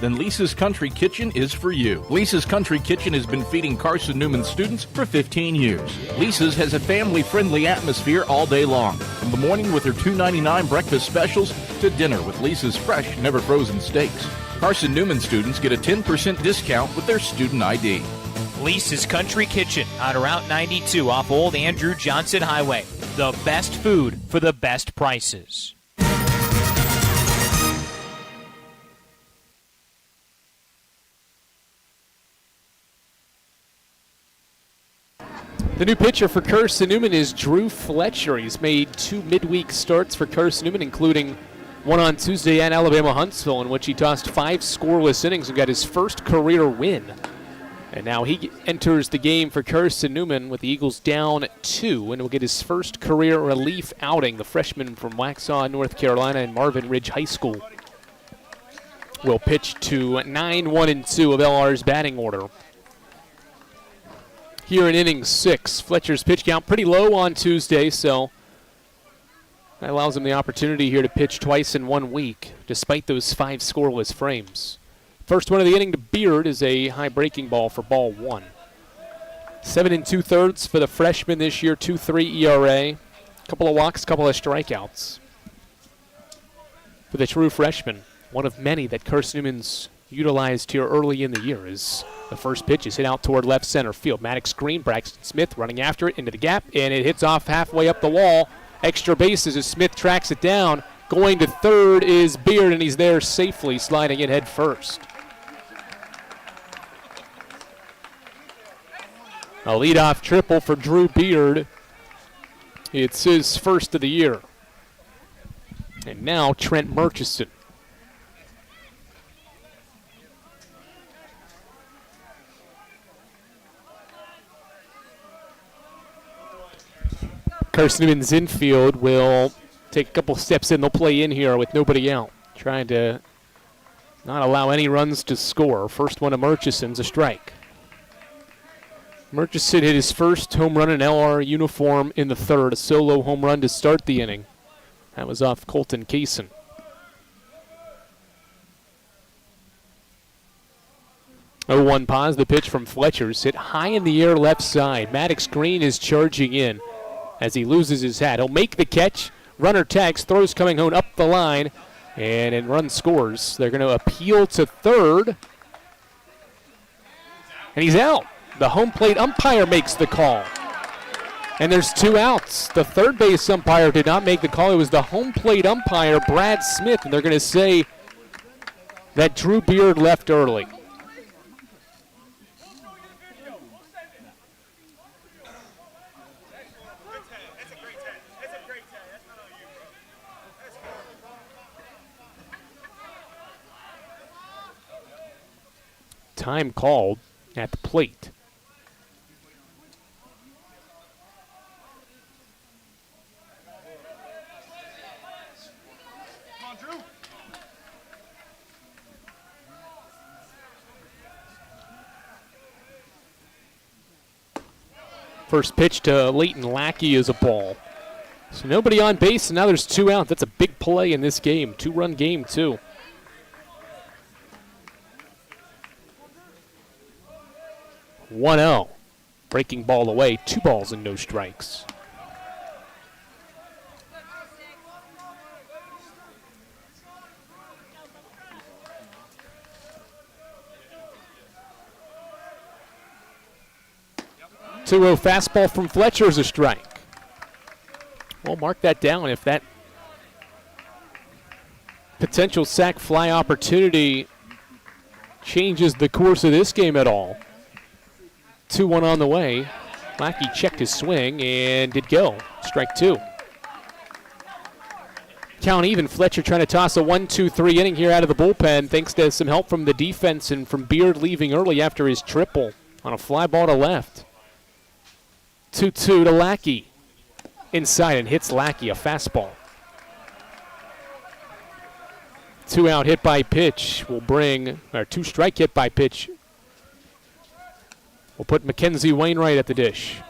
Then Lisa's Country Kitchen is for you. Lisa's Country Kitchen has been feeding Carson-Newman students for 15 years. Lisa's has a family-friendly atmosphere all day long, from the morning with their $2.99 breakfast specials to dinner with Lisa's fresh, never-frozen steaks. Carson-Newman students get a 10% discount with their student ID. Lisa's Country Kitchen on Route 92 off Old Andrew Johnson Highway. The best food for the best prices. The new pitcher for Carson-Newman is Drew Fletcher. He's made 2 midweek starts for Carson-Newman, including one on Tuesday at Alabama-Huntsville, in which he tossed 5 scoreless innings and got his first career win. And now he enters the game for Carson-Newman with the Eagles down 2, and will get his first career relief outing. The freshman from Waxhaw, North Carolina, and Marvin Ridge High School will pitch to 9, 1, and 2 of LR's batting order. Here in inning 6, Fletcher's pitch count pretty low on Tuesday, so that allows him the opportunity here to pitch twice in 1 week, despite those 5 scoreless frames. First one of the inning to Beard is a high breaking ball for ball 1. 7 2/3 for the freshman this year, 2.3 ERA. Couple of walks, couple of strikeouts. For the true freshman, one of many that Carson-Newman's utilized here early in the year, is the first pitch is hit out toward left center field. Maddox Green, Braxton Smith running after it into the gap, and it hits off halfway up the wall. Extra bases as Smith tracks it down. Going to third is Beard, and he's there safely, sliding in head first. A leadoff triple for Drew Beard. It's his first of the year. And now Trent Murchison. Carson-Newman's infield will take a couple steps in. They'll play in here with nobody out, trying to not allow any runs to score. First one to Murchison's a strike. Murchison hit his first home run in LR uniform in the third, a solo home run to start the inning. That was off Colton Kaysen. 0-1 pause. The pitch from Fletcher's hit high in the air left side. Maddox Green is charging in as he loses his hat. He'll make the catch. Runner tags, throws coming home up the line, and run scores. They're going to appeal to third. And he's out. The home plate umpire makes the call. And there's 2 outs. The third base umpire did not make the call. It was the home plate umpire, Brad Smith, and they're going to say that Drew Beard left early. Time called at the plate. First pitch to Leighton Lackey is a ball. So nobody on base, and now there's 2 out. That's a big play in this game. 2-run game, too. 1-0. Breaking ball away. 2 balls and no strikes. Two-0 fastball from Fletcher is a strike. Well, mark that down. If that potential sac fly opportunity changes the course of this game at all. 2-1 on the way. Lackey checked his swing and did go. Strike 2. Count even. Fletcher trying to toss a 1-2-3 inning here out of the bullpen thanks to some help from the defense and from Beard leaving early after his triple on a fly ball to left. 2-2 to Lackey. Inside and hits Lackey, a fastball. 2 out hit by pitch will bring, or 2 strike hit by pitch. We'll put Mackenzie Wainwright at the dish.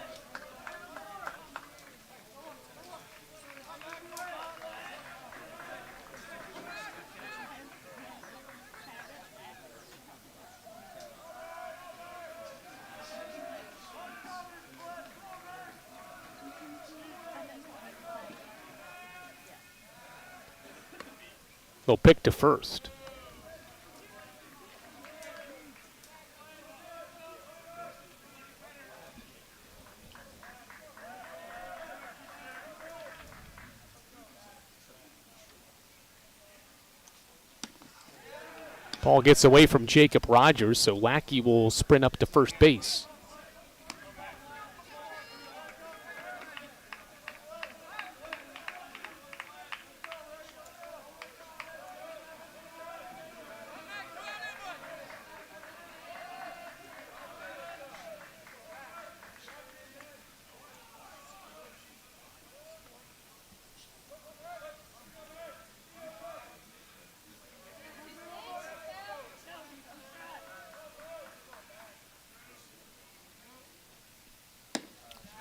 They'll pick to first. Ball gets away from Jacob Rogers, so Lackey will sprint up to first base.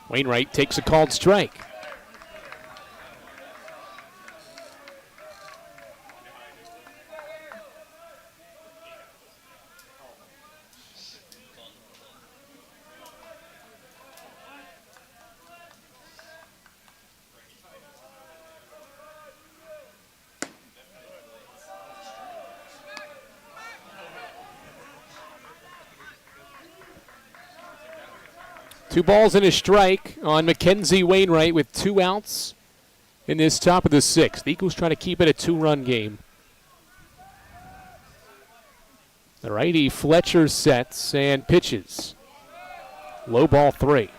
Wainwright takes a called strike. Two balls and a strike on Mackenzie Wainwright with 2 outs in this top of the 6th. The Eagles trying to keep it a 2-run game. The righty Fletcher sets and pitches. Low ball 3.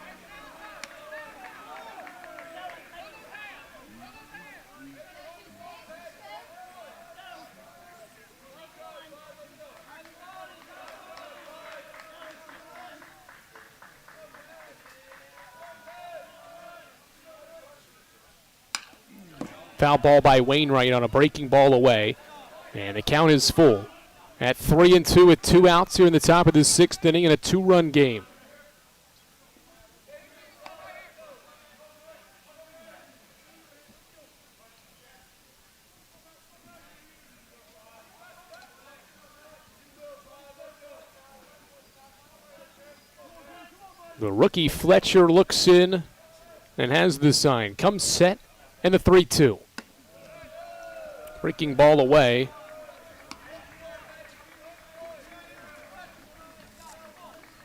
Foul ball by Wainwright on a breaking ball away. And the count is full at 3-2 with 2 outs here in the top of the 6th inning in a 2-run game. The rookie Fletcher looks in and has the sign. Comes set and the 3-2. Breaking ball away.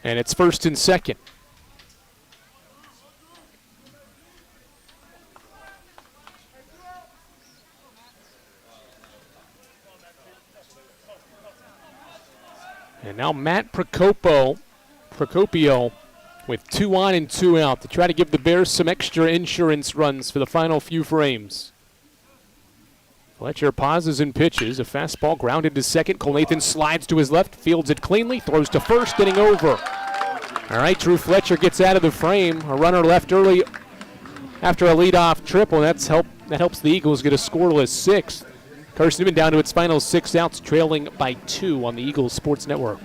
And it's first and second. And now Matt Procopio with 2 on and 2 out to try to give the Bears some extra insurance runs for the final few frames. Fletcher pauses and pitches. A fastball grounded to second. Cole Nathan slides to his left, fields it cleanly, throws to first, inning over. All right, Drew Fletcher gets out of the frame. A runner left early after a leadoff triple. That helps the Eagles get a scoreless 6th. Carson-Newman down to its final 6 outs, trailing by 2 on the Eagles Sports Network.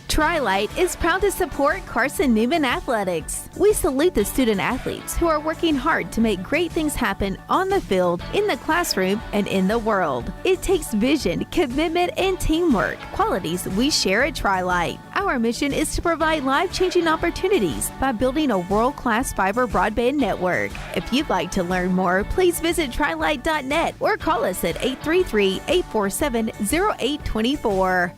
Tri-Light is proud to support Carson-Newman Athletics. We salute the student athletes who are working hard to make great things happen on the field, in the classroom, and in the world. It takes vision, commitment, and teamwork, qualities we share at Tri-Light. Our mission is to provide life-changing opportunities by building a world-class fiber broadband network. If you'd like to learn more, please visit trilight.net or call us at 833-847-0824.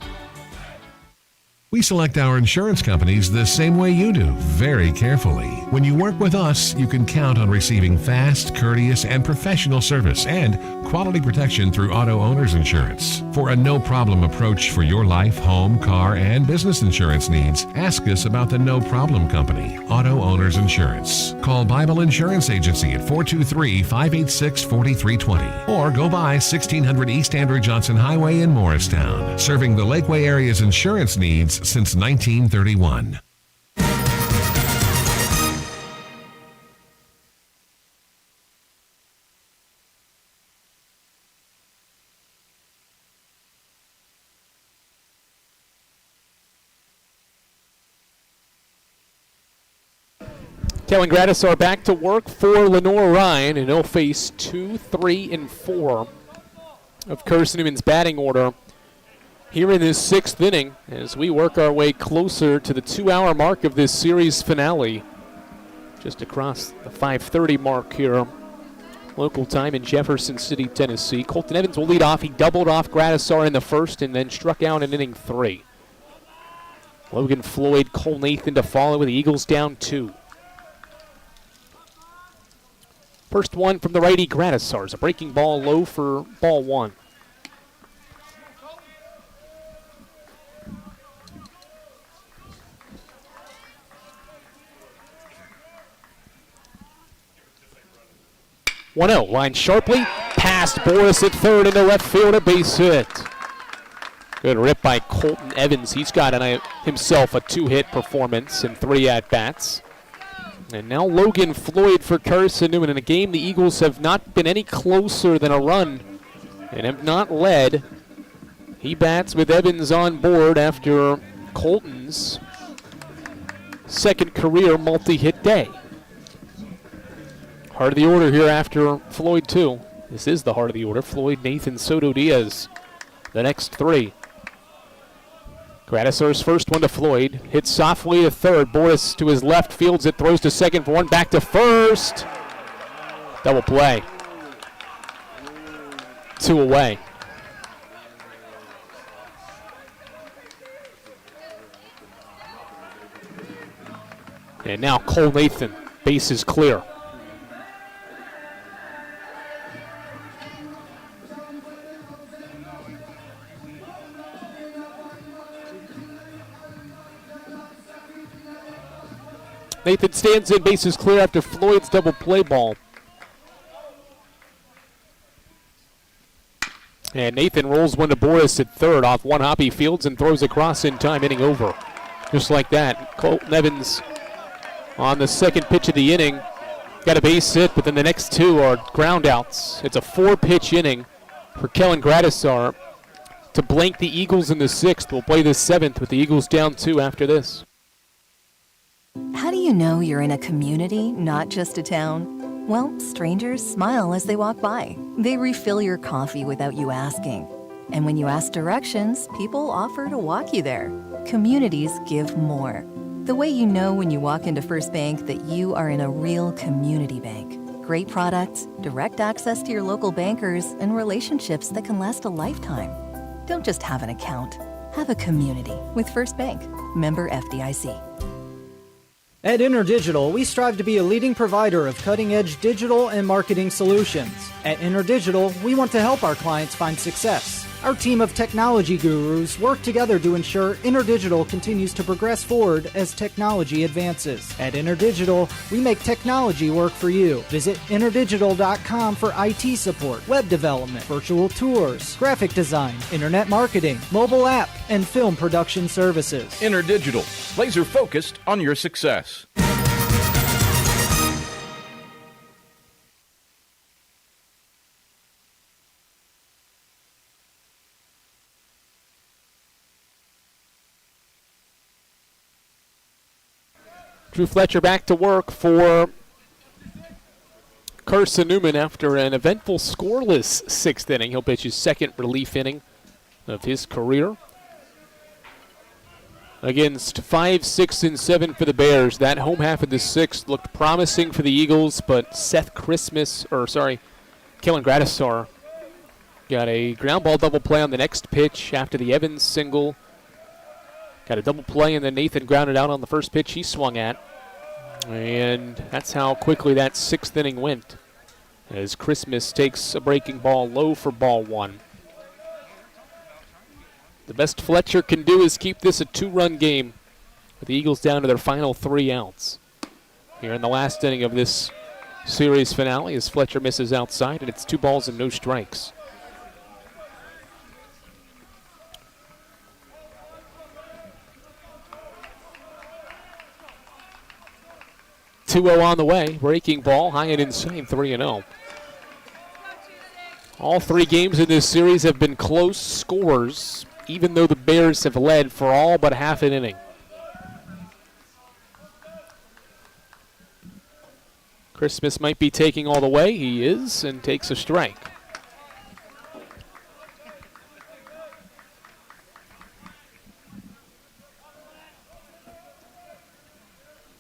We select our insurance companies the same way you do, very carefully. When you work with us, you can count on receiving fast, courteous, and professional service and quality protection through Auto Owners Insurance. For a no-problem approach for your life, home, car, and business insurance needs, ask us about the No Problem Company, Auto Owners Insurance. Call Bible Insurance Agency at 423-586-4320 or go by 1600 East Andrew Johnson Highway in Morristown, serving the Lakeway area's insurance needs since 1931. Kellen Gratis are back to work for Lenoir-Rhyne, and he'll face 2, 3, and 4 of Carson-Newman's batting order here in this 6th inning as we work our way closer to the 2-hour mark of this series finale. Just across the 5:30 mark here, local time in Jefferson City, Tennessee. Colton Evans will lead off. He doubled off Gratisar in the first and then struck out in inning 3. Logan Floyd, Cole Nathan to follow with the Eagles down 2. First one from the righty Gratisar is a breaking ball low for ball 1. Line sharply, past Boris at third into left field, a base hit. Good rip by Colton Evans. He's got himself a 2-hit performance and 3 at-bats. And now Logan Floyd for Carson-Newman in a game the Eagles have not been any closer than a run and have not led. He bats with Evans on board after Colton's second career multi-hit day. Heart of the order here after Floyd, too. This is the heart of the order. Floyd, Nathan, Soto, Diaz, the next 3. Gratisar's first one to Floyd. Hits softly to third. Boris to his left, fields it, throws to second for one, back to first. Double play. 2 away. And now Cole Nathan, base is clear. Nathan stands in, bases clear after Floyd's double play ball. And Nathan rolls one to Boris at third off one hop. He fields and throws across in time, inning over. Just like that, Colton Evans on the second pitch of the inning got a base hit, but then the next 2 are ground outs. It's a 4-pitch inning for Kellen Gratisar to blank the Eagles in the 6th. We'll play the 7th with the Eagles down 2 after this. How do you know you're in a community, not just a town? Well, strangers smile as they walk by. They refill your coffee without you asking. And when you ask directions, people offer to walk you there. Communities give more. The way you know when you walk into First Bank that you are in a real community bank. Great products, direct access to your local bankers, and relationships that can last a lifetime. Don't just have an account. Have a community with First Bank. Member FDIC. At InterDigital, we strive to be a leading provider of cutting-edge digital and marketing solutions. At InterDigital, we want to help our clients find success. Our team of technology gurus work together to ensure InterDigital continues to progress forward as technology advances. At InterDigital, we make technology work for you. Visit interdigital.com for IT support, web development, virtual tours, graphic design, internet marketing, mobile app, and film production services. InterDigital, laser focused on your success. Drew Fletcher back to work for Carson-Newman after an eventful scoreless sixth inning. He'll pitch his second relief inning of his career. Against 5, 6, and 7 for the Bears. That home half of the sixth looked promising for the Eagles, but Kellen Gradisar got a ground ball double play on the next pitch after the Evans single. Got a double play, and then Nathan grounded out on the first pitch he swung at. And that's how quickly that sixth inning went, as Christmas takes a breaking ball low for ball one. The best Fletcher can do is keep this a two-run game, with the Eagles down to their final 3 outs. Here in the last inning of this series finale, as Fletcher misses outside, and it's 2 balls and no strikes. (2-0) on the way. Breaking ball, high and inside, 3-0. All 3 games in this series have been close scores, even though the Bears have led for all but half an inning. Christmas might be taking all the way. He is, and takes a strike.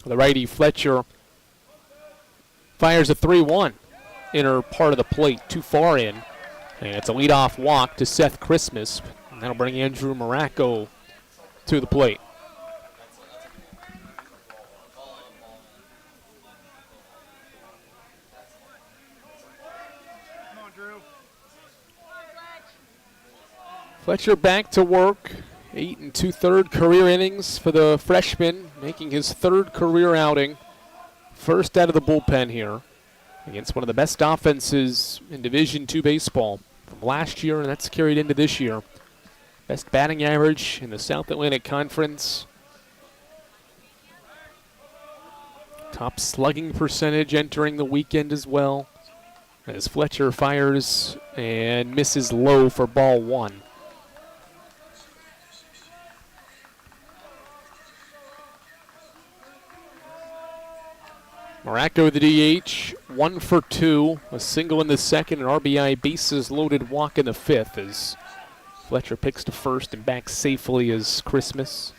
The righty Fletcher fires a 3-1. Inner part of the plate, too far in. And it's a leadoff walk to Seth Christmas. And that'll bring Andrew Morocco to the plate. Fletcher back to work. 8 2/3 career innings for the freshman, making his 3rd career outing. First out of the bullpen here against one of the best offenses in Division II baseball from last year, and that's carried into this year. Best batting average in the South Atlantic Conference. Top slugging percentage entering the weekend as well, as Fletcher fires and misses low for ball one. Morocco the DH, 1 for 2, a single in the second, an RBI bases loaded walk in the 5th as Fletcher picks to first and back safely as Christmas.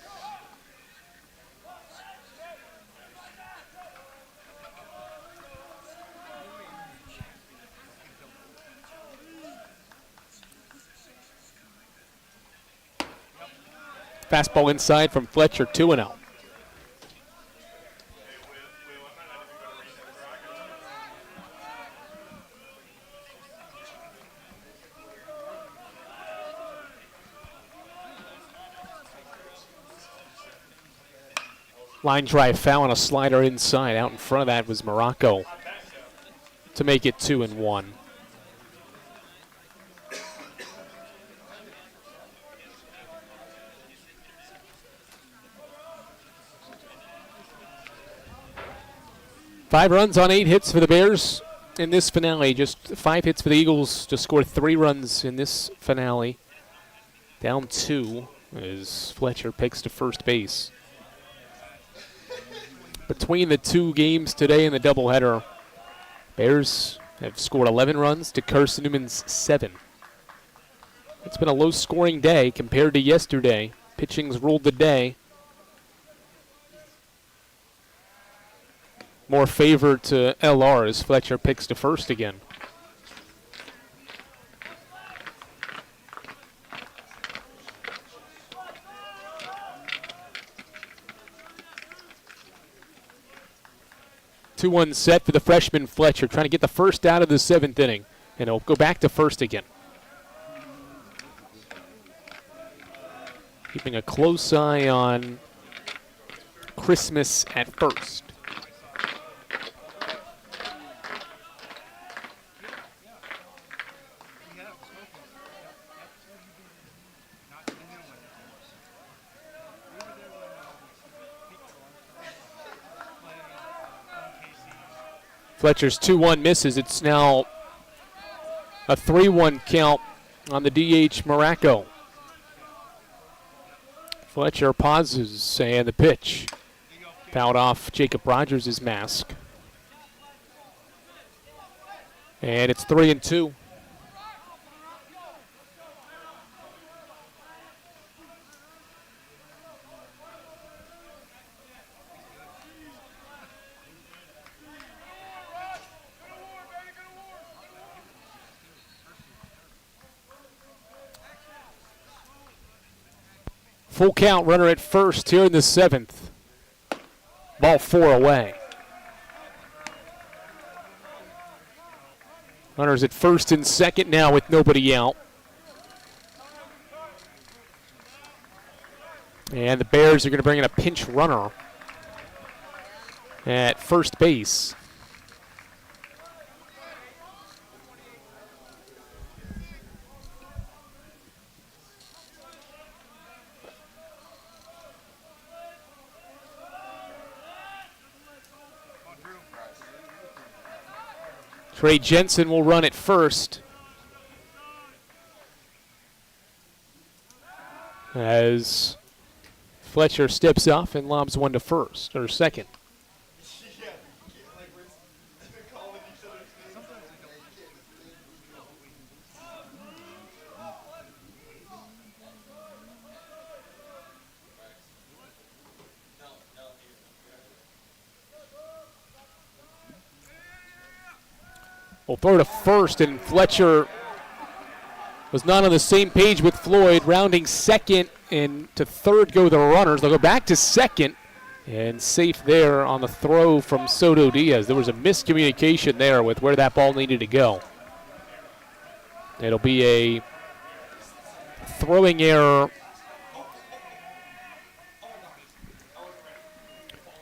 Fastball inside from Fletcher, 2-0. Line drive foul and a slider inside. Out in front of that was Morocco to make it 2-1. Five runs on 8 hits for the Bears in this finale. Just 5 hits for the Eagles to score 3 runs in this finale. Down 2 as Fletcher picks to first base. Between the 2 games today and the doubleheader, Bears have scored 11 runs to Carson-Newman's 7. It's been a low-scoring day compared to yesterday. Pitching's ruled the day. more favor to LR as Fletcher picks to first again. Two-one set for the freshman Fletcher, trying to get the first out of the 7th inning, and he'll go back to first again. Keeping a close eye on Christmas at first. Fletcher's 2-1 misses. It's now a 3-1 count on the DH Morocco. Fletcher pauses, and the pitch. Fouled off Jacob Rogers' mask. And it's 3-2. Full count, runner at first here in the 7th. Ball 4 away. Runners at first and second now with nobody out. And the Bears are going to bring in a pinch runner at first base. Trey Jensen will run at first as Fletcher steps off and lobs one to first, or second. Will throw to first, and Fletcher was not on the same page with Floyd. Rounding second, and to third go the runners. They'll go back to second, and safe there on the throw from Soto Diaz. There was a miscommunication there with where that ball needed to go. It'll be a throwing error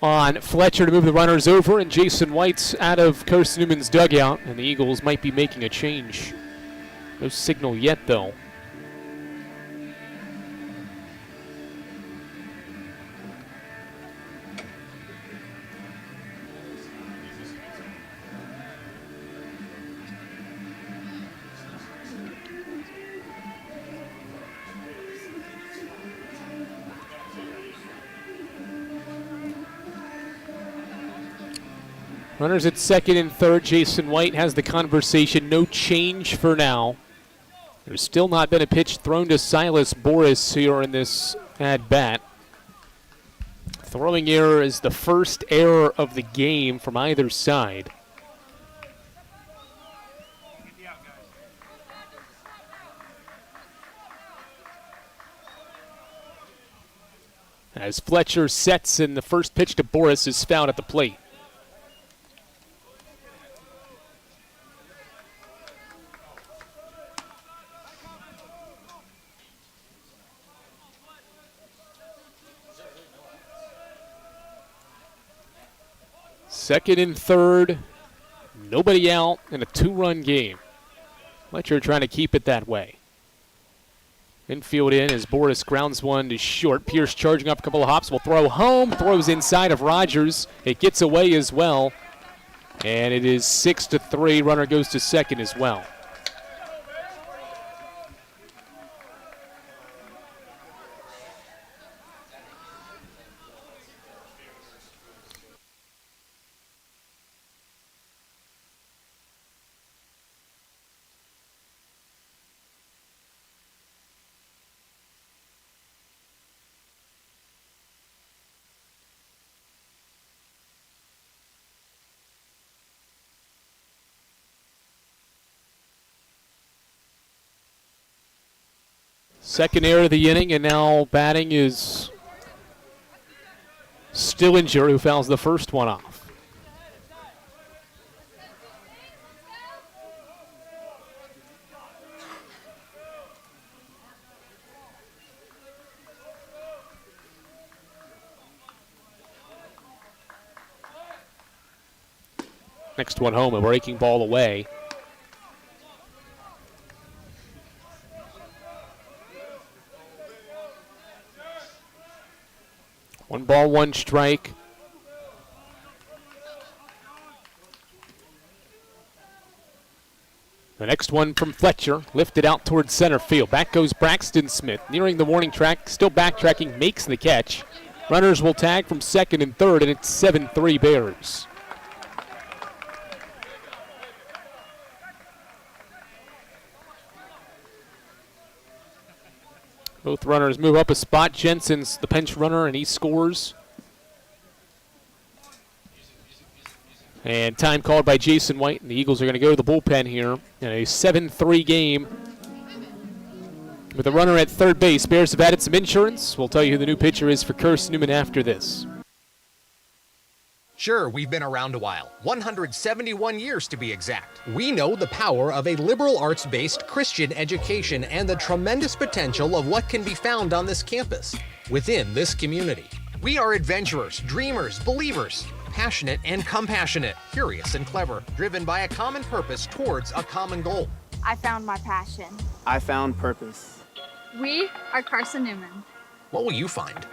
on Fletcher to move the runners over, and Jason White's out of Carson-Newman's dugout, and the Eagles might be making a change. No signal yet, though. Runners at second and third. Jason White has the conversation. No change for now. There's still not been a pitch thrown to Silas Boris here in this at-bat. Throwing error is the first error of the game from either side. As Fletcher sets, and the first pitch to Boris is fouled at the plate. Second and third, nobody out, and a 2-run game. Fletcher trying to keep it that way. Infield in as Boris grounds one to short. Pierce charging up a couple of hops, will throw home, throws inside of Rogers. It gets away as well, and it is 6-3. Runner goes to second as well. Second error of the inning, and now batting is Stillinger, who fouls the first one off. Next one home, a breaking ball away. One ball, one strike. The next one from Fletcher, lifted out towards center field. Back goes Braxton Smith, nearing the warning track, still backtracking, makes the catch. Runners will tag from second and third, and it's 7-3 Bears. Both runners move up a spot. Jensen's the pinch runner, and he scores. And time called by Jason White, and the Eagles are going to go to the bullpen here in a 7-3 game. With a runner at third base, Bears have added some insurance. We'll tell you who the new pitcher is for Carson-Newman after this. Sure, we've been around a while, 171 years to be exact. We know the power of a liberal arts-based Christian education and the tremendous potential of what can be found on this campus, within this community. We are adventurers, dreamers, believers, passionate and compassionate, curious and clever, driven by a common purpose towards a common goal. I found my passion. I found purpose. We are Carson-Newman. What will you find?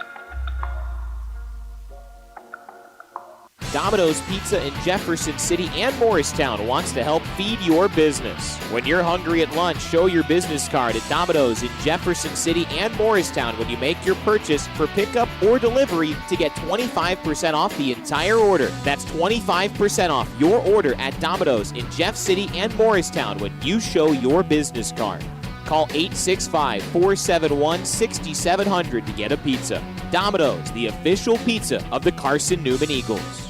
Domino's Pizza in Jefferson City and Morristown wants to help feed your business. When you're hungry at lunch, show your business card at Domino's in Jefferson City and Morristown when you make your purchase for pickup or delivery to get 25% off the entire order. That's 25% off your order at Domino's in Jeff City and Morristown when you show your business card. Call 865-471-6700 to get a pizza. Domino's, the official pizza of the Carson-Newman Eagles.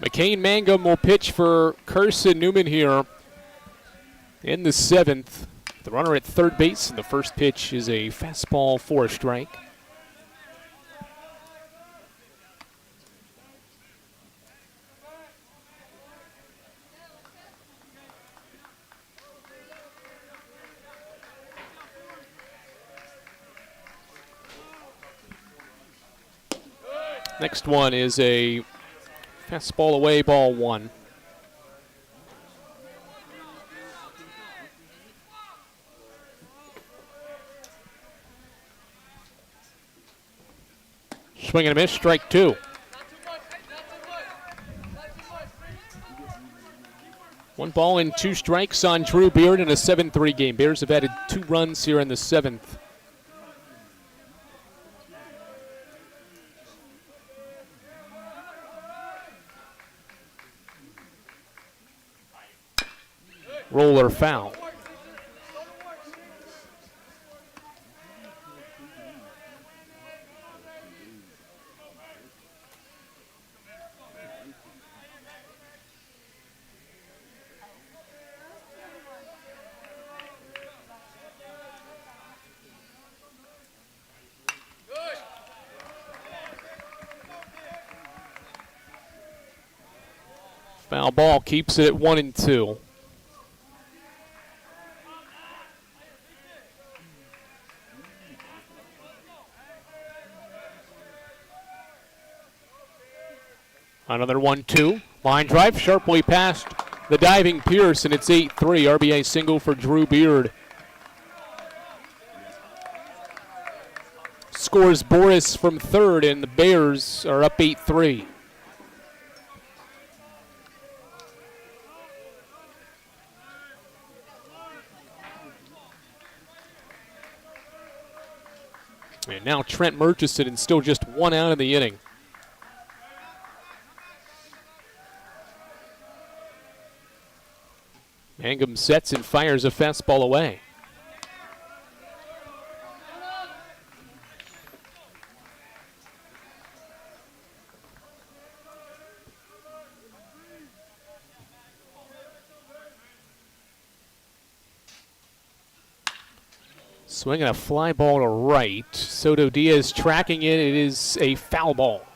McCain Mangum will pitch for Carson-Newman here in the seventh. The runner at third base, and the first pitch is a fastball for a strike. Next one is a fastball away, ball one. Swing and a miss, strike two. One ball and two strikes on Drew Beard in a 7-3 game. Bears have added 2 runs here in the seventh. Roller foul. Foul ball keeps it at 1-2. Another 1-2. Line drive, sharply past the diving Pierce, and it's 8-3. RBI single for Drew Beard. Scores Boris from third, and the Bears are up 8-3. And now Trent Murchison, and still just one out in the inning. Mangum sets and fires a fastball away. Swinging a fly ball to right. Soto Diaz tracking it. It is a foul ball.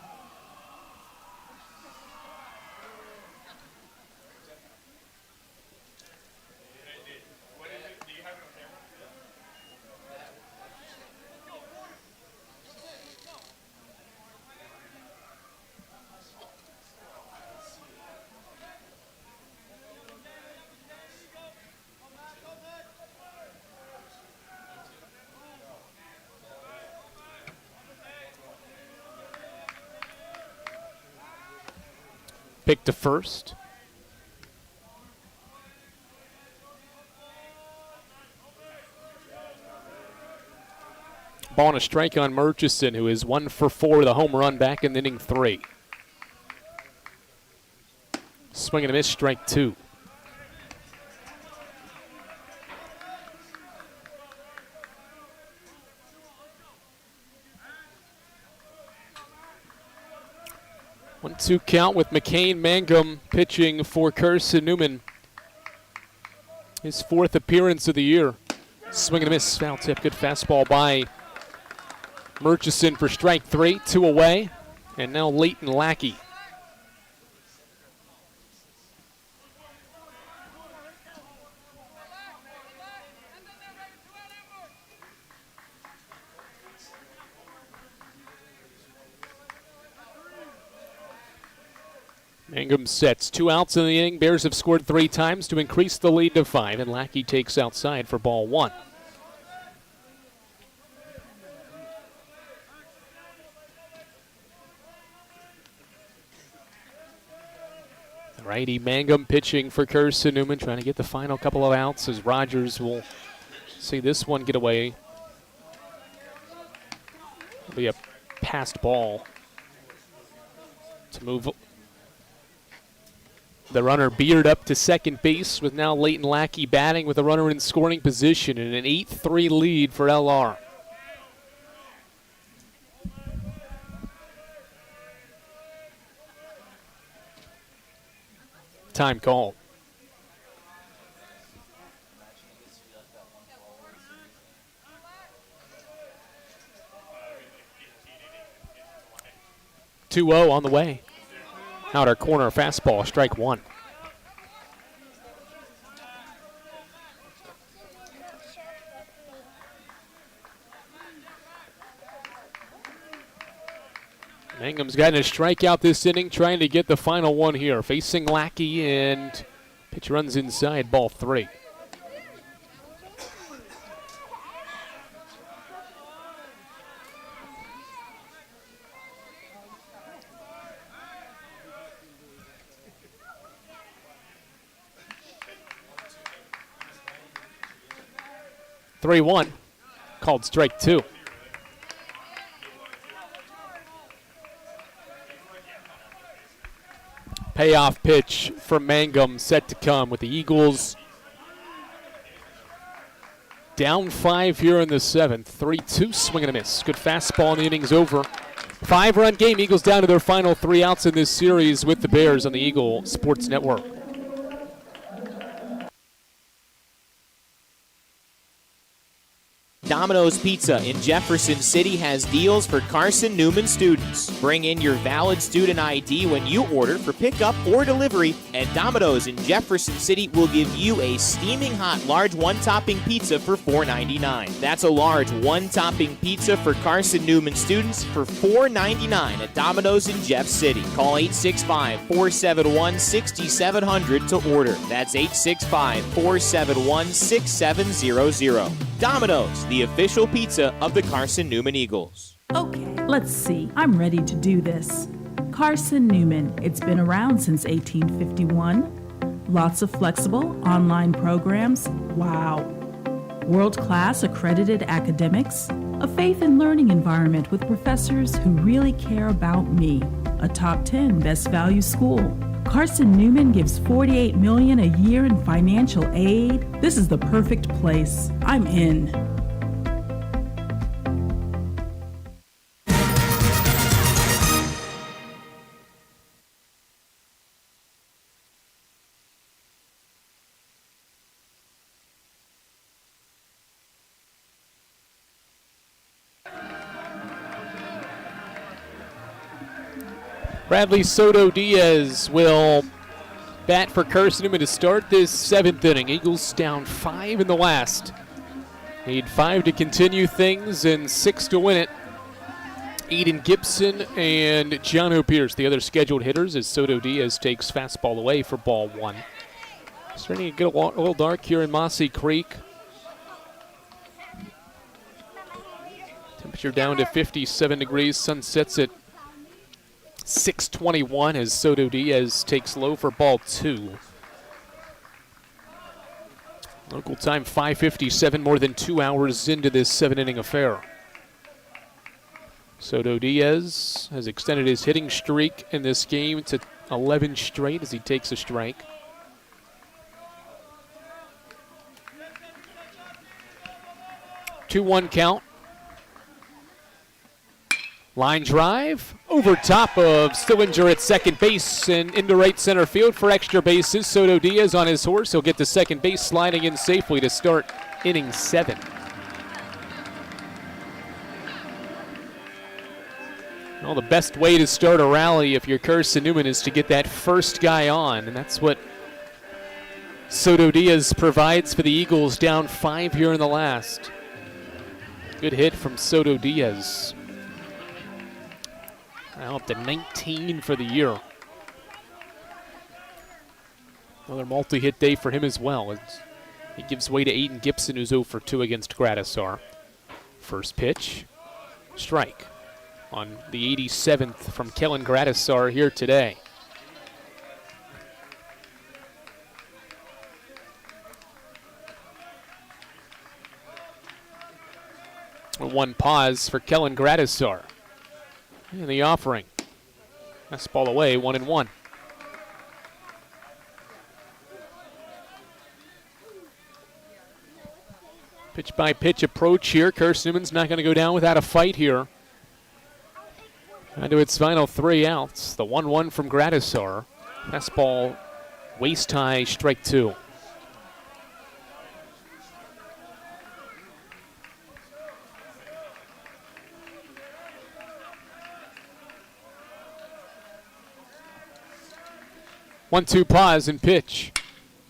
Pick to first. Ball and a strike on Murchison, who is 1 for 4 with a home run back in inning 3. Swing and a miss, strike 2. One-two count with McCain Mangum pitching for Carson-Newman. His 4th appearance of the year. Swing and a miss, foul tip, good fastball by Murchison for strike 3, 2 away. And now Leighton Lackey. Mangum sets 2 outs in the inning. Bears have scored 3 times to increase the lead to 5, and Lackey takes outside for ball 1. Righty Mangum pitching for Carson-Newman, trying to get the final couple of outs as Rogers will see this one get away. It'll be a passed ball to move the runner Beard up to second base, with now Leighton Lackey batting with a runner in scoring position, and an 8-3 lead for LR. Time call. (2-0) on the way. Outer corner fastball, strike 1. Mangum's gotten a strikeout this inning, trying to get the final one here. Facing Lackey, and pitch runs inside, ball 3. (3-1), called strike 2. Payoff pitch from Mangum set to come, with the Eagles down 5 here in the 7th. 3-2, swing and a miss. Good fastball, and the inning's over. 5-run game. Eagles down to their final 3 outs in this series with the Bears on the Eagle Sports Network. Domino's Pizza in Jefferson City has deals for Carson-Newman students. Bring in your valid student ID when you order for pickup or delivery, and Domino's in Jefferson City will give you a steaming hot large one-topping pizza for $4.99. That's a large one-topping pizza for Carson-Newman students for $4.99 at Domino's in Jeff City. Call 865-471-6700 to order. That's 865-471-6700. Domino's, the official pizza of the Carson-Newman Eagles. Okay, let's see. I'm ready to do this. Carson-Newman. It's been around since 1851. Lots of flexible online programs. Wow. World-class accredited academics. A faith and learning environment with professors who really care about me. A top 10 best value school. Carson-Newman gives $48 million a year in financial aid. This is the perfect place. I'm in. Bradley Soto Diaz will bat for Carson-Newman to start this 7th inning. Eagles down 5 in the last. Need 5 to continue things and 6 to win it. Eden Gibson and John Pierce, the other scheduled hitters, as Soto Diaz takes fastball away for ball 1. Starting to get a little dark here in Mossy Creek. Temperature down to 57 degrees. Sun sets at 6:21 as Soto Diaz takes low for ball 2. Local time 5:57, more than 2 hours into this 7-inning affair. Soto Diaz has extended his hitting streak in this game to 11 straight as he takes a strike. Two-one count. Line drive over top of Stillinger at second base and into right center field for extra bases. Soto Diaz on his horse. He'll get to second base, sliding in safely to start inning 7. Well, the best way to start a rally if you're Carson-Newman is to get that first guy on, and that's what Soto Diaz provides for the Eagles, down 5 here in the last. Good hit from Soto Diaz. Now up to 19 for the year. Another multi-hit day for him as well. He gives way to Eden Gibson, who's 0 for 2 against Gradisar. First pitch, strike on the 87th from Kellen Gradisar here today. One pause for Kellen Gradisar. And the offering. Fastball away, 1-1. Pitch by pitch approach here. Carson-Newman's not going to go down without a fight here. Onto its final 3 outs. The 1-1 from Gradisar. Fastball waist high, strike 2. One-two pause and pitch.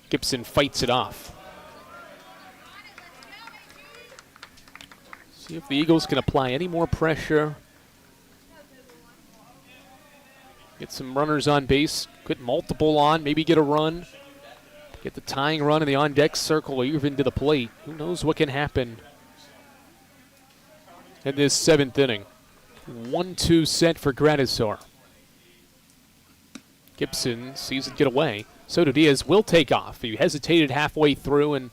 Gibson fights it off. See if the Eagles can apply any more pressure. Get some runners on base. Get multiple on, maybe get a run. Get the tying run in the on-deck circle or even to the plate. Who knows what can happen in this 7th inning. 1-2 set for Gradisar. Gibson sees it get away. Soto Diaz will take off. He hesitated halfway through and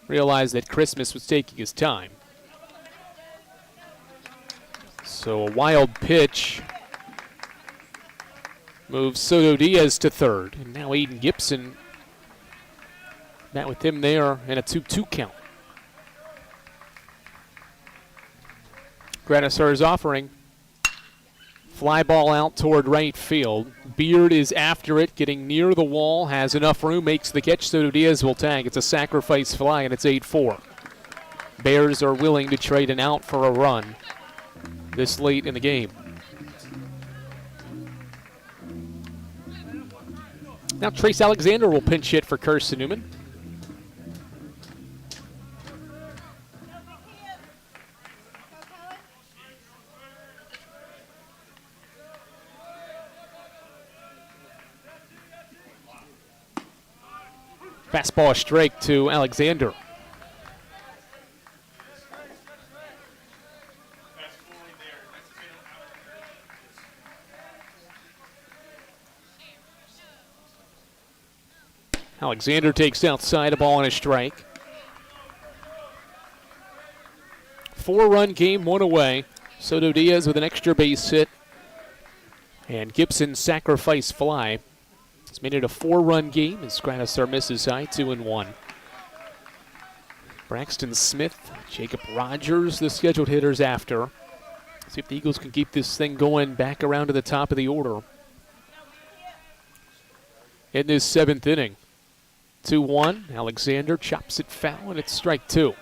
realized that Christmas was taking his time. So a wild pitch moves Soto Diaz to third. And now Eden Gibson met with him there in a 2-2 count. Gradisar is offering. Fly ball out toward right field. Beard is after it, getting near the wall, has enough room, makes the catch. Soto Diaz will tag. It's a sacrifice fly, and it's 8-4. Bears are willing to trade an out for a run this late in the game. Now Trace Alexander will pinch hit for Carson-Newman. Fastball strike to Alexander. Alexander takes outside, a ball and a strike. 4-run game, one away. Soto Diaz with an extra base hit. And Gibson's sacrifice fly. It's made it a 4-run game as Granasar misses high, 2-1. Braxton Smith, Jacob Rogers, the scheduled hitters after. See if the Eagles can keep this thing going back around to the top of the order. In this 7th inning. 2-1, Alexander chops it foul, and it's strike 2.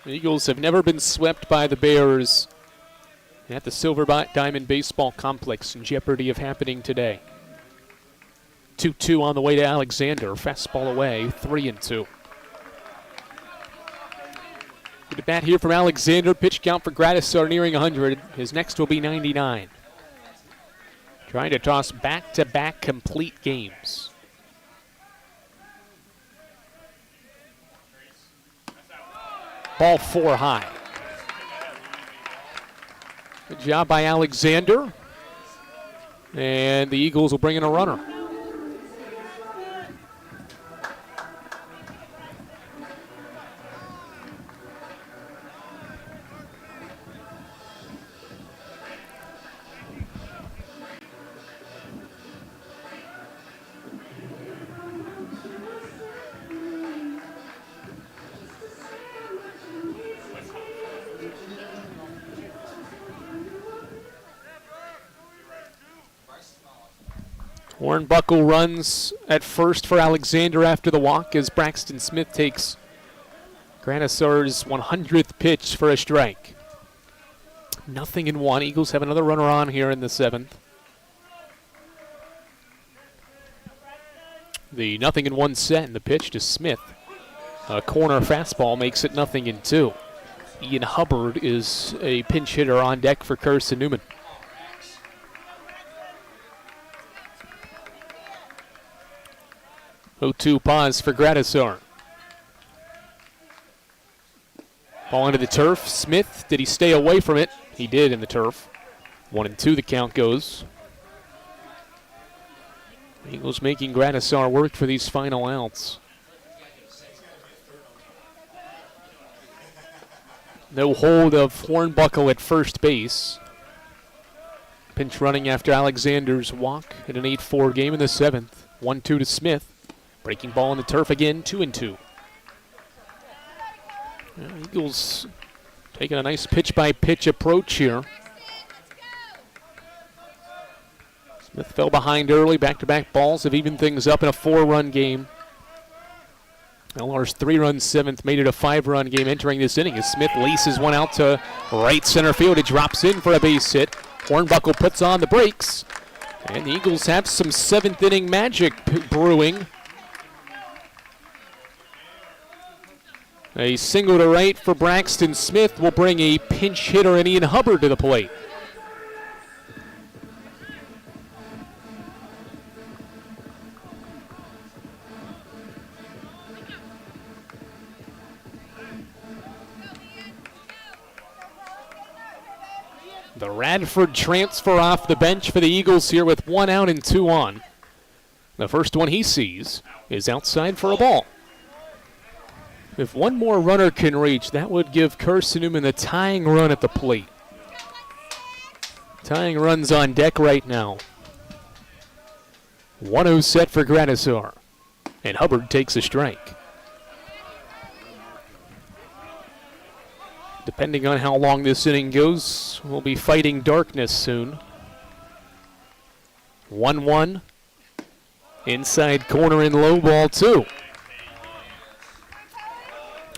The Eagles have never been swept by the Bears at the Silver Diamond Baseball Complex, in jeopardy of happening today. 2-2 on the way to Alexander, fastball away, 3-2. Good at bat here from Alexander. Pitch count for Gradisar nearing 100. His next will be 99. Trying to toss back-to-back complete games. Ball 4 high. Good job by Alexander. And the Eagles will bring in a runner. Hornbuckle runs at first for Alexander after the walk as Braxton Smith takes Granasar's 100th pitch for a strike. 0-1. Eagles have another runner on here in the 7th. The 0-1 set, and the pitch to Smith. A corner fastball makes it 0-2. Ian Hubbard is a pinch hitter on deck for Carson-Newman. 0-2 pause for Gradisar. Ball into the turf. Smith, did he stay away from it? He did in the turf. 1-2 the count goes. Eagles making Gradisar work for these final outs. No hold of Hornbuckle at first base. Pinch running after Alexander's walk in an 8-4 game in the 7th. 1-2 to Smith. Breaking ball in the turf again, 2-2. Eagles taking a nice pitch-by-pitch approach here. Smith fell behind early. Back-to-back balls have evened things up in a 4-run game. LR's 3-run 7th made it a 5-run game entering this inning as Smith laces one out to right center field. It drops in for a base hit. Hornbuckle puts on the brakes. And the Eagles have some 7th inning magic brewing. A single to right for Braxton Smith will bring a pinch hitter and Ian Hubbard to the plate. The Radford transfer off the bench for the Eagles here with 1 out and 2 on. The first one he sees is outside for a ball. If one more runner can reach, that would give Carson-Newman the tying run at the plate. Tying runs on deck right now. 1-0 set for Gradisar. And Hubbard takes a strike. Depending on how long this inning goes, we'll be fighting darkness soon. 1-1. Inside corner and low ball, 2.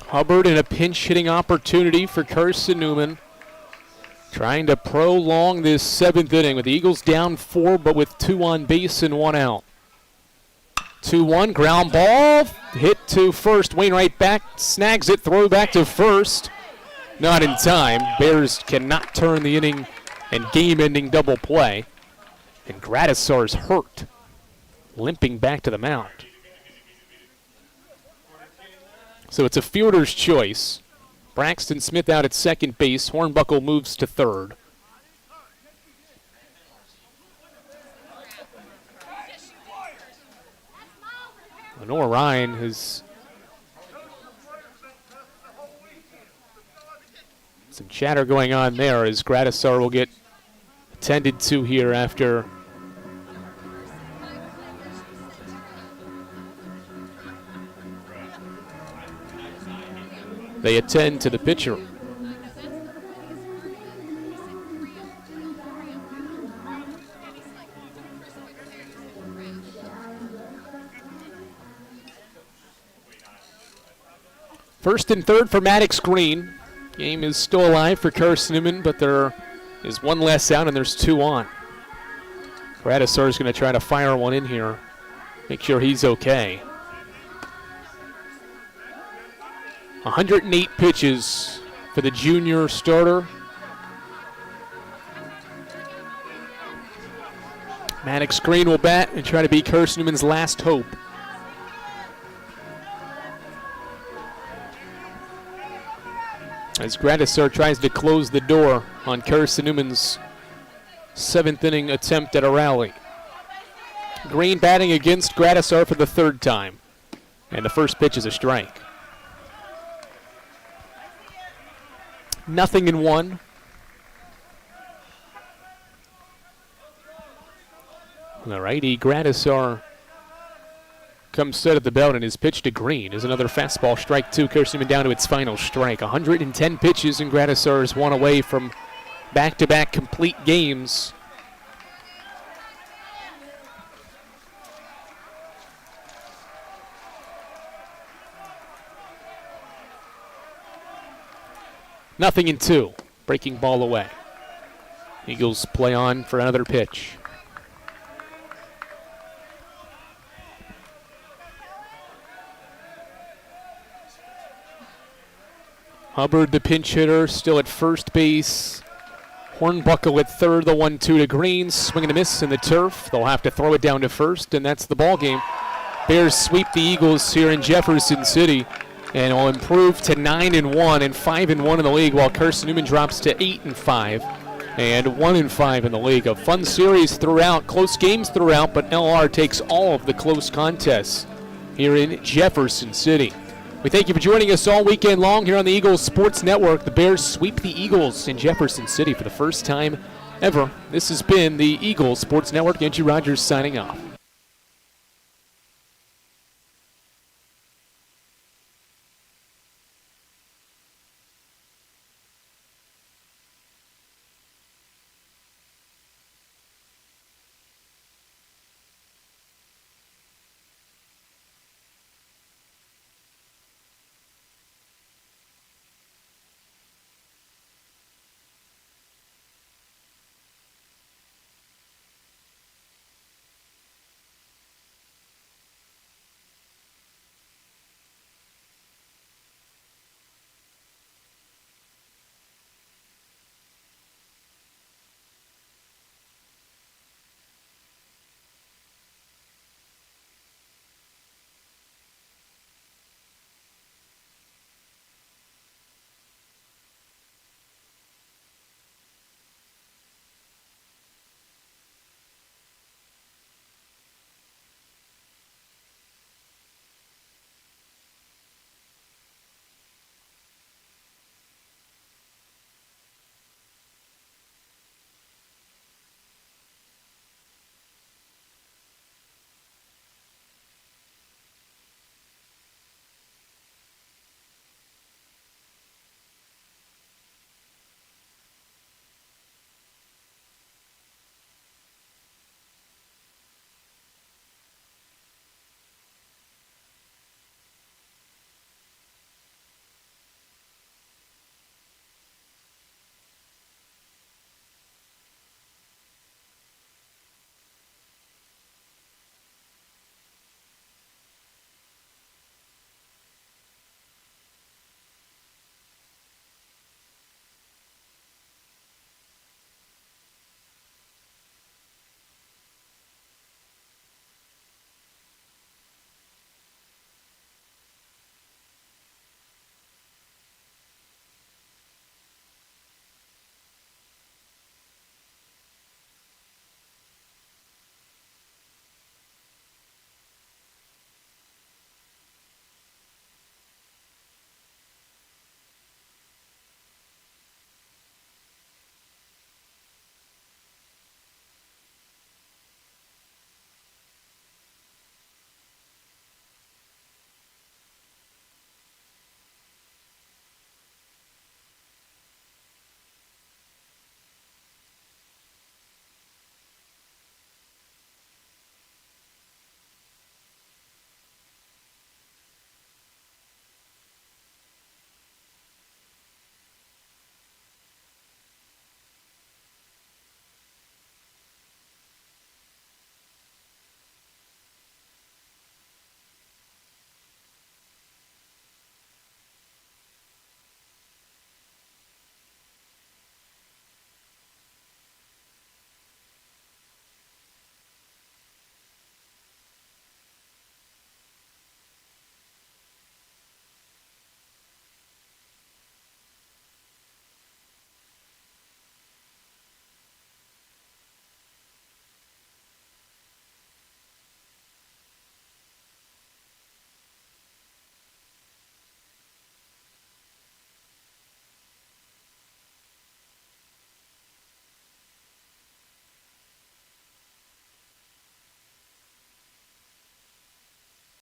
Hubbard in a pinch hitting opportunity for Carson-Newman. Trying to prolong this 7th inning with the Eagles down 4, but with 2 on base and 1 out. 2-1, ground ball, hit to first. Wainwright back, snags it, throw back to first. Not in time. Bears cannot turn the inning and game-ending double play. And Gradisar's hurt, limping back to the mound. So it's a fielder's choice. Braxton Smith out at second base. Hornbuckle moves to third. Lenoir-Rhyne has some chatter going on there as Gradisar will get attended to here after they attend to the pitcher. First and third for Maddox Green. Game is still alive for Carson-Newman, but there is 1 less out and there's 2 on. Gradisar is going to try to fire one in here, make sure he's okay. 108 pitches for the junior starter. Maddox Green will bat and try to be Carson-Newman's last hope. As Gradisar tries to close the door on Carson-Newman's 7th inning attempt at a rally. Green batting against Gradisar for the 3rd time. And the first pitch is a strike. 0-1. The righty Gradisar comes set at the belt, and his pitch to Green is another fastball, strike 2. Carson-Newman down to its final strike. 110 pitches, and Gradisar is 1 away from back-to-back complete games. Nothing in 2. Breaking ball away. Eagles play on for another pitch. Hubbard, the pinch hitter, still at first base. Hornbuckle at third, the 1-2 to Green. Swing and a miss in the turf. They'll have to throw it down to first, and that's the ball game. Bears sweep the Eagles here in Jefferson City and will improve to 9-1 and 5-1 in the league, while Carson-Newman drops to 8-5 and 1-5 in the league. A fun series throughout, close games throughout, but LR takes all of the close contests here in Jefferson City. We thank you for joining us all weekend long here on the Eagles Sports Network. The Bears sweep the Eagles in Jefferson City for the first time ever. This has been the Eagles Sports Network. Andrew Rogers signing off.